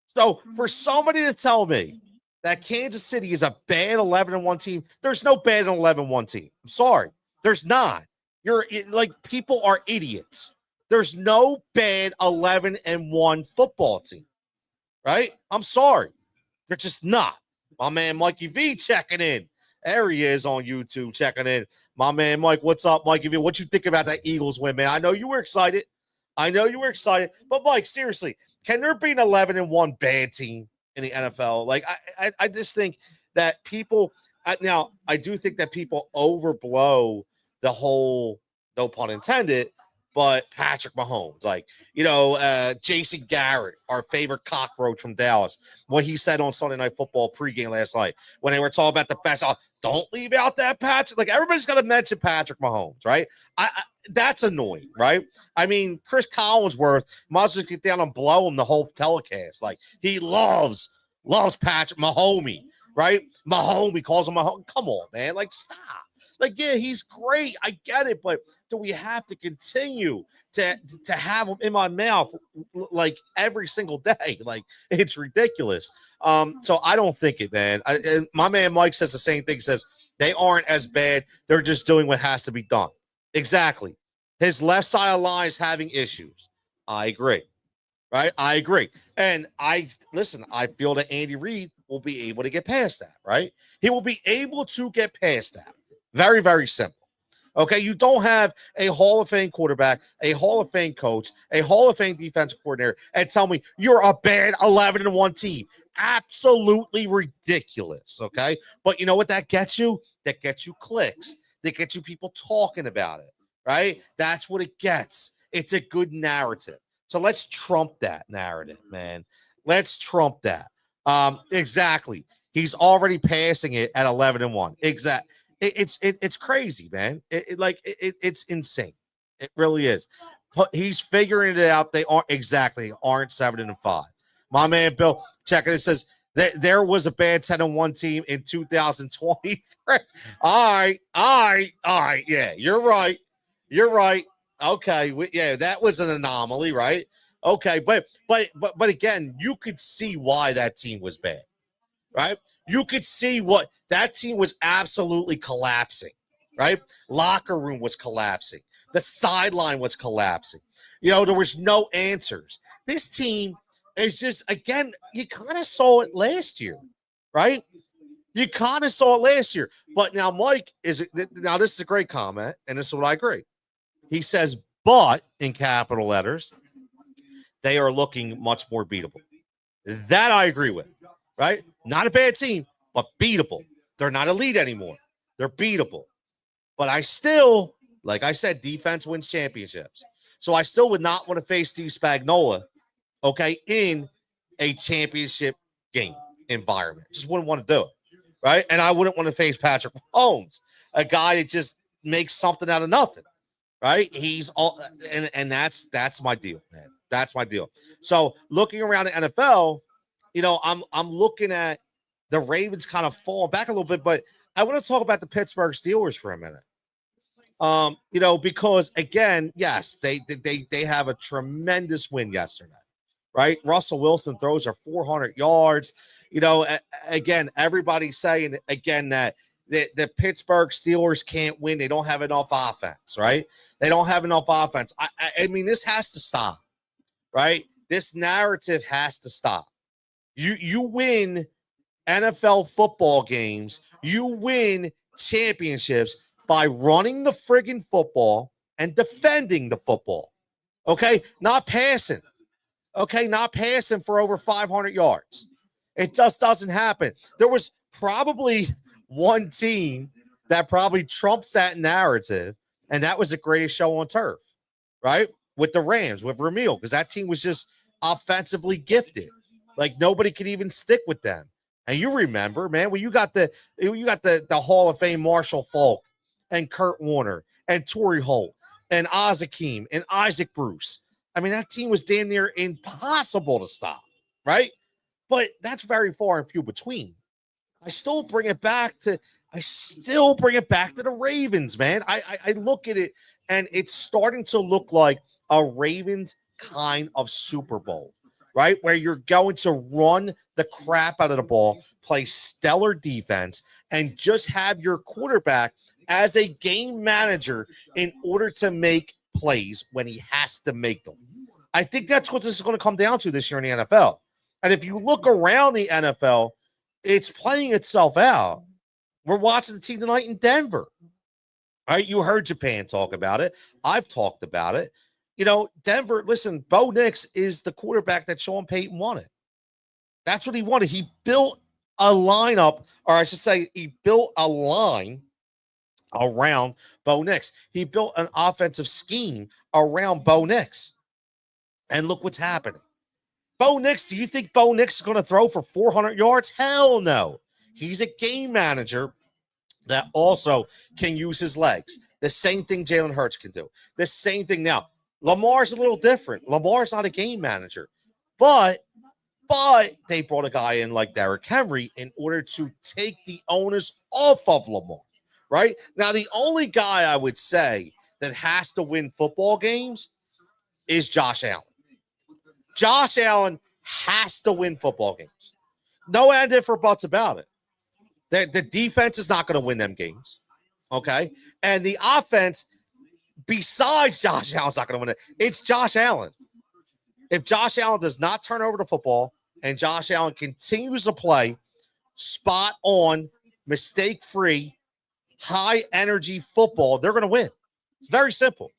So for somebody to tell me that Kansas City is a bad 11-1 team, there's no bad 11-1 team. I'm sorry. There's not. People are idiots. There's no bad 11-1 football team, right? I'm sorry. They're just not. My man Mikey V checking in. There he is on YouTube checking in. My man Mike, what's up, Mikey V? What you think about that Eagles win, man? I know you were excited. But Mike, seriously, can there be an 11-1 bad team in the NFL? Like, I just think that people now I do think that people overblow the whole, no pun intended, but Patrick Mahomes, Jason Garrett, our favorite cockroach from Dallas, what he said on Sunday Night Football pregame last night when they were talking about the best. Don't leave out that Patrick. Like, everybody's got to mention Patrick Mahomes, right? That's annoying, right? I mean, Chris Collinsworth might as well get down and blow him the whole telecast. Like, he loves Patrick Mahomey, right? Mahomey calls him Mahomey. Come on, man. Like, stop. Like, yeah, he's great. I get it, but do we have to continue to have him in my mouth like every single day? Like, it's ridiculous. So I don't think it, man. My man Mike says the same thing. Says they aren't as bad. They're just doing what has to be done. Exactly. His left side of the line is having issues. I agree. Right? I agree. And I feel that Andy Reid will be able to get past that, right? He will be able to get past that. Very, very simple. Okay, you don't have a Hall of Fame quarterback, a Hall of Fame coach, a Hall of Fame defensive coordinator, and tell me you're a bad 11-1 team. Absolutely ridiculous, okay? But you know what that gets you? That gets you clicks. That gets you people talking about it, right? That's what it gets. It's a good narrative. So let's trump that narrative, man. Let's trump that. Exactly. He's already passing it at 11-1. Exactly. It's crazy, man. It's insane. It really is. But he's figuring it out. They aren't 7-5. My man Bill checking it says that there was a bad 10-1 team in 2023. All right. Yeah, you're right. Okay, that was an anomaly, right? Okay, but again, you could see why that team was bad. Right? You could see what that team was absolutely collapsing, right? Locker room was collapsing. The sideline was collapsing. There was no answers. This team is just, again, you kind of saw it last year, right? But now Mike this is a great comment, and this is what I agree. He says, but in capital letters, they are looking much more beatable. That I agree with. Right? Not a bad team, but beatable. They're not elite anymore. They're beatable. But I still, like I said, defense wins championships. So I still would not want to face Steve Spagnuolo, okay, in a championship game environment. Just wouldn't want to do it. Right? And I wouldn't want to face Patrick Mahomes, a guy that just makes something out of nothing. Right? He's all and that's my deal, man. That's my deal. So looking around the NFL, I'm looking at the Ravens kind of fall back a little bit, but I want to talk about the Pittsburgh Steelers for a minute. Because again, yes, they have a tremendous win yesterday, right? Russell Wilson throws are 400 yards. Again, everybody's saying again that the Pittsburgh Steelers can't win. They don't have enough offense, right? They don't have enough offense. I mean, this has to stop, right? This narrative has to stop. You win NFL football games. You win championships by running the friggin' football and defending the football. Okay? Not passing. Okay? Not passing for over 500 yards. It just doesn't happen. There was probably one team that probably trumps that narrative, and that was the greatest show on turf, right? With the Rams, with Ramil, because that team was just offensively gifted. Like nobody could even stick with them. And you remember, man, when you got the Hall of Fame Marshall Falk and Kurt Warner and Torrey Holt and Oz Hakeem and Isaac Bruce. I mean, that team was damn near impossible to stop, right? But that's very far and few between. I still bring it back to the Ravens, man. I look at it and it's starting to look like a Ravens kind of Super Bowl, right? Where you're going to run the crap out of the ball, play stellar defense, and just have your quarterback as a game manager in order to make plays when he has to make them. I think that's what this is going to come down to this year in the NFL. And if you look around the NFL, it's playing itself out. We're watching the team tonight in Denver. All right, you heard Japan talk about it. I've talked about it. You know, Denver, listen, Bo Nix is the quarterback that Sean Payton wanted. That's what he wanted. He built a lineup, or I should say, he built a line around Bo Nix. He built an offensive scheme around Bo Nix. And look what's happening. Bo Nix, do you think Bo Nix is going to throw for 400 yards? Hell no. He's a game manager that also can use his legs. The same thing Jalen Hurts can do. The same thing now. Lamar's a little different. Lamar's not a game manager. But they brought a guy in like Derrick Henry in order to take the onus off of Lamar, right? Now, the only guy I would say that has to win football games is Josh Allen. Josh Allen has to win football games. No and if or buts about it. The defense is not going to win them games, okay? And the offense, besides Josh Allen's not going to win it. It's Josh Allen. If Josh Allen does not turn over the football and Josh Allen continues to play spot on, mistake-free, high-energy football, they're going to win. It's very simple.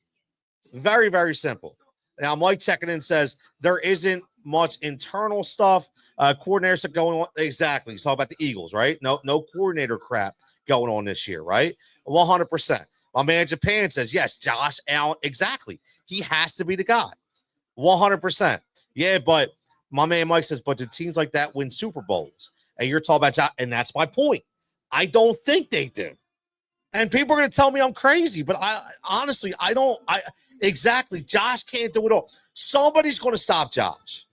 Very, very simple. Now, Mike checking in says there isn't much internal stuff. Coordinators are going on. Exactly. He's talking about the Eagles, right? No coordinator crap going on this year, right? 100%. My man Japan says, yes, Josh Allen. Exactly. He has to be the guy. 100%. Yeah, but my man Mike says, but do teams like that win Super Bowls? And you're talking about Josh, and that's my point. I don't think they do. And people are going to tell me I'm crazy, but I don't. Exactly. Josh can't do it all. Somebody's going to stop Josh.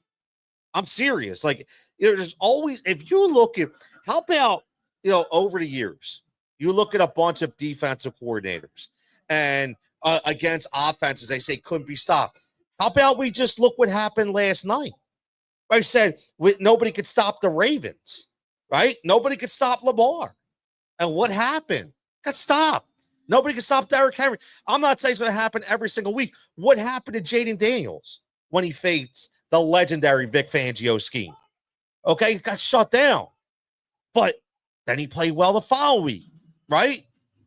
I'm serious. Like, there's always, if you look at, how about, over the years, you look at a bunch of defensive coordinators and against offenses, they say couldn't be stopped. How about we just look what happened last night? I said nobody could stop the Ravens, right? Nobody could stop Lamar. And what happened? Got stopped. Nobody can stop Derrick Henry. I'm not saying it's going to happen every single week. What happened to Jaden Daniels when he faced the legendary Vic Fangio scheme? Okay, he got shut down. But then he played well the following week, right?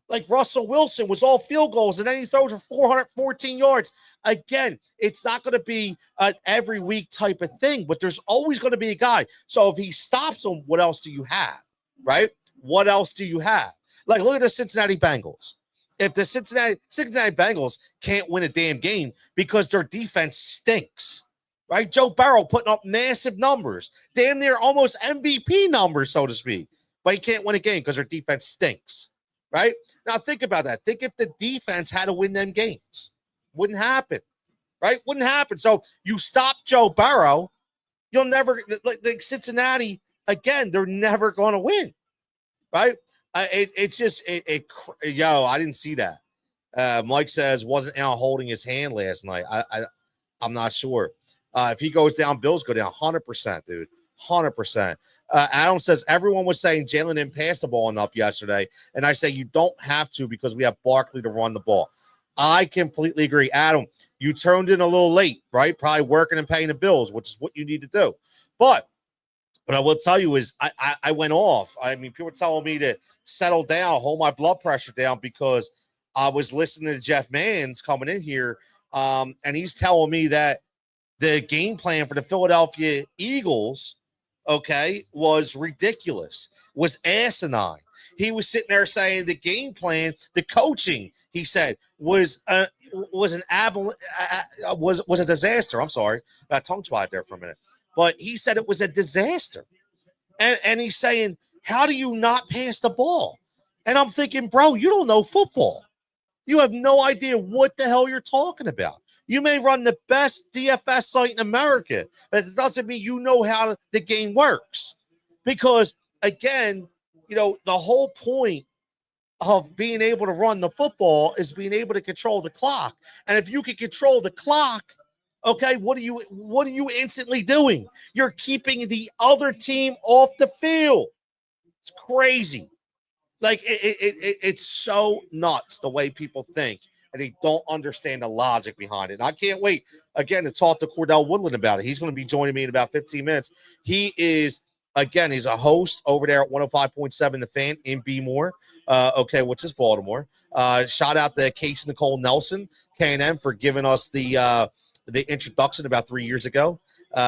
Like Russell Wilson was all field goals, and then he throws for 414 yards. Again, it's not going to be an every week type of thing, but there's always going to be a guy. So if he stops him, what else do you have, right? What else do you have? Like, look at the Cincinnati Bengals. If the Cincinnati Bengals can't win a damn game because their defense stinks, right? Joe Burrow putting up massive numbers, damn near almost MVP numbers, so to speak, but he can't win a game because their defense stinks, right? Now, think about that. Think if the defense had to win them games. Wouldn't happen, right? Wouldn't happen. So you stop Joe Burrow, you'll never, like Cincinnati, again, they're never going to win, right? It's just, I didn't see that. Mike says, wasn't Al holding his hand last night? I'm not sure. If he goes down, Bills go down 100%, dude. 100%. Adam says, everyone was saying Jalen didn't pass the ball enough yesterday. And I say, you don't have to because we have Barkley to run the ball. I completely agree. Adam, you turned in a little late, right? Probably working and paying the bills, which is what you need to do. But what I will tell you is I went off. I mean, people were telling me to settle down, hold my blood pressure down because I was listening to Jeff Mans coming in here, and he's telling me that the game plan for the Philadelphia Eagles, okay, was ridiculous, was asinine. He was sitting there saying the game plan, the coaching, he said, was a disaster. I'm sorry, got tongue tied there for a minute. but he said it was a disaster. And he's saying, how do you not pass the ball? And I'm thinking, bro, you don't know football. You have no idea what the hell you're talking about. You may run the best DFS site in America, but it doesn't mean you know how the game works. Because, again, the whole point of being able to run the football is being able to control the clock. And if you can control the clock, okay, what are you instantly doing? You're keeping the other team off the field. It's crazy. Like it's so nuts the way people think, and they don't understand the logic behind it. And I can't wait again to talk to Cordell Woodland about it. He's going to be joining me in about 15 minutes. He is he's a host over there at 105.7 The Fan in B-More, which is Baltimore. Shout out to Casey Nicole Nelson, K&M, for giving us the introduction about 3 years ago.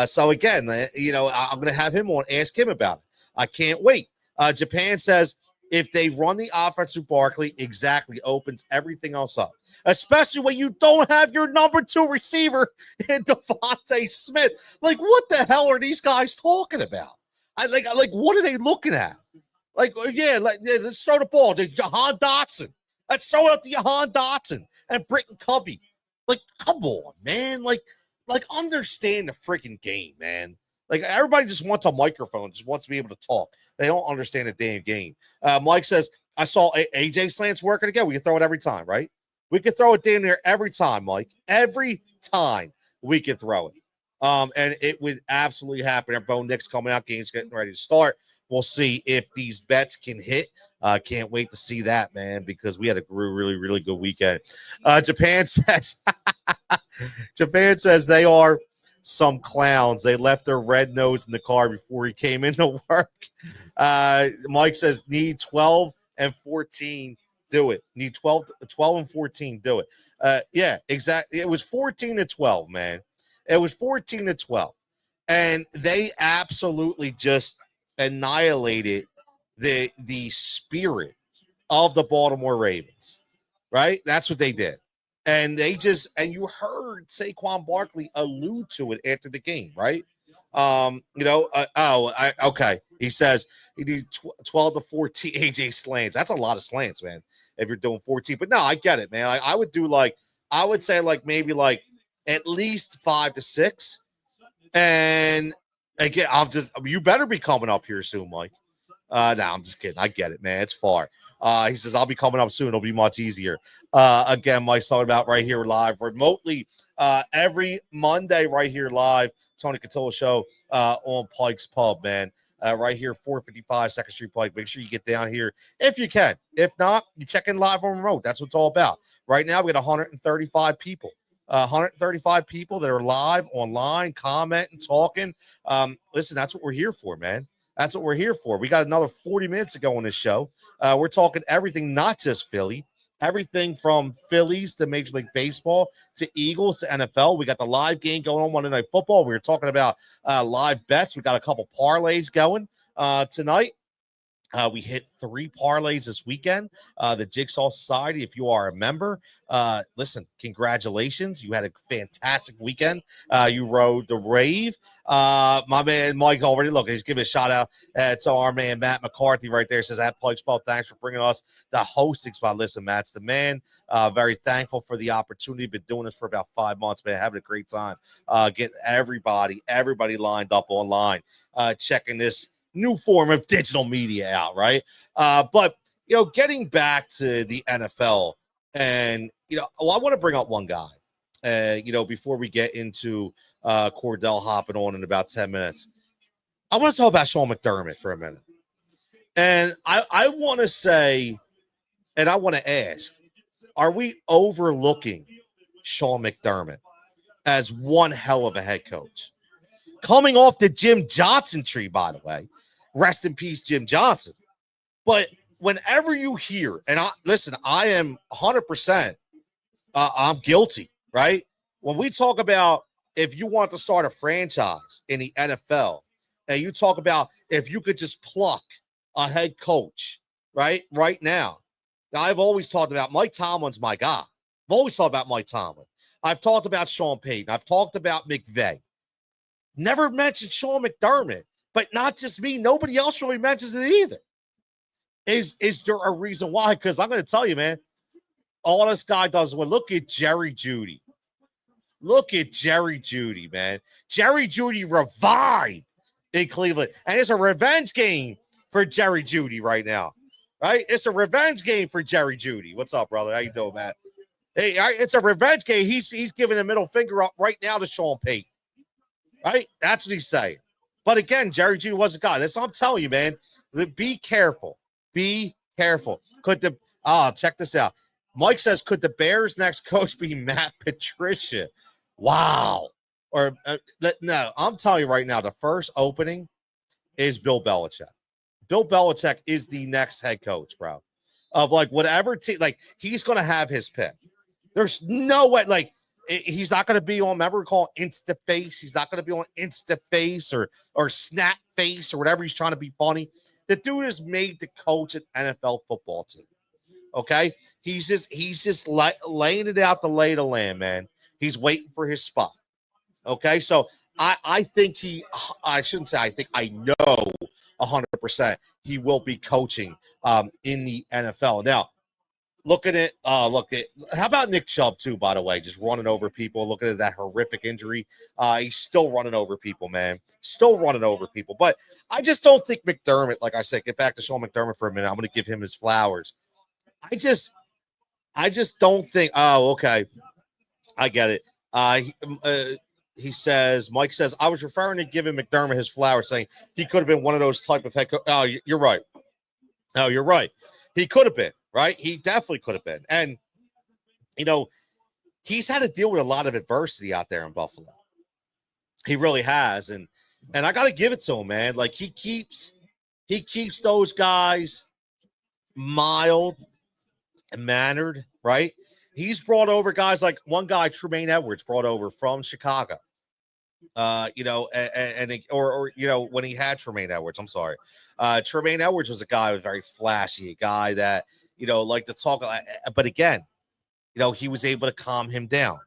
So again, I'm going to have him on, ask him about it. I can't wait. Japan says, if they run the offense through Barkley, exactly opens everything else up, especially when you don't have your number 2 receiver in Devontae Smith. Like, what the hell are these guys talking about? Like, what are they looking at? Let's throw the ball to Jahan Dotson. Let's throw it up to Jahan Dotson and Britton Covey. Like, come on, man. Like, understand the freaking game, man. Like, everybody just wants a microphone, just wants to be able to talk. They don't understand the damn game. Mike says, I saw AJ slants working again. We can throw it every time, right? We can throw it damn near every time, Mike. Every time we can throw it. And it would absolutely happen. Our Bo Nick's coming out, game's getting ready to start. We'll see if these bets can hit. Can't wait to see that, man, because we had a really, really good weekend. Japan says they are some clowns. They left their red nose in the car before he came into work. Mike says need 12 and 14. Do it. Need 12 and 14. Do it. Yeah, exactly. It was 14-12, man. It was 14-12. And they absolutely just annihilated the spirit of the Baltimore Ravens. Right? That's what they did. And you heard Saquon Barkley allude to it after the game, right? Okay. He says he needs 12 to 14 AJ slants. That's a lot of slants, man, if you're doing 14. But no, I get it, man. I would say maybe at least 5 to 6. And again, you better be coming up here soon, Mike. No, I'm just kidding. I get it, man. It's far. He says, I'll be coming up soon. It'll be much easier. Again, Mike's talking about right here live remotely every Monday right here live. Tony Cutillo show on Pike's Pub, man. Right here, 455 2nd Street Pike. Make sure you get down here if you can. If not, you check in live on remote. That's what it's all about. Right now, we got 135 people. 135 people that are live online, commenting, talking. Listen, that's what we're here for, man. That's what we're here for. We got another 40 minutes to go on this show. We're talking everything, not just Philly, everything from Phillies to Major League Baseball to Eagles to NFL. We got the live game going on Monday Night Football. We were talking about live bets. We got a couple parlays going tonight. We hit 3 parlays this weekend. The Jigsaw Society, if you are a member, listen, congratulations. You had a fantastic weekend. You rode the rave. My man Mike already, look, he's giving a shout out to our man Matt McCarthy right there. Says at Pike's Ball, thanks for bringing us the hosting spot. Listen, Matt's the man. Very thankful for the opportunity. Been doing this for about 5 months, man. Having a great time. Getting everybody lined up online, checking this new form of digital media out, right? But getting back to the NFL, and I want to bring up one guy, before we get into Cordell hopping on in about 10 minutes. I want to talk about Sean McDermott for a minute, and I want to say, and I want to ask, are we overlooking Sean McDermott as one hell of a head coach? Coming off the Jim Johnson tree, by the way. Rest in peace, Jim Johnson. But whenever you hear, and I am 100%, I'm guilty, right? When we talk about if you want to start a franchise in the NFL, and you talk about if you could just pluck a head coach, right now, I've always talked about Mike Tomlin's my guy. I've always talked about Mike Tomlin. I've talked about Sean Payton. I've talked about McVay. Never mentioned Sean McDermott, but not just me. Nobody else really mentions it either. Is there a reason why? Because I'm going to tell you, man, all this guy does is, well, look at Jerry Jeudy. Look at Jerry Jeudy, man. Jerry Jeudy revived in Cleveland. And it's a revenge game for Jerry Jeudy right now. Right? It's a revenge game for Jerry Jeudy. What's up, brother? How you doing, man? Hey, it's a revenge game. He's giving a middle finger up right now to Sean Payton. Right? That's what he's saying. But again, Jerry Jeudy was a guy. That's what I'm telling you, man. Be careful. Be careful. Check this out. Mike says, could the Bears' next coach be Matt Patricia? Wow. Or no, I'm telling you right now, the first opening is Bill Belichick. Bill Belichick is the next head coach, bro. Of like whatever team, like he's going to have his pick. There's no way, like he's not going to be on, remember we call Insta Face. He's not going to be on Insta Face or Snap Face or whatever he's trying to be funny. The dude is made to coach an NFL football team. Okay? He's just laying it out the lay of the land, man. He's waiting for his spot. Okay? So I think I shouldn't say I think, I know 100% he will be coaching in the NFL. Now, look at how about Nick Chubb too, by the way, just running over people, looking at that horrific injury. He's still running over people, man. Still running over people. But I just don't think McDermott, like I said, get back to Sean McDermott for a minute. I'm going to give him his flowers. I just don't think, okay. I get it. He says, Mike says, I was referring to giving McDermott his flowers, saying he could have been one of those type of head coach. Oh, you're right. Oh, you're right. He could have been, right? He definitely could have been. And, you know, he's had to deal with a lot of adversity out there in Buffalo. He really has. And I got to give it to him, man. Like he keeps those guys mild and mannered, right? He's brought over guys like one guy, Tremaine Edwards, brought over from Chicago. You know, or you know, when he had Tremaine Edwards, I'm sorry. Tremaine Edwards was a guy who was very flashy, a guy that, you know, liked to talk. But again, you know, he was able to calm him down,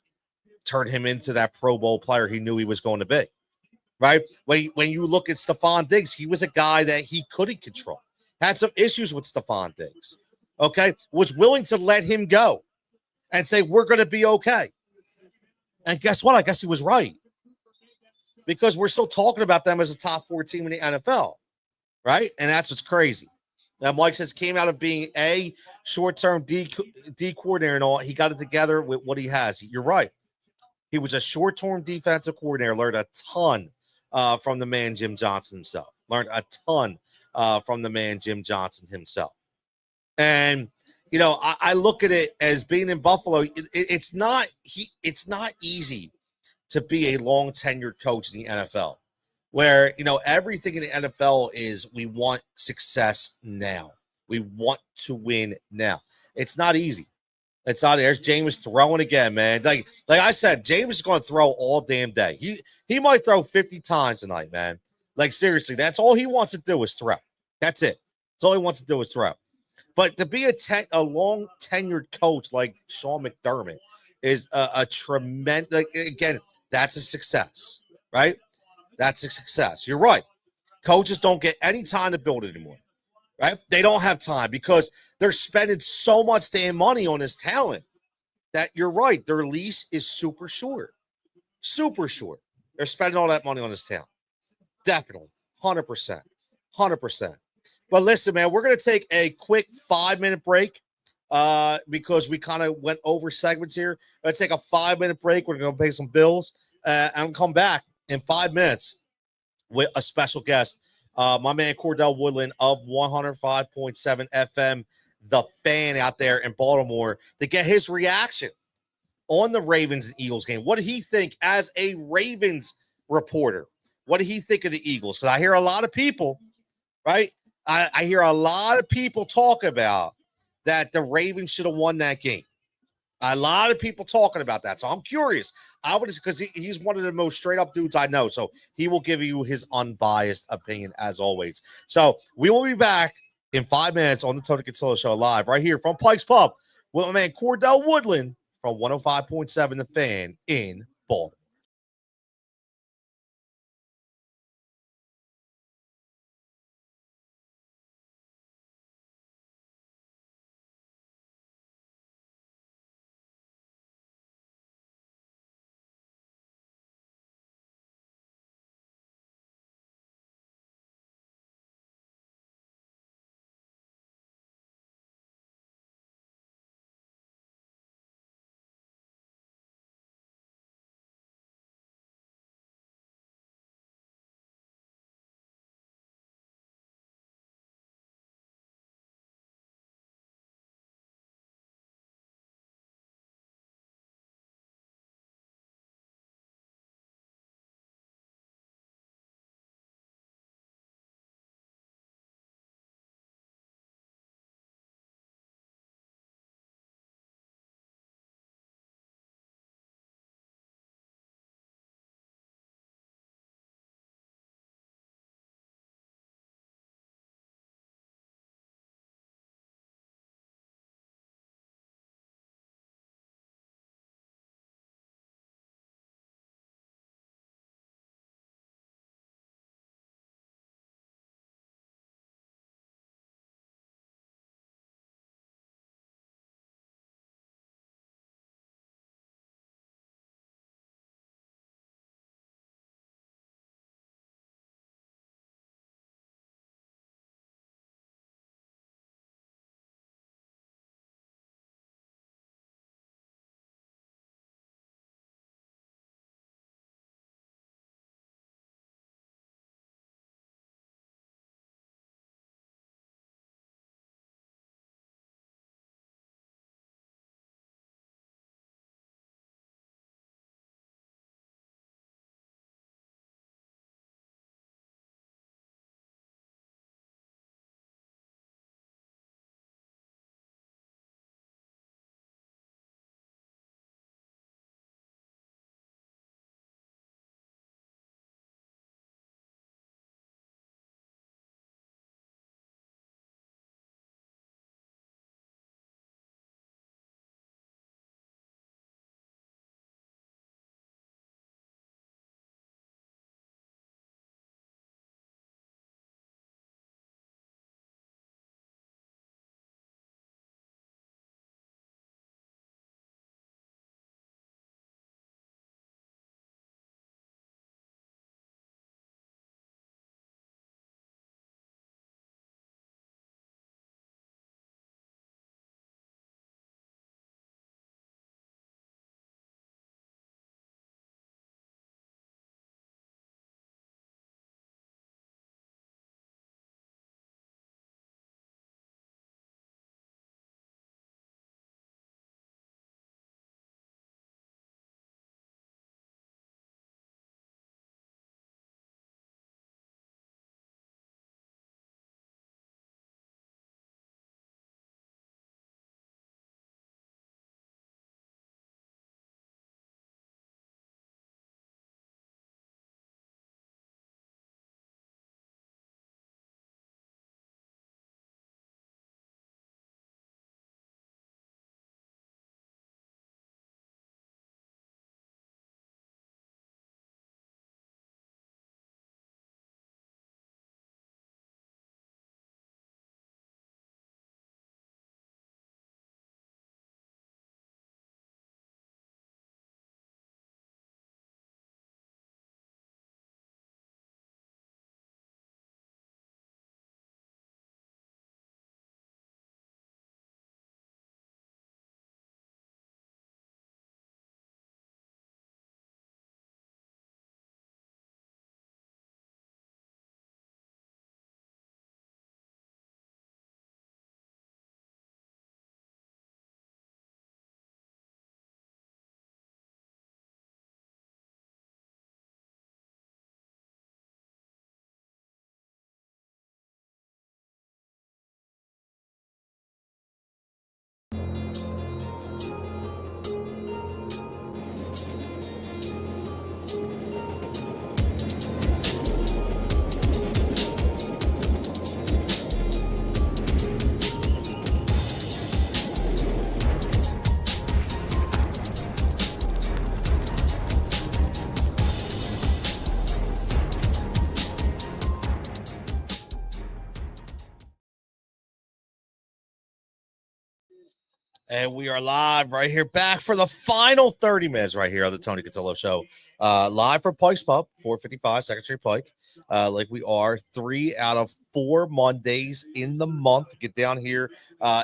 turn him into that Pro Bowl player he knew he was going to be. Right? When you look at Stephon Diggs, he was a guy that he couldn't control. Had some issues with Stephon Diggs. Okay, was willing to let him go and say, we're going to be okay. And guess what? I guess he was right. Because we're still talking about them as a top 4 team in the NFL. Right? And that's what's crazy. Now, Mike says, came out of being a short-term D coordinator and all. He got it together with what he has. You're right. He was a short-term defensive coordinator, learned a ton from the man Jim Johnson himself. Learned a ton from the man Jim Johnson himself. And, you know, I look at it as being in Buffalo. It's not easy to be a long tenured coach in the NFL, where, you know, everything in the NFL is we want success now. We want to win now. It's not easy. It's not. There's James throwing again, man. Like I said, James is going to throw all damn day. He might throw 50 times tonight, man. Like seriously, that's all he wants to do is throw. That's it. That's all he wants to do is throw. But to be a long tenured coach like Sean McDermott is a tremendous. Like, again, that's a success, right? That's a success. You're right. Coaches don't get any time to build anymore, right? They don't have time because they're spending so much damn money on this talent that you're right. Their lease is super short. Super short. They're spending all that money on this talent. Definitely. 100%. 100%. But listen, man, we're going to take a quick 5-minute break because we kind of went over segments here. We're going to take a 5-minute break. We're going to pay some bills and come back in 5 minutes with a special guest, my man Cordell Woodland of 105.7 FM, The Fan out there in Baltimore, to get his reaction on the Ravens and Eagles game. What did he think as a Ravens reporter? What did he think of the Eagles? Because I hear a lot of people, right? I hear a lot of people talk about that the Ravens should have won that game. A lot of people talking about that. So I'm curious. I would, because he's one of the most straight up dudes I know. So he will give you his unbiased opinion as always. So we will be back in 5 minutes on the Tony Cutillo Show live right here from Pike's Pub with my man Cordell Woodland from 105.7 The Fan in Baltimore. And we are live right here, back for the final 30 minutes right here on the Tony Cutillo Show. Live from Pike's Pub, 455 2nd Street Pike. Like we are 3 out of 4 Mondays in the month. Get down here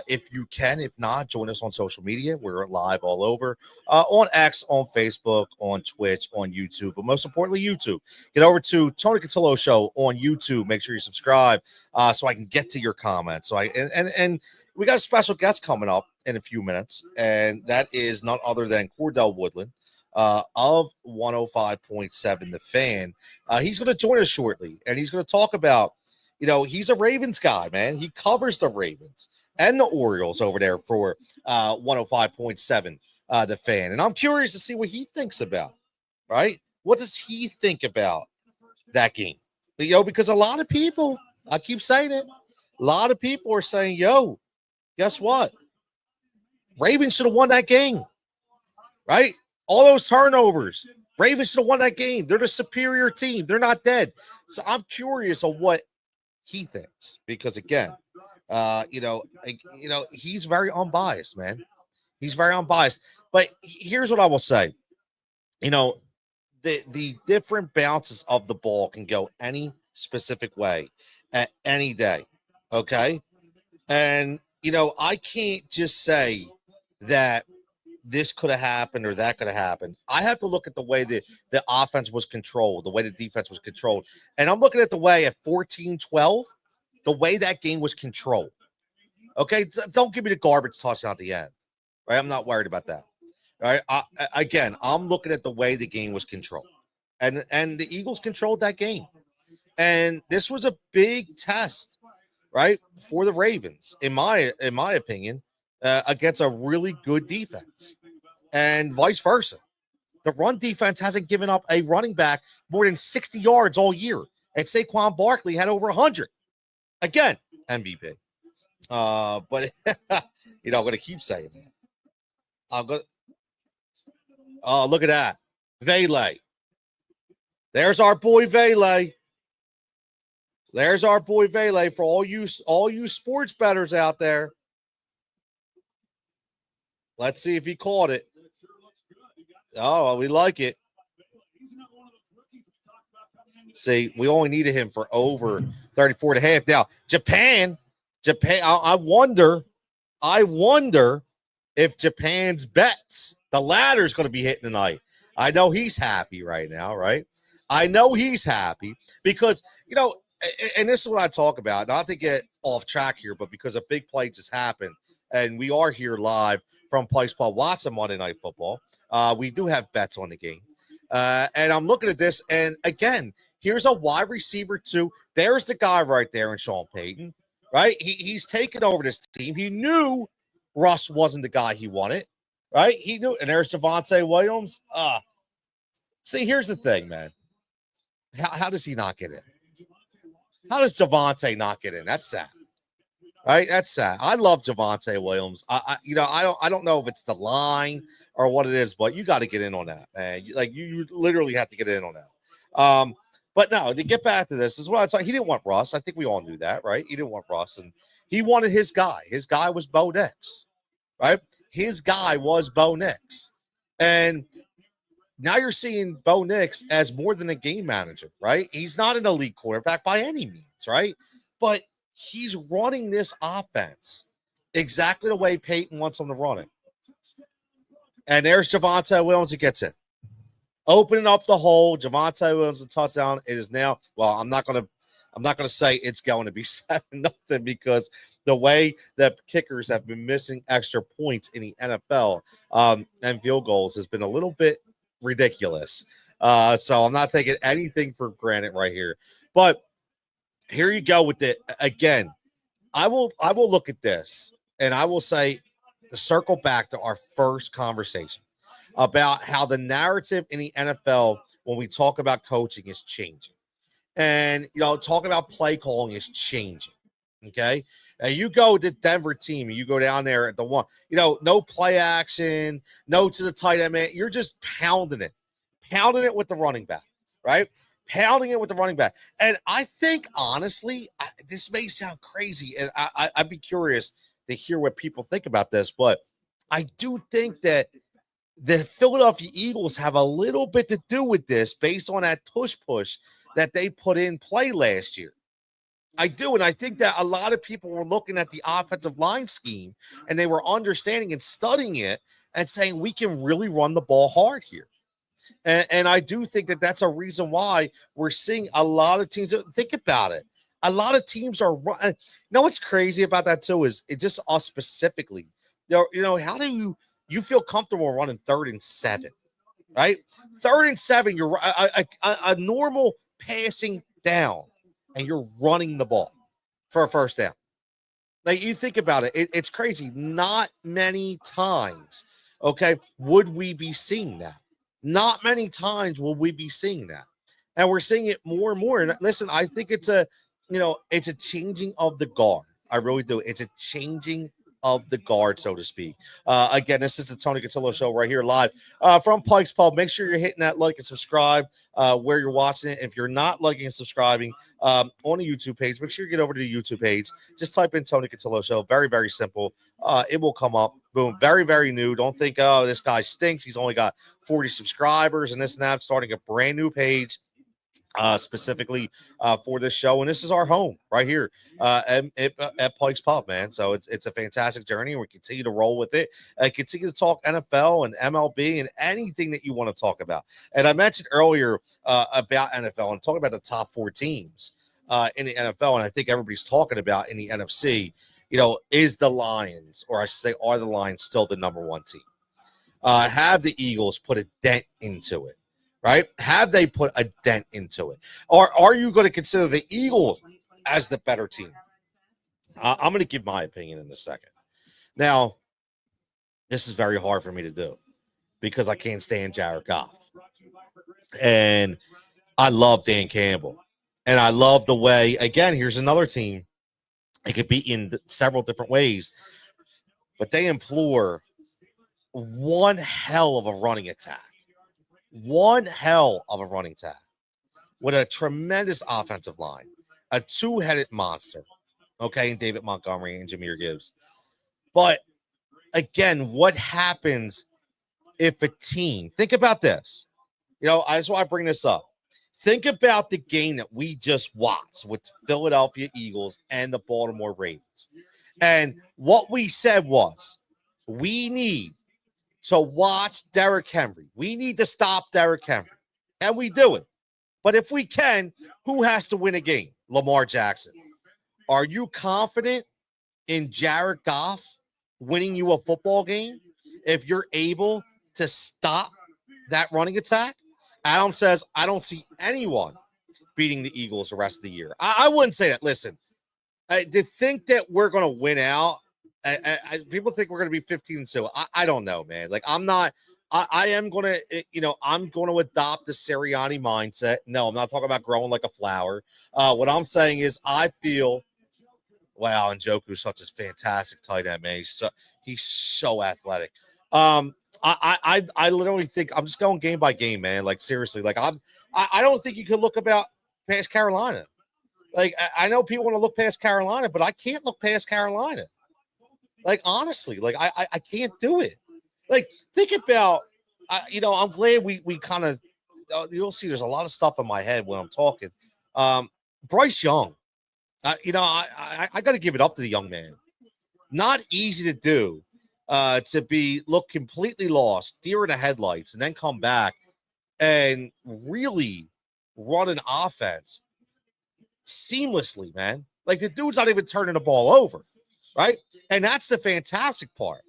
if you can. If not, join us on social media. We're live all over on X, on Facebook, on Twitch, on YouTube, but most importantly, YouTube. Get over to Tony Cutillo Show on YouTube. Make sure you subscribe so I can get to your comments. So and we got a special guest coming up in a few minutes, and that is none other than Cordell Woodland of 105.7 The Fan. He's going to join us shortly, and he's going to talk about, he's a Ravens guy, man. He covers the Ravens and the Orioles over there for 105.7 The Fan. And I'm curious to see what he thinks about, right? What does he think about that game? Because a lot of people, I keep saying it, a lot of people are saying, guess what? Ravens should have won that game, right? All those turnovers. Ravens should have won that game. They're the superior team. They're not dead. So I'm curious of what he thinks because, again, he's very unbiased, man. He's very unbiased. But here's what I will say. The different bounces of the ball can go any specific way at any day, okay? And I can't just say that this could have happened or that could have happened. I have to look at the way the offense was controlled, the way the defense was controlled. And I'm looking at the way at 14-12, the way that game was controlled. Okay, don't give me the garbage touchdown at the end, right? I'm not worried about that. All right, I'm looking at the way the game was controlled. And the Eagles controlled that game. And this was a big test, right, for the Ravens, in my opinion, against a really good defense, and vice versa. The run defense hasn't given up a running back more than 60 yards all year, and Saquon Barkley had over 100. Again, MVP. But I'm going to keep saying that. Oh, look at that, Vele. There's our boy Vele. There's our boy Vele for all you sports bettors out there. Let's see if he caught it. Oh, we like it. See, we only needed him for over 34.5. Now, Japan, I wonder if Japan's bets, the ladder's going to be hitting tonight. I know he's happy right now, right? I know he's happy because, and this is what I talk about, not to get off track here, but because a big play just happened, and we are here live from Pike's Pub watching Monday Night Football. We do have bets on the game. And I'm looking at this, and again, here's a wide receiver too. There's the guy right there in Sean Payton, right? He's taken over this team. He knew Russ wasn't the guy he wanted, right? He knew, and there's Javonte Williams. See, here's the thing, man. How does he not get in? How does Javonte not get in? That's sad. Right? That's sad. I love Javonte Williams. I don't know if it's the line or what it is, but you got to get in on that, man. You literally have to get in on that. But no, to get back to this is what I thought. He didn't want Russ. I think we all knew that, right? He didn't want Russ, and he wanted his guy. His guy was Bo Nix, right? His guy was Bo Nix. And now you're seeing Bo Nix as more than a game manager, right? He's not an elite quarterback by any means, right? But he's running this offense exactly the way Peyton wants him to run it. And there's Javonte Williams who gets it. Opening up the hole, Javonte Williams a touchdown. It is now, well, I'm not gonna say it's going to be 7-0 because the way that kickers have been missing extra points in the NFL and field goals has been a little bit ridiculous. So I'm not taking anything for granted right here. But here you go with it again. I will look at this and I will say to circle back to our first conversation about how the narrative in the NFL when we talk about coaching is changing. And talking about play calling is changing. Okay. And you go to Denver team and you go down there at the one, no play action, no to the tight end man. You're just pounding it with the running back, right? Pounding it with the running back. And I think, honestly, this may sound crazy, and I'd be curious to hear what people think about this, but I do think that the Philadelphia Eagles have a little bit to do with this based on that push that they put in play last year. I do, and I think that a lot of people were looking at the offensive line scheme and they were understanding and studying it and saying we can really run the ball hard here. And I do think that that's a reason why we're seeing a lot of teams. Think about it. A lot of teams are running. You know what's crazy about that too is it just us specifically. How do you feel comfortable running 3rd and 7, right? 3rd and 7, you're a normal passing down, and you're running the ball for a first down. Like, you think about it, it's crazy. Not many times, okay, would we be seeing that? Not many times will we be seeing that. And we're seeing it more and more. And listen, I think it's a changing of the guard. I really do. It's a changing of the guard, so to speak. Again, this is the Tony Cutillo Show right here live from Pike's Pub. Make sure you're hitting that like and subscribe where you're watching it. If you're not liking and subscribing on the YouTube page, make sure you get over to the YouTube page. Just type in Tony Cutillo Show. Very, very simple. It will come up. Boom. Very, very new. Don't think, oh, this guy stinks. He's only got 40 subscribers and this and that. Starting a brand new page. Specifically for this show, and this is our home right here at Pike's Pub, man. So it's a fantastic journey, and we continue to roll with it. Continue to talk NFL and MLB and anything that you want to talk about. And I mentioned earlier about NFL and talking about the top 4 teams in the NFL, and I think everybody's talking about in the NFC. Is the Lions, or I should say, are the Lions still the number 1 team? Have the Eagles put a dent into it? Right? Have they put a dent into it? Or are you going to consider the Eagles as the better team? I'm going to give my opinion in a second. Now, this is very hard for me to do because I can't stand Jared Goff. And I love Dan Campbell. And I love the way, again, here's another team. It could be in several different ways. But they employ one hell of a running attack. One hell of a running attack with a tremendous offensive line, a 2-headed monster, okay, and David Montgomery and Jahmyr Gibbs. But again, what happens if a team, think about this, that's why I bring this up. Think about the game that we just watched with Philadelphia Eagles and the Baltimore Ravens. And what we said was, we need to watch Derrick Henry. We need to stop Derrick Henry. And we do it. But if we can, who has to win a game? Lamar Jackson. Are you confident in Jared Goff winning you a football game if you're able to stop that running attack? Adam says, I don't see anyone beating the Eagles the rest of the year. I wouldn't say that. Listen, to think that we're going to win out, people think we're going to be 15-2. I don't know, man. Like, I'm not. I am going to, I'm going to adopt the Sirianni mindset. No, I'm not talking about growing like a flower. What I'm saying is, I feel, wow, and Njoku's such a fantastic tight end, man. He's so athletic. I literally think I'm just going game by game, man. Like, seriously, like I don't think you could look past Carolina. Like, I know people want to look past Carolina, but I can't look past Carolina. Like, honestly, like I can't do it. Like, think about, I'm glad we kind of, you'll see there's a lot of stuff in my head when I'm talking. Bryce Young, I got to give it up to the young man. Not easy to do, to look completely lost, deer in the headlights, and then come back and really run an offense seamlessly, man. Like, the dude's not even turning the ball over. Right. And that's the fantastic part.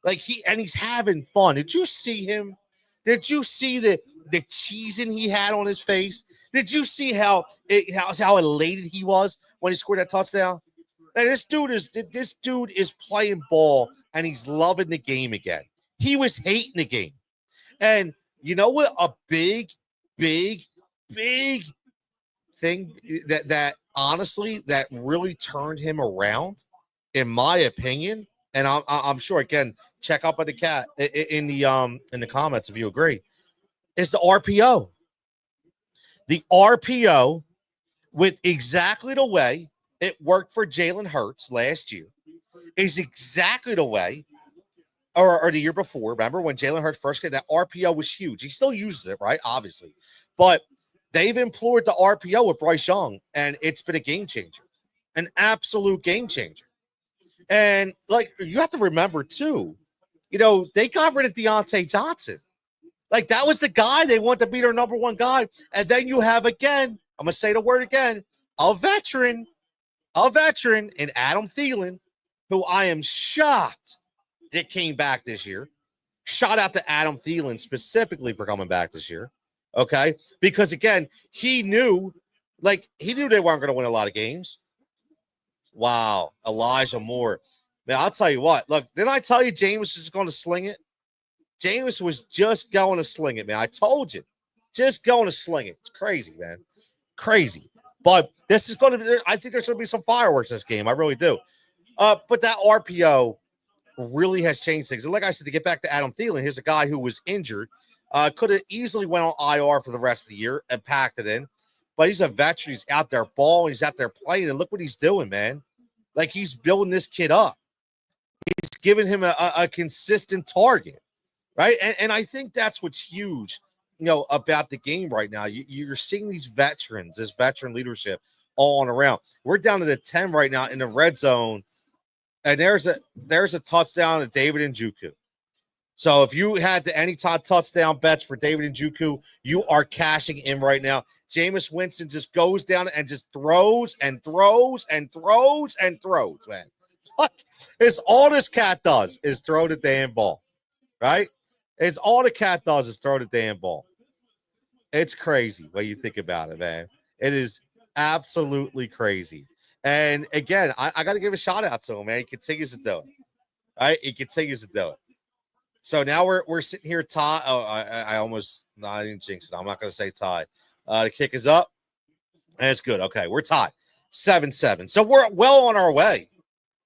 Like, he's having fun. Did you see him? Did you see the cheesing he had on his face? Did you see how elated he was when he scored that touchdown? And this dude is playing ball and he's loving the game again. He was hating the game. And you know what? A big thing that honestly, that really turned him around, in my opinion, and I'm sure, again, check up on the cat in the comments if you agree, is the RPO. The RPO, with exactly the way it worked for Jalen Hurts last year, is exactly the way or the year before. Remember when Jalen Hurts first came, that RPO was huge. He still uses it, right? Obviously. But they've employed the RPO with Bryce Young, and it's been a game changer, an absolute game changer. And like you have to remember too, they got rid of Deontay Johnson. Like that was the guy they want to be their number one guy. And then you have again, I'm gonna say the word again, a veteran in Adam Thielen, who I am shocked that came back this year. Shout out to Adam Thielen specifically for coming back this year. Okay. Because again, he knew they weren't going to win a lot of games. Wow. Elijah Moore. Man, I'll tell you what. Look, didn't I tell you Jameis was just going to sling it? Jameis was just going to sling it, man. I told you. Just going to sling it. It's crazy, man. Crazy. But this is going to be, I think there's going to be some fireworks this game. I really do. But that RPO really has changed things. And like I said, to get back to Adam Thielen, here's a guy who was injured. Could have easily went on IR for the rest of the year and packed it in. But he's a veteran. He's out there balling. He's out there playing. And look what he's doing, man. Like he's building this kid up. He's giving him a consistent target, right? And I think that's what's huge, about the game right now. You're seeing these veterans, this veteran leadership all on around. We're down to the 10 right now in the red zone. And there's a touchdown to David Njoku. So if you had the anytime touchdown bets for David Njoku, you are cashing in right now. Jameis Winston just goes down and just throws and throws and throws and throws, man. It's all this cat does is throw the damn ball, right? It's all the cat does is throw the damn ball. It's crazy when you think about it, man. It is absolutely crazy. And again, I got to give a shout out to him, man. He continues to do it. Right? He continues to do it. So now we're sitting here tied. Oh, I didn't jinx it. I'm not going to say tie. The kick is up. And it's good. Okay, we're tied. 7-7. So we're well on our way.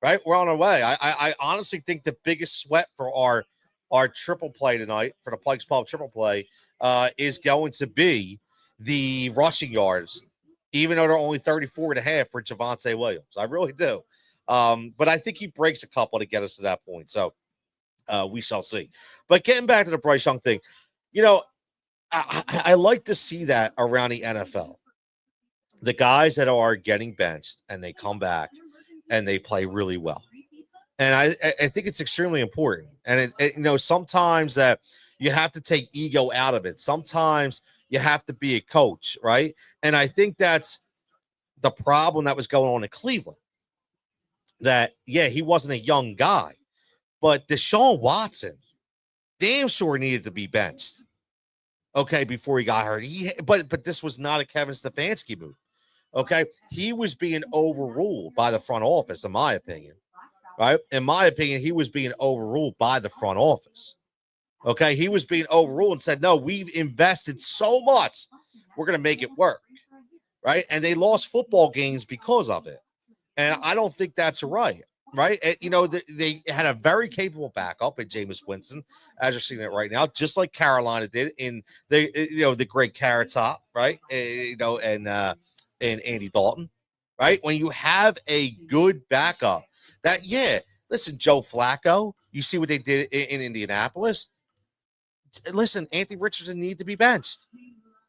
Right? We're on our way. I honestly think the biggest sweat for our triple play tonight, for the Pike's Pub triple play, is going to be the rushing yards, even though they're only 34.5 for Javonte Williams. I really do. But I think he breaks a couple to get us to that point. So we shall see. But getting back to the Bryce Young thing, I like to see that around the NFL. The guys that are getting benched and they come back and they play really well. And I think it's extremely important. And, sometimes that you have to take ego out of it. Sometimes you have to be a coach, right? And I think that's the problem that was going on in Cleveland. That, he wasn't a young guy. But Deshaun Watson damn sure needed to be benched, okay, before he got hurt. But this was not a Kevin Stefanski move, okay? He was being overruled by the front office, in my opinion, right? In my opinion, he was being overruled by the front office, okay? He was being overruled and said, no, we've invested so much, we're going to make it work, right? And they lost football games because of it. And I don't think that's right. Right. They had a very capable backup in Jameis Winston, as you're seeing it right now, just like Carolina did in the great Carrot Top, right? And Andy Dalton, right? When you have a good backup that, listen, Joe Flacco, you see what they did in Indianapolis. Listen, Anthony Richardson needed to be benched.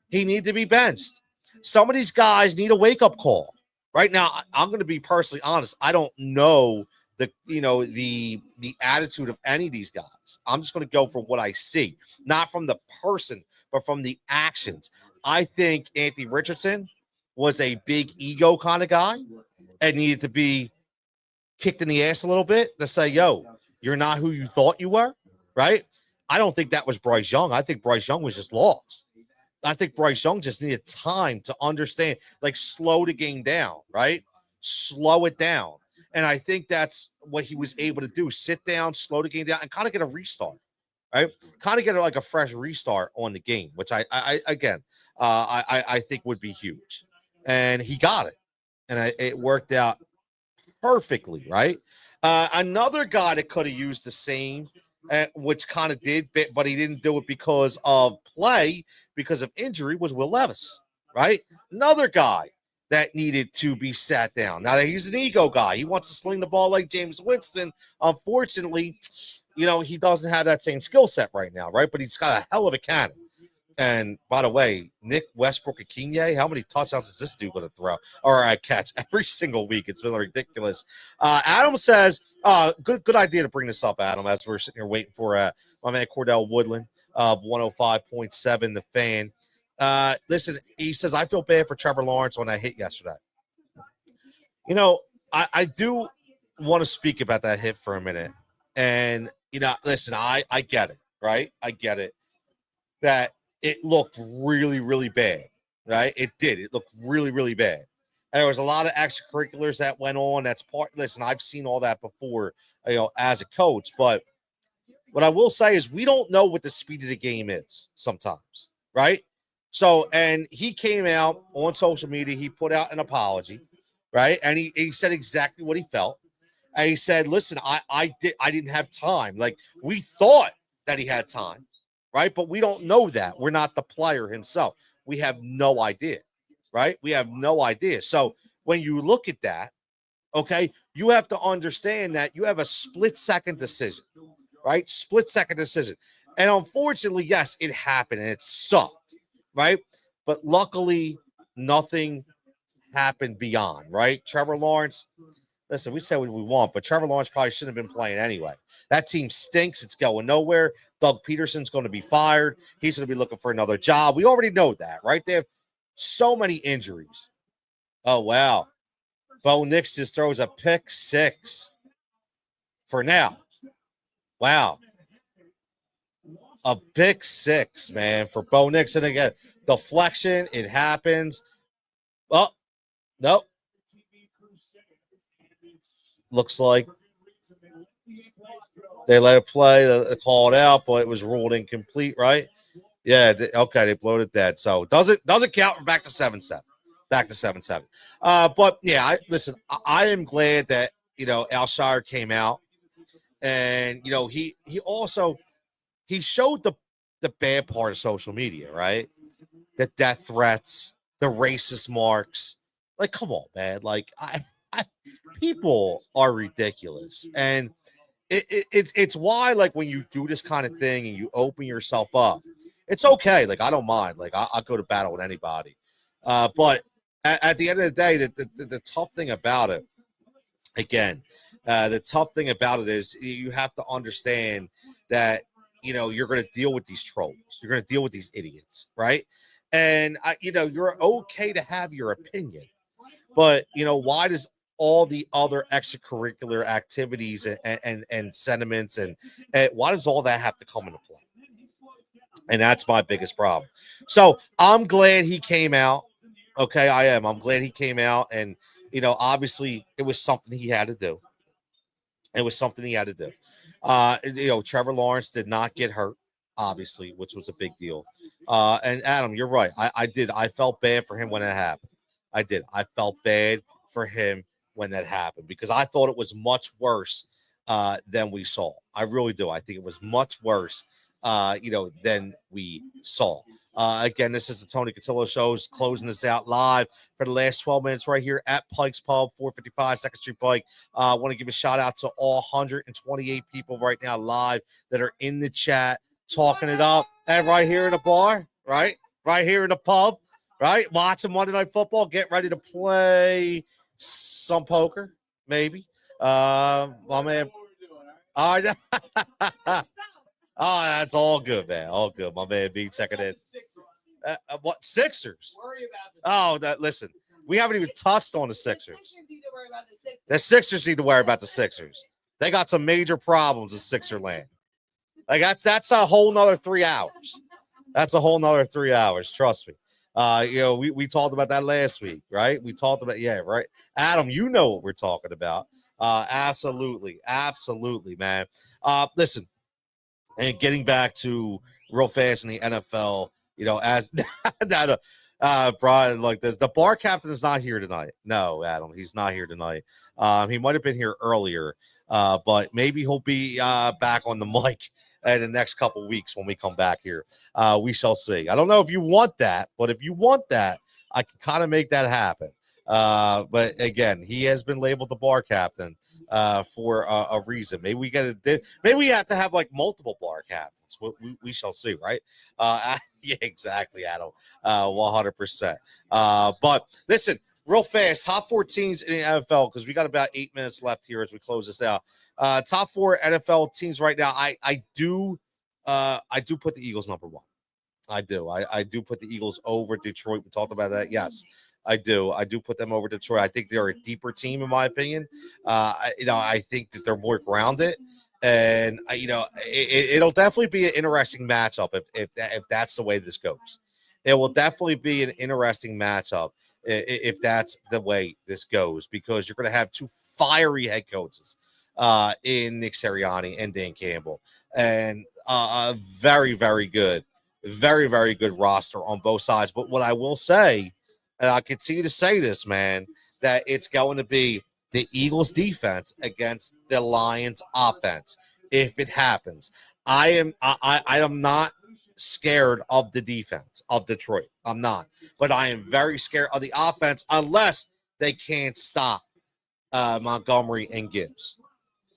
He needed to be benched. Some of these guys need a wake-up call. Right now, I'm going to be personally honest. I don't know the attitude of any of these guys. I'm just going to go for what I see, not from the person, but from the actions. I think Anthony Richardson was a big ego kind of guy and needed to be kicked in the ass a little bit to say, yo, you're not who you thought you were, right? I don't think that was Bryce Young. I think Bryce Young was just lost. I think Bryce Young just needed time to understand, like slow the game down, right? Slow it down. And I think that's what he was able to do. Sit down, slow the game down, and kind of get a restart, right? Kind of get like a fresh restart on the game, which I think would be huge. And he got it. And it worked out perfectly, right? Another guy that could have used the same, which kind of did, but he didn't do it because of play, because of injury, was Will Levis, right? Another guy that needed to be sat down. Now, he's an ego guy. He wants to sling the ball like James Winston. Unfortunately, he doesn't have that same skill set right now, right? But he's got a hell of a cannon. And by the way, Nick Westbrook-Akinye, how many touchdowns is this dude going to throw or catch every single week? It's been ridiculous. Adam says, good idea to bring this up, Adam, as we're sitting here waiting for my man Cordell Woodland of 105.7, The Fan. Listen, he says, I feel bad for Trevor Lawrence when I hit yesterday. I do want to speak about that hit for a minute. And, listen, I get it, right? I get it that it looked really, really bad, right? It did. It looked really, really bad. And there was a lot of extracurriculars that went on. Listen, I've seen all that before, as a coach. But what I will say is we don't know what the speed of the game is sometimes, right? So, and he came out on social media. He put out an apology, right? And he said exactly what he felt. And he said, listen, I didn't have time. Like, we thought that he had time. Right. But we don't know that. We're not the player himself. We have no idea. Right. We have no idea. So when you look at that, okay, you have to understand that you have a split-second decision. Right. Split-second decision. And unfortunately, yes, it happened and it sucked. Right. But luckily, nothing happened beyond. Right. Trevor Lawrence. Listen, we say what we want, but Trevor Lawrence probably shouldn't have been playing anyway. That team stinks. It's going nowhere. Doug Peterson's going to be fired. He's going to be looking for another job. We already know that, right? They have so many injuries. Oh, wow. Bo Nix just throws a pick six for now. Wow. A pick six, man, for Bo Nix. And again, deflection, it happens. Oh, nope. Looks like they let it play. They call it out, but it was ruled incomplete, right? Yeah. Okay, they blowed it dead. So doesn't count. We're back to 7-7. Back to 7-7. But yeah, listen. I am glad that Alshire came out, and he also showed the bad part of social media, right? The death threats, the racist marks. Like, come on, man. Like, people are ridiculous, and it's why, like, when you do this kind of thing and you open yourself up, it's okay. Like, I don't mind. Like, I'll go to battle with anybody. But at the end of the day, the tough thing about it, again, the tough thing about it is you have to understand that you're going to deal with these trolls. You're going to deal with these idiots, right? And you're okay to have your opinion, but why does all the other extracurricular activities and sentiments and why does all that have to come into play? And that's my biggest problem. So I'm glad he came out. Okay, I am. I'm glad he came out, and obviously it was something he had to do. It was something he had to do. Trevor Lawrence did not get hurt, obviously, which was a big deal. And Adam, you're right. I did. I felt bad for him when that happened. I did. I felt bad for him when that happened because I thought it was much worse than we saw. I really do. I think it was much worse, than we saw. Again, this is the Tony Cutillo Show, closing this out live for the last 12 minutes right here at Pike's Pub, 455 2nd Street Pike. I want to give a shout out to all 128 people right now live that are in the chat, talking it up, and right here in the bar, right here in the pub, right, watching Monday Night Football, get ready to play some poker, maybe. My man. All right. Oh, that's all good, man. All good. My man B checking in. What Sixers? Oh, listen. We haven't even touched on the Sixers. The Sixers need to worry about the Sixers. They got some major problems in Sixer land. Like that's a whole nother 3 hours. That's a whole nother 3 hours. Trust me. We talked about that last week, right? We talked about, right. Adam, you know what we're talking about. Absolutely, man. Listen, and getting back to real fast in the NFL, as Brian, like this, the bar captain is not here tonight. No, Adam, he's not here tonight. He might have been here earlier, but maybe he'll be back on the mic in the next couple weeks when we come back here. We shall see. I don't know if you want that, but if you want that, I can kind of make that happen. But again, he has been labeled the bar captain for a reason. Maybe we maybe we have to have like multiple bar captains. We shall see, right? Yeah, exactly, Adam. 100%. But listen, real fast, top 4 teams in the NFL, because we got about 8 minutes left here as we close this out. Top 4 NFL teams right now. I do put the Eagles number 1. I do. I do put the Eagles over Detroit. We talked about that. Yes, I do. I do put them over Detroit. I think they're a deeper team, in my opinion. I think that they're more grounded, and it'll definitely be an interesting matchup if that's the way this goes. It will definitely be an interesting matchup if that's the way this goes, because you're going to have 2 fiery head coaches in Nick Sirianni and Dan Campbell, and very, very good. Very, very good roster on both sides. But what I will say, and I continue to say this, man, that it's going to be the Eagles defense against the Lions offense if it happens. I am not scared of the defense of Detroit. I'm not. But I am very scared of the offense unless they can't stop Montgomery and Gibbs.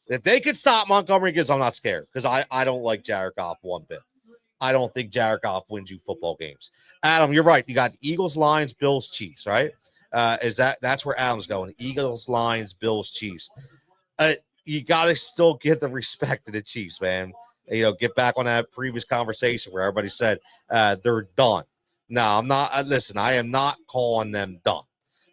If they could stop Montgomery and Gibbs, I'm not scared, because I don't like Jared Goff one bit. I don't think Jared Goff wins you football games. Adam, you're right. You got Eagles, Lions, Bills, Chiefs, right? That's where Adam's going. Eagles, Lions, Bills, Chiefs. You got to still give the respect to the Chiefs, man. Get back on that previous conversation where everybody said they're done. No, I'm not. Listen, I am not calling them done.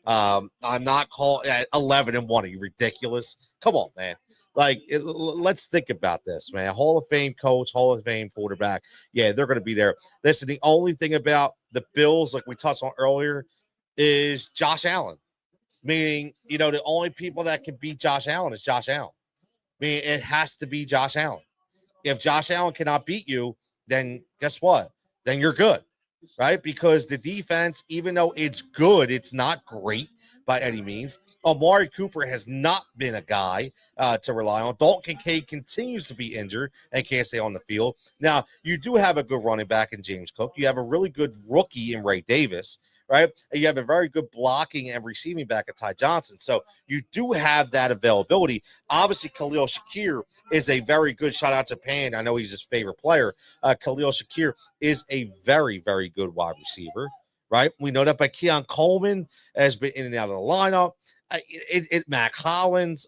I'm not calling 11-1. Are you ridiculous? Come on, man. Let's think about this, man. Hall of Fame coach, Hall of Fame quarterback. Yeah, they're going to be there. Listen, the only thing about the Bills, like we touched on earlier, is Josh Allen. Meaning, the only people that can beat Josh Allen is Josh Allen. Meaning, it has to be Josh Allen. If Josh Allen cannot beat you, then guess what? Then you're good, right? Because the defense, even though it's good, it's not great by any means. Amari Cooper has not been a guy to rely on. Dalton Kincaid continues to be injured and can't stay on the field. Now, you do have a good running back in James Cook. You have a really good rookie in Ray Davis, right? And you have a very good blocking and receiving back at Ty Johnson. So you do have that availability. Obviously, Khalil Shakir is a very good shout out to Pan. I know he's his favorite player. Khalil Shakir is a very, very good wide receiver, right? We know that by Keon Coleman has been in and out of the lineup. Mac Hollins,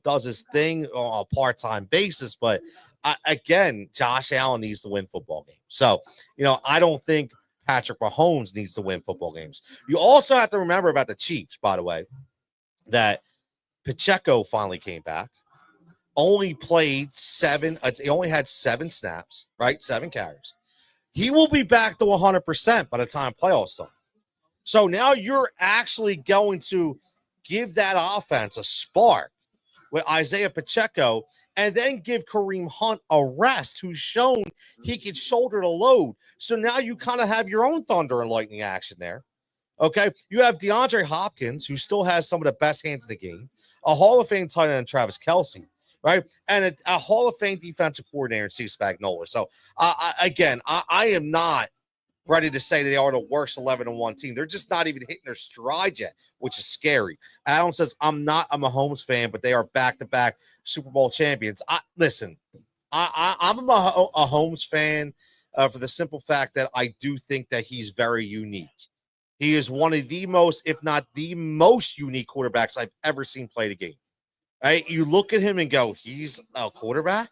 does his thing on a part-time basis. But again, Josh Allen needs to win football games. So, I don't think Patrick Mahomes needs to win football games. You also have to remember about the Chiefs, by the way, that Pacheco finally came back. Only played 7. He only had 7 snaps, right? 7 carries. He will be back to 100% by the time playoffs start. So now you're actually going to give that offense a spark with Isaiah Pacheco, and then give Kareem Hunt a rest, who's shown he can shoulder the load. So now you kind of have your own thunder and lightning action there. Okay, you have DeAndre Hopkins, who still has some of the best hands in the game, a Hall of Fame tight end, Travis Kelce, right? And a Hall of Fame defensive coordinator in Steve Spagnuolo. So, I am not ready to say they are the worst 11-1 team. They're just not even hitting their stride yet, which is scary. Adam says, I'm not a Mahomes fan, but they are back-to-back Super Bowl champions. I'm a Mahomes fan for the simple fact that I do think that he's very unique. He is one of the most, if not the most unique quarterbacks I've ever seen play the game. Right? You look at him and go, he's a quarterback?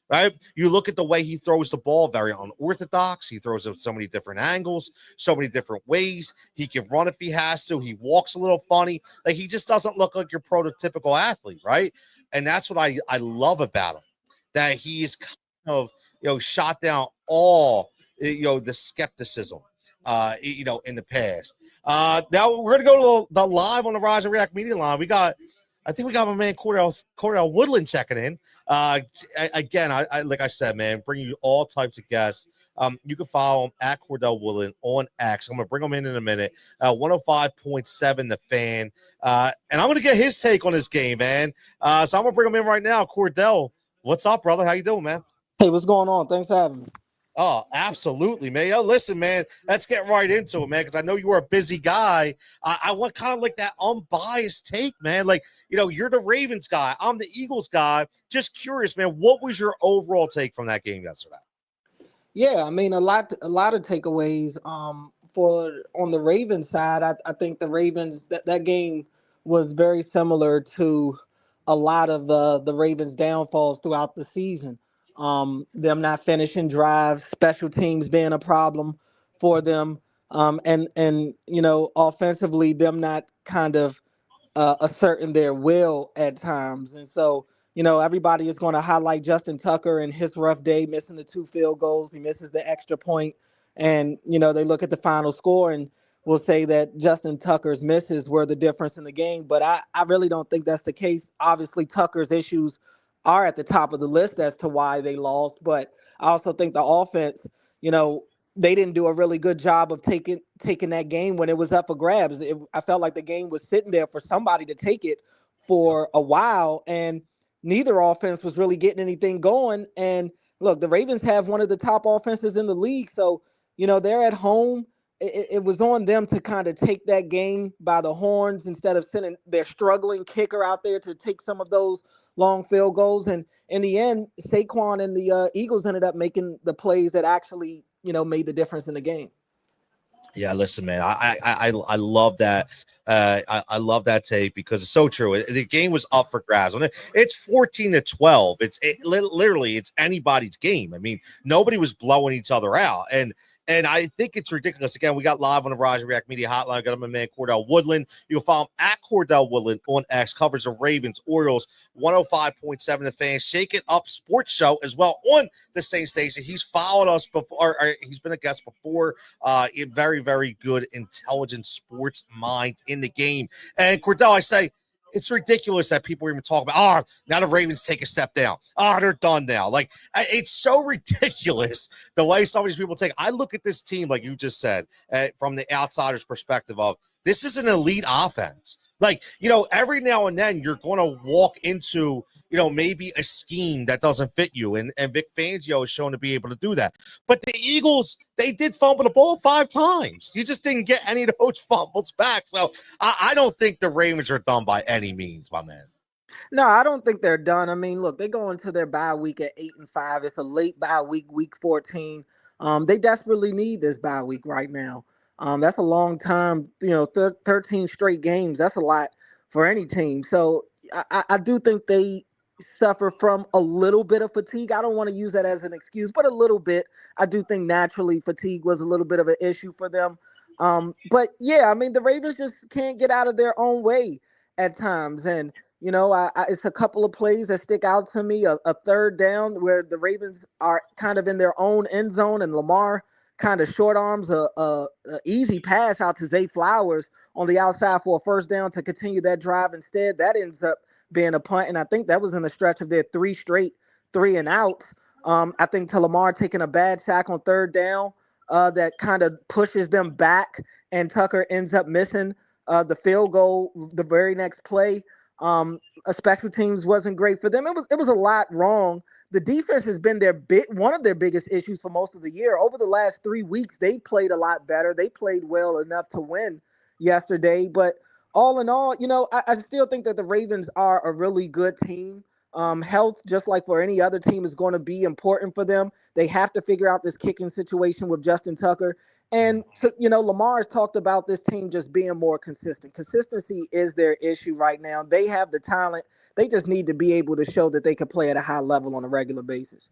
Right? You look at the way he throws the ball, very unorthodox. He throws it so many different angles, so many different ways. He can run if he has to. He walks a little funny. Like, he just doesn't look like your prototypical athlete, right? And that's what I love about him, that he's kind of, shot down all, the skepticism, in the past. Now we're going to go to the live on the Rise and React media line. I think we got my man Cordell Woodland checking in. Again, I like I said, man, bring you all types of guests. You can follow him at Cordell Woodland on X. I'm going to bring him in a minute. 105.7 The Fan. And I'm going to get his take on this game, man. So I'm going to bring him in right now. Cordell, what's up, brother? How you doing, man? Hey, what's going on? Thanks for having me. Oh, absolutely, man. Yo, listen, man, let's get right into it, man, because I know you're a busy guy. I want kind of like that unbiased take, man. Like, you're the Ravens guy. I'm the Eagles guy. Just curious, man, what was your overall take from that game yesterday? Yeah, I mean, a lot of takeaways. For on the Ravens side, I think the Ravens that game was very similar to a lot of the Ravens' downfalls throughout the season. Them not finishing drives, special teams being a problem for them, and offensively them not kind of asserting their will at times. And so, everybody is going to highlight Justin Tucker and his rough day, missing the 2 field goals. He misses the extra point. And, they look at the final score and will say that Justin Tucker's misses were the difference in the game. But I really don't think that's the case. Obviously, Tucker's issues are at the top of the list as to why they lost. But I also think the offense, they didn't do a really good job of taking that game when it was up for grabs. I felt like the game was sitting there for somebody to take it for a while, and neither offense was really getting anything going. And look, the Ravens have one of the top offenses in the league, so they're at home. It was on them to kind of take that game by the horns instead of sending their struggling kicker out there to take some of those long field goals. And in the end, Saquon and the Eagles ended up making the plays that actually made the difference in the game. Yeah, listen, man, I love that. I love that take because it's so true. The game was up for grabs. It's 14-12. Literally it's anybody's game. I mean, nobody was blowing each other out, and I think it's ridiculous. Again, we got live on the Rise React Media Hotline. I got my man Cordell Woodland. You can follow him at Cordell Woodland on X. Covers the Ravens, Orioles, 105.7 The Fan. Shake It Up Sports Show as well on the same station. He's followed us before. He's been a guest before. Very, very good, intelligent sports mind in the game. And Cordell, I say, it's ridiculous that people are even talking about, now the Ravens take a step down. They're done now. Like, it's so ridiculous the way some of these people take. I look at this team, like you just said, from the outsider's perspective of this is an elite offense. Like, every now and then you're going to walk into, maybe a scheme that doesn't fit you. And Vic Fangio is shown to be able to do that. But the Eagles, they did fumble the ball 5 times. You just didn't get any of those fumbles back. So I don't think the Ravens are done by any means, my man. No, I don't think they're done. I mean, look, they go into their bye week at 8-5. It's a late bye week, week 14. They desperately need this bye week right now. That's a long time, 13 straight games. That's a lot for any team. So I do think they suffer from a little bit of fatigue. I don't want to use that as an excuse, but a little bit. I do think naturally fatigue was a little bit of an issue for them. But yeah, I mean, the Ravens just can't get out of their own way at times. And, it's a couple of plays that stick out to me. A third down where the Ravens are kind of in their own end zone and Lamar kind of short arms a easy pass out to Zay Flowers on the outside for a first down to continue that drive. Instead, that ends up being a punt, and I think that was in the stretch of their 3 straight 3-and-out. I think to Lamar taking a bad sack on third down that kind of pushes them back, and Tucker ends up missing the field goal the very next play. Special teams wasn't great for them. It was a lot wrong. The defense has been one of their biggest issues for most of the year. Over the last 3 weeks, they played a lot better. They played well enough to win yesterday, but all in all, I still think that the Ravens are a really good team. Health, just like for any other team, is going to be important for them. They have to figure out this kicking situation with Justin Tucker. And, Lamar has talked about this team just being more consistent. Consistency is their issue right now. They have the talent. They just need to be able to show that they can play at a high level on a regular basis.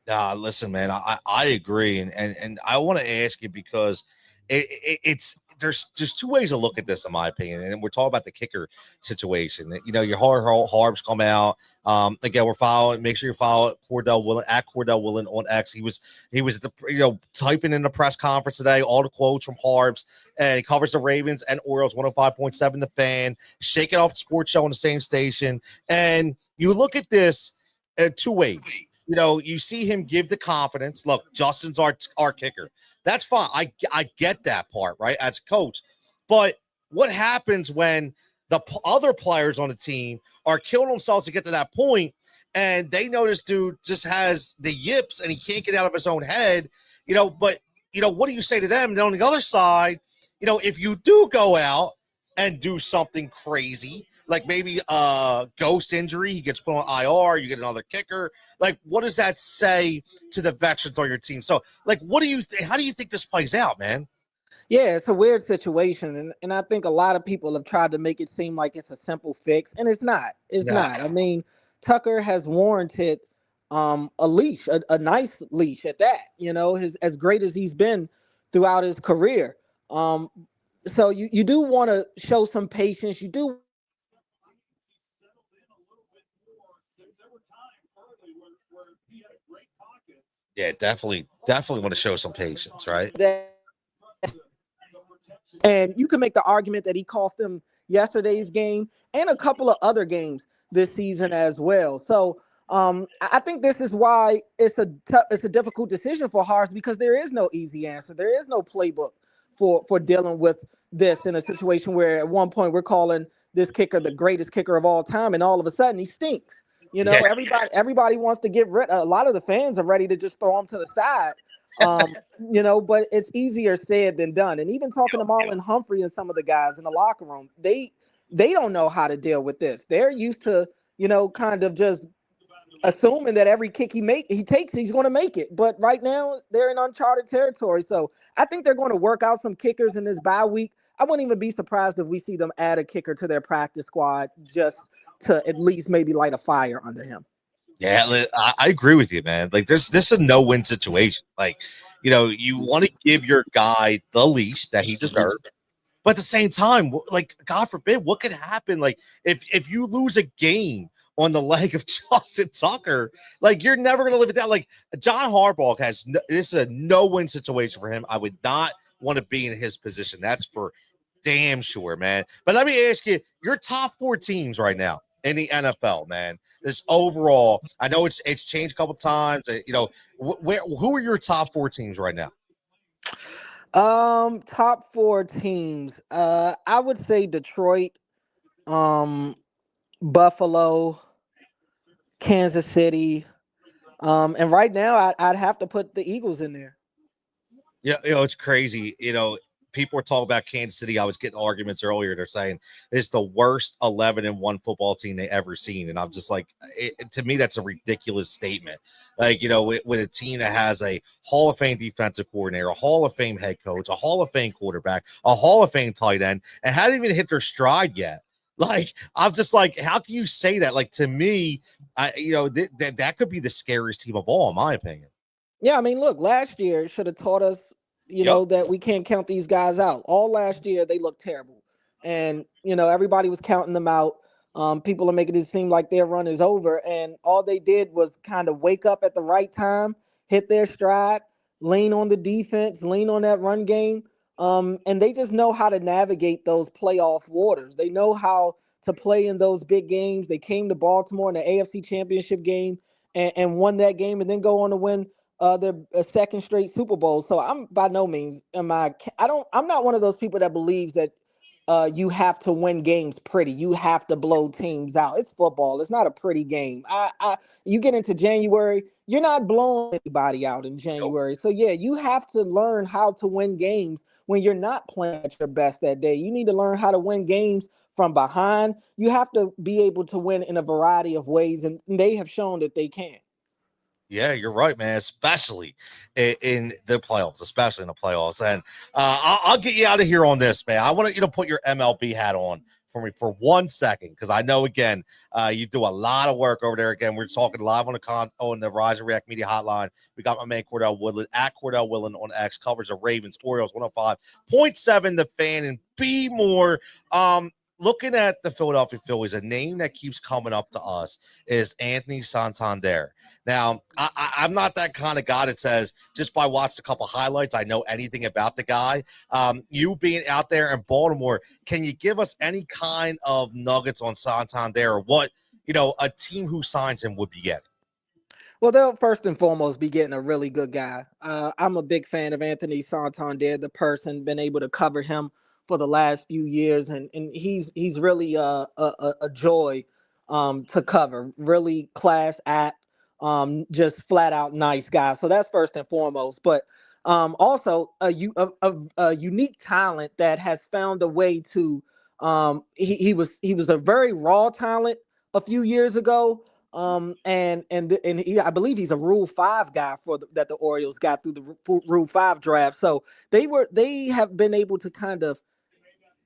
Listen, man, I agree. And I want to ask you because there's just 2 ways to look at this, in my opinion. And we're talking about the kicker situation. Your Harbs come out. Again, we're following. Make sure you follow Cordell Woodland at Cordell Woodland on X. He was at the typing in the press conference today, all the quotes from Harbs, and he covers the Ravens and Orioles, 105.7 The Fan, Shake It Off Sports Show on the same station. And you look at this 2 ways. You see him give the confidence. Look, Justin's our kicker. That's fine. I get that part, right, as a coach. But what happens when the other players on the team are killing themselves to get to that point, and they know this dude just has the yips and he can't get out of his own head, but what do you say to them? And on the other side, if you do go out and do something crazy, like maybe a ghost injury, he gets put on IR, you get another kicker, like what does that say to the veterans on your team? So like, how do you think this plays out, man? Yeah, it's a weird situation, and I think a lot of people have tried to make it seem like it's a simple fix, and it's not. It's Nah. not. I mean, Tucker has warranted a leash, a nice leash at that. As great as he's been throughout his career. So you do want to show some patience. You do. Yeah, definitely want to show some patience, right? And you can make the argument that he cost them yesterday's game and a couple of other games this season as well. So I think this is why it's a difficult decision for Hars, because there is no easy answer. There is no playbook for dealing with this in a situation where at one point we're calling this kicker the greatest kicker of all time, and all of a sudden he stinks. Yeah. Everybody wants to get rid. A lot of the fans are ready to just throw him to the side. But it's easier said than done. And even talking to Marlon Humphrey and some of the guys in the locker room, they don't know how to deal with this. They're used to, kind of just assuming that every kick he takes, he's going to make it. But right now they're in uncharted territory. So I think they're going to work out some kickers in this bye week. I wouldn't even be surprised if we see them add a kicker to their practice squad just to at least maybe light a fire under him. Yeah, I agree with you, man. Like, this is a no-win situation. Like, you want to give your guy the leash that he deserves, but at the same time, like, God forbid, what could happen? Like, if you lose a game on the leg of Justin Tucker, like, you're never going to live it down. Like, John Harbaugh this is a no-win situation for him. I would not want to be in his position. That's for damn sure, man. But let me ask you, your top 4 teams right now in the NFL, man. This overall, I know it's changed a couple times. Who are your top 4 teams right now? Top 4 teams. I would say Detroit, Buffalo, Kansas City, and right now I'd have to put the Eagles in there. Yeah, it's crazy. People were talking about Kansas City. I was getting arguments earlier. They're saying it's the worst 11-1 football team they ever seen. And I'm just like, to me, that's a ridiculous statement. Like, with a team that has a Hall of Fame defensive coordinator, a Hall of Fame head coach, a Hall of Fame quarterback, a Hall of Fame tight end, and hadn't even hit their stride yet. Like, I'm just like, how can you say that? Like, to me, that could be the scariest team of all, in my opinion. Yeah, I mean, look, last year should have taught us, that we can't count these guys out. All last year, they looked terrible. And, everybody was counting them out. People are making it seem like their run is over. And all they did was kind of wake up at the right time, hit their stride, lean on the defense, lean on that run game. And they just know how to navigate those playoff waters. They know how to play in those big games. They came to Baltimore in the AFC Championship game and won that game, and then go on to win their second straight Super Bowl. So I'm by no means I'm not one of those people that believes that you have to win games pretty. You have to blow teams out. It's football. It's not a pretty game. You get into January, you're not blowing anybody out in January. So yeah, you have to learn how to win games when you're not playing at your best that day. You need to learn how to win games from behind. You have to be able to win in a variety of ways, and they have shown that they can. Yeah, you're right, man. Especially in the playoffs, And I'll get you out of here on this, man. I want you to put your MLB hat on for me for 1 second, because I know, again, you do a lot of work over there. Again, we're talking live on the Rise and React Media Hotline. We got my man Cordell Woodland at Cordell Woodland on X, covers the Ravens, Orioles, 105.7 The Fan, and be more. Looking at the Philadelphia Phillies, a name that keeps coming up to us is Anthony Santander. Now, I'm not that kind of guy that says, just by watching a couple highlights, I know anything about the guy. You being out there in Baltimore, can you give us any kind of nuggets on Santander, or what, a team who signs him would be getting? Well, they'll first and foremost be getting a really good guy. I'm a big fan of Anthony Santander, the person, been able to cover him for the last few years, and he's really a joy to cover. Really class act, just flat out nice guy. So that's first and foremost. But also a unique talent that has found a way to. He was a very raw talent a few years ago. I believe he's a Rule 5 guy that the Orioles got through the Rule 5 draft. So they have been able to kind of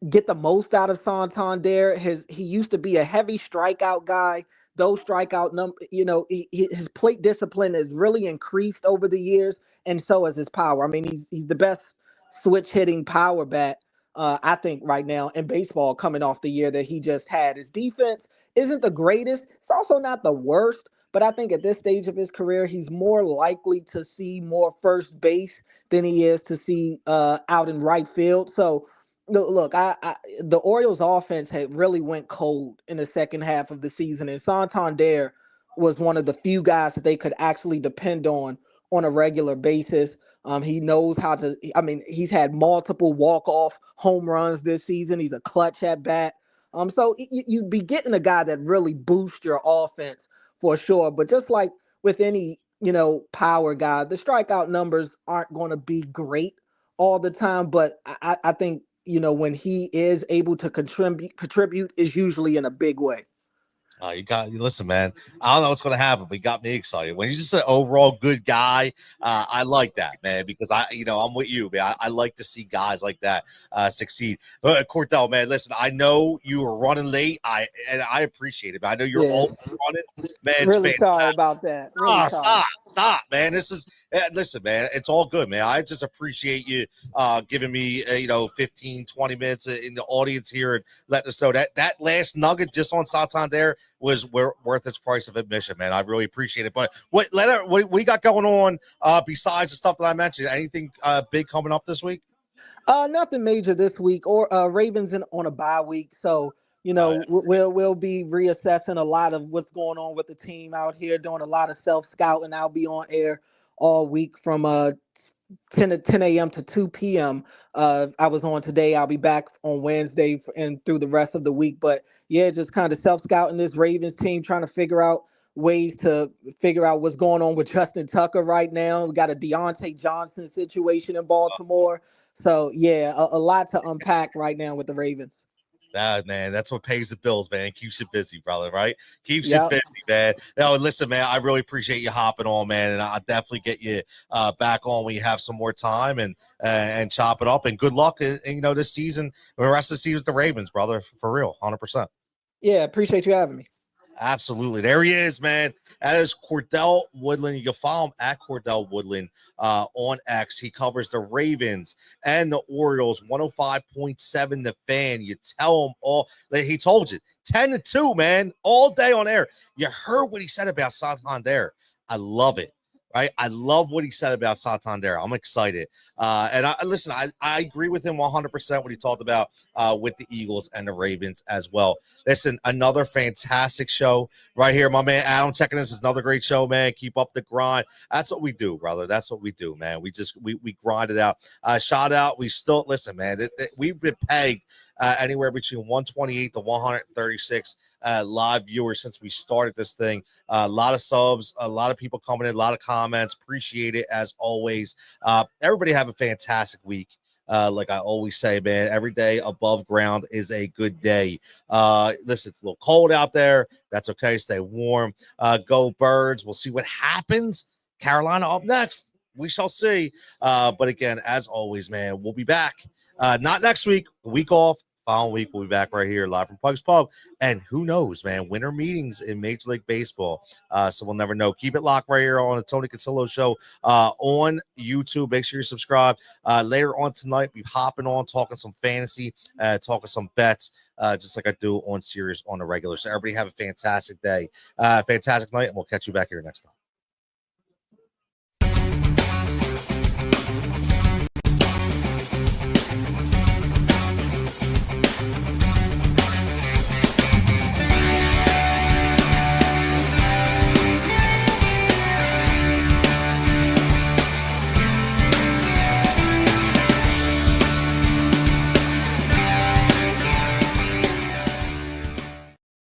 get the most out of Santander. He used to be a heavy strikeout guy. Those strikeout his plate discipline has really increased over the years, and so has his power. I mean, he's the best switch hitting power bat, I think, right now in baseball, coming off the year that he just had. His defense isn't the greatest. It's also not the worst, but I think at this stage of his career, he's more likely to see more first base than he is to see out in right field. So look, the Orioles offense had really went cold in the second half of the season, and Santander was one of the few guys that they could actually depend on a regular basis. He knows how to. I mean, he's had multiple walk-off home runs this season. He's a clutch at bat. So you'd be getting a guy that really boosts your offense for sure. But just like with any power guy, the strikeout numbers aren't going to be great all the time. But I think when he is able to contribute is usually in a big way. Listen, man. I don't know what's going to happen, but you got me excited. When you just said overall good guy, I like that, man, because I'm with you, man. I like to see guys like that succeed. Cordell, man, listen, I know you were running late. I appreciate it, but I know you're all running, man. Really sorry about that. Really Stop, man. This is listen, man. It's all good, man. I just appreciate you giving me 15, 20 minutes in the audience here and letting us know that last nugget just on Santander was worth its price of admission, man. I really appreciate it. But what we got going on besides the stuff that I mentioned? Anything big coming up this week? Nothing major this week. Or Ravens on a bye week, so we'll be reassessing a lot of what's going on with the team out here, doing a lot of self scouting. I'll be on air all week from 10 a.m. to 2 p.m. I was on today. I'll be back on Wednesday and through the rest of the week. But yeah, just kind of self-scouting this Ravens team, trying to figure out ways to figure out what's going on with Justin Tucker right now. We got a Deontay Johnson situation in Baltimore. So yeah, a lot to unpack right now with the Ravens. Man, that's what pays the bills, man. Keeps you busy, brother, right? Keeps you busy, man. No, listen, man, I really appreciate you hopping on, man, and I'll definitely get you back on when you have some more time and chop it up. And good luck, this season, the rest of the season with the Ravens, brother, for real, 100%. Yeah, appreciate you having me. Absolutely. There he is, man. That is Cordell Woodland. You can follow him at Cordell Woodland on X. He covers the Ravens and the Orioles, 105.7 The Fan. You tell him all. He told you, 10-2, man, all day on air. You heard what he said about Santander. I love it. Right? I love what he said about Santander. I'm excited. And I agree with him 100% what he talked about with the Eagles and the Ravens as well. Listen, another fantastic show right here. My man Adam checking this is another great show, man. Keep up the grind. That's what we do, brother. That's what we do, man. We grind it out. Shout out. We still listen, man. We've been pegged anywhere between 128 to 136 live viewers since we started this thing. A lot of subs, a lot of people coming in, a lot of comments. Appreciate it as always. Everybody have a fantastic week. Like I always say, man, every day above ground is a good day. Listen, it's a little cold out there. That's okay. Stay warm. Go Birds. We'll see what happens. Carolina up next. We shall see. But again, as always, man, we'll be back. Not next week, a week off. Following week, we'll be back right here live from Pike's Pub. And who knows, man, winter meetings in Major League Baseball. So we'll never know. Keep it locked right here on the Tony Cutillo Show on YouTube. Make sure you subscribe. Later on tonight, we're hopping on, talking some fantasy, talking some bets, just like I do on Sirius on the regular. So everybody have a fantastic day, fantastic night, and we'll catch you back here next time.